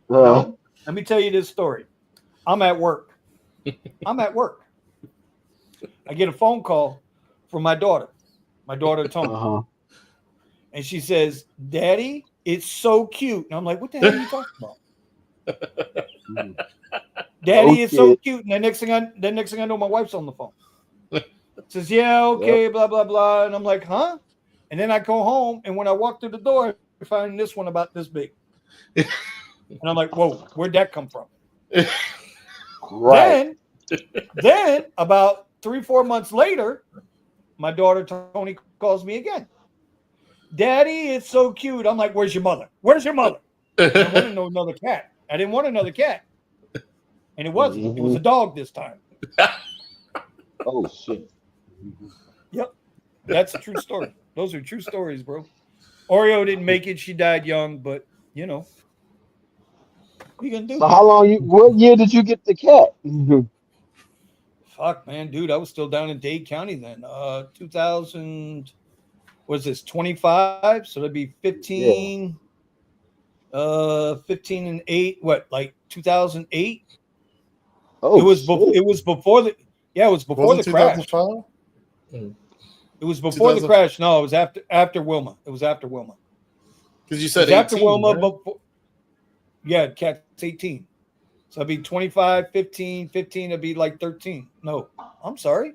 Let me tell you this story. I'm at work. I get a phone call from my daughter Tony. And she says, "Daddy, it's so cute." And I'm like, "What the hell are you talking about?" Daddy, it's so cute. And the next thing I know, my wife's on the phone. Says, "Yeah, okay, blah, blah, blah." And I'm like, "Huh?" And then I go home, and when I walk through the door, I find this one about this big. And I'm like, "Whoa, where'd that come from?" Right. Then about 3-4 months later, my daughter Tony calls me again. "Daddy, it's so cute." I'm like, "Where's your mother? Where's your mother?" And I wanted another cat. I didn't want another cat. And it wasn't. It was a dog this time. Oh, shit. Yep. That's a true story. Those are true stories, bro. Oreo didn't make it. She died young, but, you know. What are you going to do? So what year did you get the cat? Fuck, man. Dude, I was still down in Dade County then. 2000, was this 25? So that'd be 15. Yeah. 15 and 8. What, like 2008? Oh, it was before the crash. It was before the crash. No, it was after Wilma. It was after Wilma. Because you said 18, after Wilma, right? Yeah, cat's 18. So it'd be 25, 15, it'd be like 13. No, I'm sorry.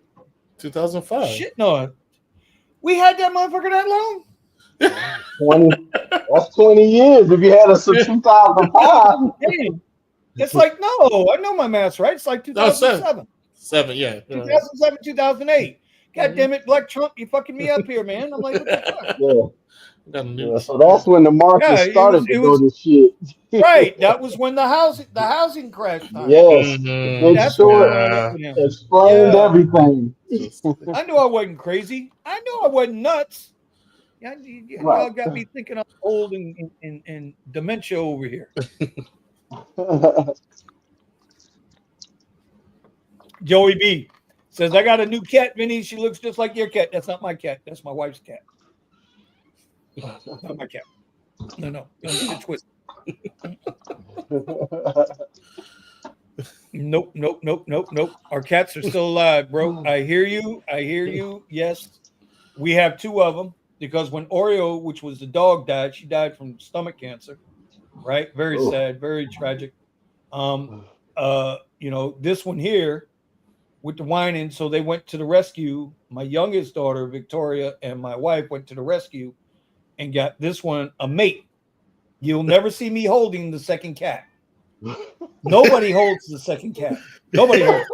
2005. Shit, no. We had that motherfucker that long? 20. That's 20 years. If you had us in 2005. It's like, no, I know my math's right. It's like 2007. 7, yeah. 2007, 2008. God damn it, Black Trump, you fucking me up here, man. I'm like, what the fuck? Yeah, so that's when the market started to go to shit. Right. That was when the housing crash time. Yes. The big That's short explained everything. I knew I wasn't crazy. I knew I wasn't nuts. Y'all got me thinking I'm old and dementia over here. Joey B says, I got a new cat, Vinny. She looks just like your cat. That's not my cat. That's my wife's cat. Not my cat. No. Don't get it twisted. Nope. Our cats are still alive, bro. I hear you. Yes. We have 2 of them because when Oreo, which was the dog, died, she died from stomach cancer. Right? Very sad, very tragic. This one here with the whining, so they went to the rescue. My youngest daughter, Victoria, and my wife went to the rescue and got this one a mate. You'll never see me holding the second cat. Nobody holds the second cat. Nobody holds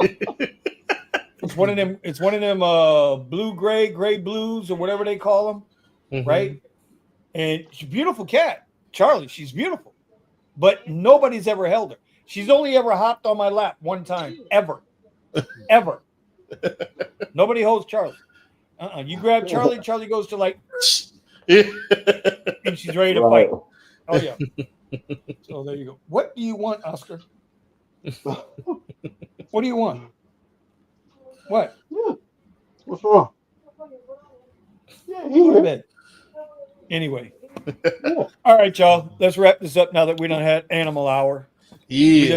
it. It's one of them blue gray blues or whatever they call them, right? And she's a beautiful cat. Charlie, she's beautiful. But nobody's ever held her. She's only ever hopped on my lap one time, ever. Nobody holds Charlie. You grab Charlie, Charlie goes to like, and she's ready to fight. Oh, yeah. So there you go. What do you want, Oscar? What do you want? What? Yeah. What's wrong? Yeah, Go to bed. Anyway. All right, y'all. Let's wrap this up now that we done had Animal Hour. Yeah. We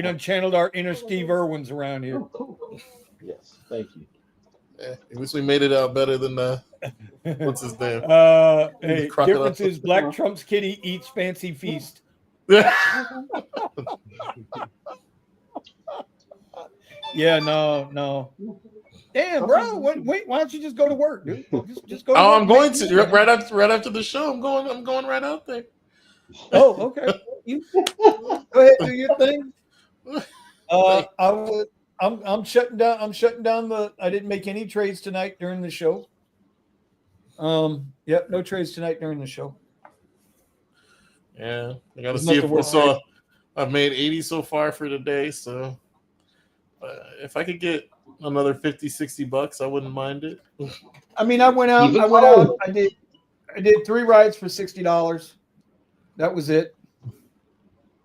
done channeled our inner Steve Irwins around here. Yes, thank you. At least we made it out better than what's his name? Hey, difference is Black Trump's kitty eats fancy feast. Yeah, no. Damn, bro. Wait, why don't you just go to work, dude? Just go to work. I'm going to right after the show. I'm going right out there. Oh, okay. You go ahead, do your thing. I'm shutting down. I didn't make any trades tonight during the show. Yep, no trades tonight during the show. Yeah, I got to see if so. I've made 80 so far for today, so if I could get another $50-$60, I wouldn't mind it. I mean, I went out. I did 3 rides for $60. That was it.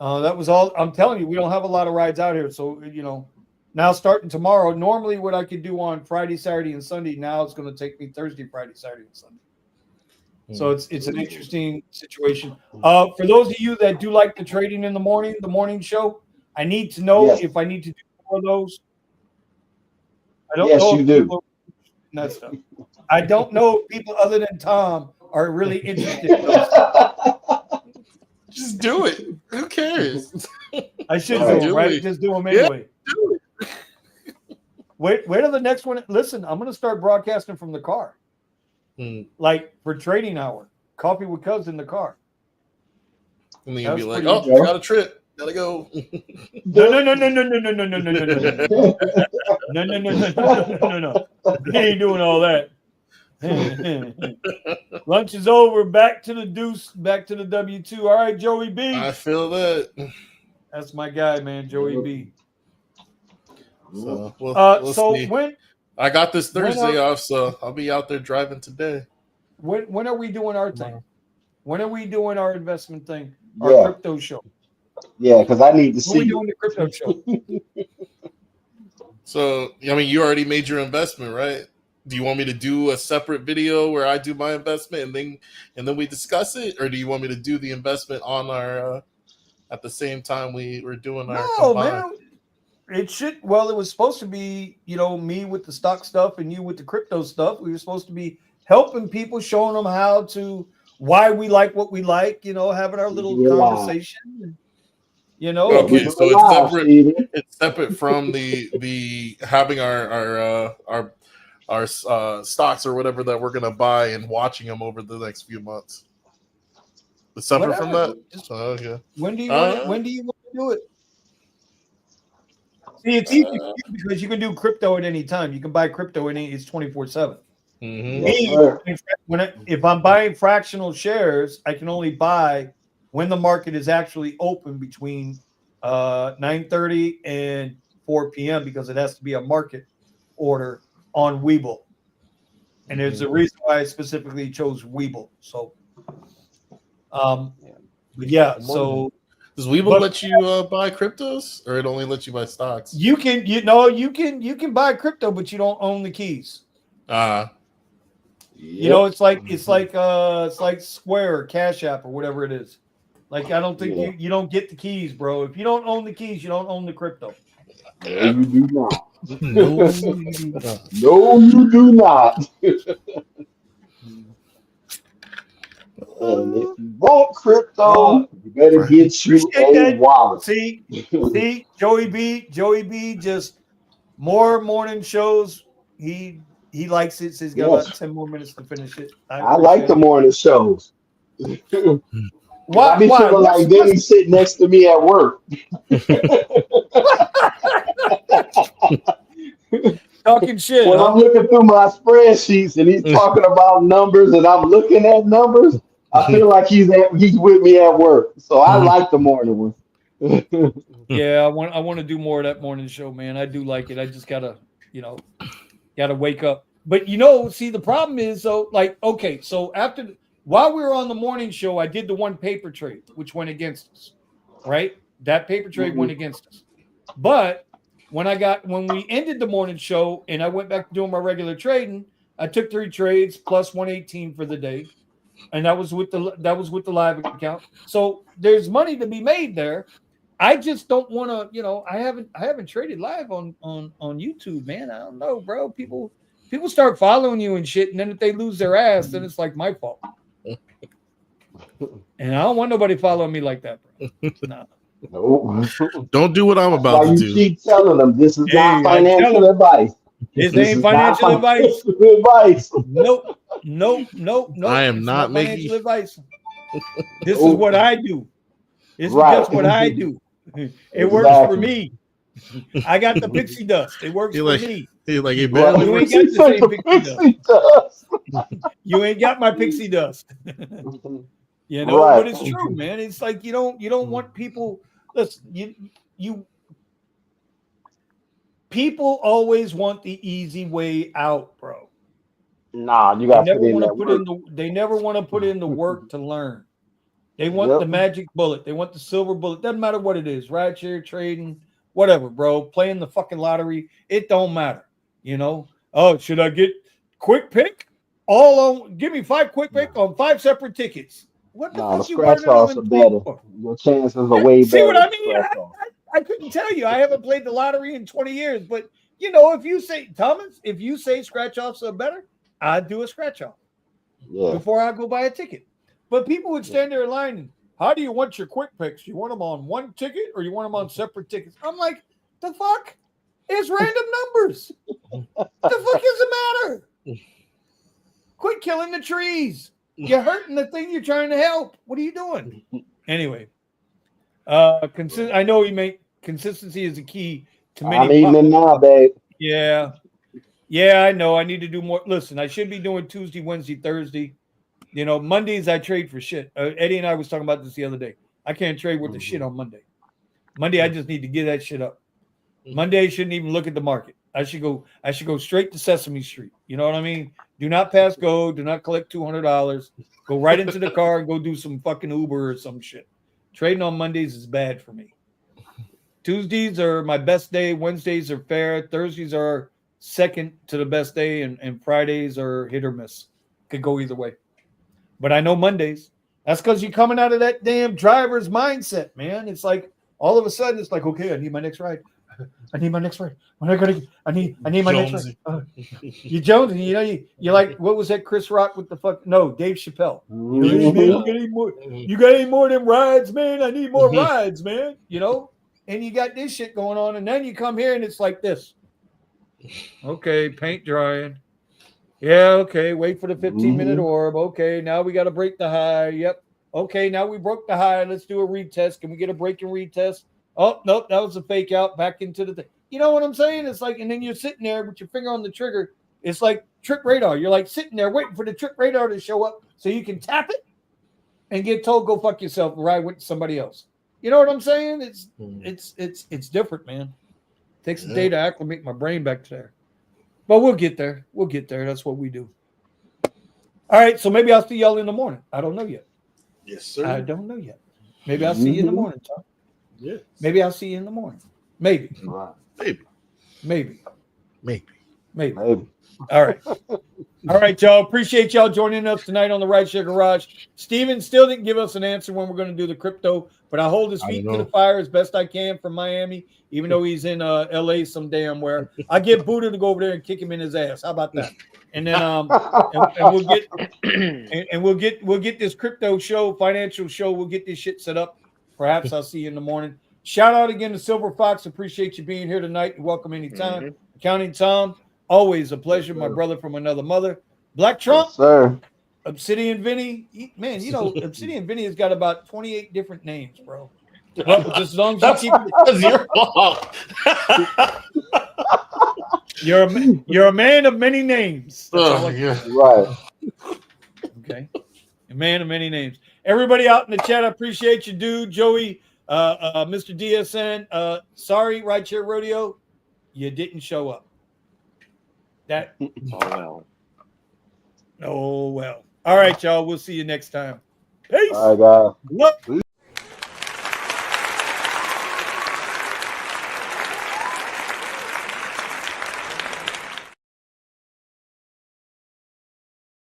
That was all. I'm telling you, we don't have a lot of rides out here, so now starting tomorrow. Normally, what I could do on Friday, Saturday, and Sunday, now it's going to take me Thursday, Friday, Saturday, and Sunday. So it's an interesting situation. For those of you that do like the trading in the morning show, I need to know if I need to do more of those. I don't know if people are that stuff. I don't know if people other than Tom are really interested in those. Just do it. Who cares? I should do them, right? Just do them anyway. Yeah, do it. Wait till the next one. Listen, I'm going to start broadcasting from the car. Like for trading hour. Coffee with Cuz in the car. And then you'll be like, I got a trip. Gotta go. No. He ain't doing all that. Lunch is over. Back to the deuce. Back to the W2. All right, Joey B. I feel that. That's my guy, man, Joey B. So we'll see. When I got this Thursday off, so I'll be out there driving today. When are we doing our thing? When are we doing our investment thing? Our crypto show. Yeah, because I need to see. When are we doing the crypto show? So, I mean, you already made your investment, right? Do you want me to do a separate video where I do my investment and then we discuss it, or do you want me to do the investment on our at the same time we're doing our? No, man. It should. Well, it was supposed to be, me with the stock stuff and you with the crypto stuff. We were supposed to be helping people, showing them why we like what we like. Having our little conversation. Okay, so it's separate from the having our stocks or whatever that we're gonna buy and watching them over the next few months. It's separate from that. Okay. When do you want to do it. See, it's easy for you because you can do crypto at any time. You can buy crypto and it's 24/7. Yes, sir. If I'm buying fractional shares, I can only buy when the market is actually open between 9:30 and 4 p.m. because it has to be a market order on Webull. And there's a reason why I specifically chose Webull. So, but yeah, so does Webull let you buy cryptos, or it only lets you buy stocks? you can buy crypto, but you don't own the keys. You know, it's like Square or Cash App or whatever it is. Like, I don't think you don't get the keys, bro. If you don't own the keys, you don't own the crypto. No, you do not. No, you do not. No, you do not. And if you want crypto, you better get you a wallet. See, Joey B, just more morning shows. He likes it. So he's got about 10 more minutes to finish it. I like the morning shows. Why? I be feeling like Denny sitting next to me at work. Talking shit. When I'm looking through my spreadsheets and he's talking about numbers and I'm looking at numbers, I feel like he's with me at work. So I like the morning one. Yeah, I want to do more of that morning show, man. I do like it. I just gotta wake up. But see, the problem is though, like, okay, so while we were on the morning show, I did the one paper trade, which went against us, right? That paper trade went against us. But when we ended the morning show and I went back to doing my regular trading, I took 3 trades plus 118 for the day, and that was with the live account. So there's money to be made there. I just don't want to, I haven't traded live on YouTube, man. I don't know, bro. People start following you and shit, and then if they lose their ass, then it's like my fault. And I don't want nobody following me like that, bro. Nah. No. Don't do what I'm about to do. You keep telling them this is not financial advice. This ain't financial advice. Nope. I am not making financial advice. This is what I do. This is just what I do. It works for me. I got the pixie dust. It works for me. You ain't got the same pixie dust. You ain't got my pixie dust. But it's true, man. It's like you don't want people. Listen, people always want the easy way out, bro. Nah, you got to They never want to put in the work to learn. They want the magic bullet. They want the silver bullet. Doesn't matter what it is. Rideshare, trading, whatever, bro. Playing the fucking lottery. It don't matter. Oh, should I get quick pick? Give me 5 quick pick on 5 separate tickets. What the fuck you scratch offs are better. Your chances are way better. See what I mean? I couldn't tell you. I haven't played the lottery in 20 years. But, if you say, Thomas, if you say scratch offs are better, I'd do a scratch off before I go buy a ticket. But people would stand there in line. And, how do you want your quick picks? You want them on one ticket or you want them on separate tickets? I'm like, the fuck? It's random numbers. The fuck is the matter? Quit killing the trees. You're hurting the thing you're trying to help. What are you doing? Anyway, I know you make consistency is the key to many. I'm eating it now, babe. Yeah, I know. I need to do more. Listen, I should be doing Tuesday, Wednesday, Thursday. Mondays I trade for shit. Eddie and I was talking about this the other day. I can't trade with the shit on Monday. Monday, I just need to get that shit up. Monday, I shouldn't even look at the market. I should go straight to Sesame Street. You know what I mean? Do not pass go. Do not collect $200. Go right into the car and go do some fucking Uber or some shit. Trading on Mondays is bad for me. Tuesdays are my best day. Wednesdays are fair. Thursdays are second to the best day. And Fridays are hit or miss. Could go either way. But I know Mondays. That's because you're coming out of that damn driver's mindset, man. It's like all of a sudden it's like, okay, I need my next ride. I need my next ride. When I gotta, I need my next ride. You Jones, you're like, what was that Chris Rock with the fuck? No, Dave Chappelle. You got any more of them rides, man? I need more rides, man. And you got this shit going on, and then you come here and it's like this. Okay, paint drying. Yeah, okay, wait for the 15-minute orb. Okay, now we got to break the high. Yep. Okay, now we broke the high. Let's do a retest. Can we get a break and retest? Oh, nope, that was a fake out back into the thing. You know what I'm saying? It's like, and then you're sitting there with your finger on the trigger. It's like trip radar. You're like sitting there waiting for the trip radar to show up so you can tap it and get told, go fuck yourself, ride with somebody else. You know what I'm saying? It's different, man. It takes a day to acclimate my brain back to there. But we'll get there. We'll get there. That's what we do. All right, so maybe I'll see y'all in the morning. I don't know yet. Yes, sir. I don't know yet. Maybe I'll see you in the morning, Tom. Yeah. Maybe I'll see you in the morning. Maybe. Maybe. Maybe. Maybe. Maybe. Maybe. All right. All right, y'all. Appreciate y'all joining us tonight on the Rideshare Garage. Steven still didn't give us an answer when we're going to do the crypto, but I hold his feet to the fire as best I can from Miami, even though he's in LA some damn where. I get Buddha to go over there and kick him in his ass. How about that? And then we'll get this crypto show, financial show. We'll get this shit set up. Perhaps I'll see you in the morning. Shout out again to Silver Fox. Appreciate you being here tonight. You're welcome anytime. Accounting Tom, always a pleasure. My brother from another mother. Black Trump, Yes, sir. Obsidian Vinny. Man, you know, Obsidian Vinny has got about 28 different names, bro. Well, just as long as you keep That's your fault. you're a man of many names. That's all I can Yeah. say. Right. Okay. A man of many names. Everybody out in the chat, I appreciate you, dude. Joey, Mr. DSN. Sorry, Rideshare Rodeo, you didn't show up. That. Oh well. Oh well. All right, y'all. We'll see you next time. Peace. All right, guys. Look.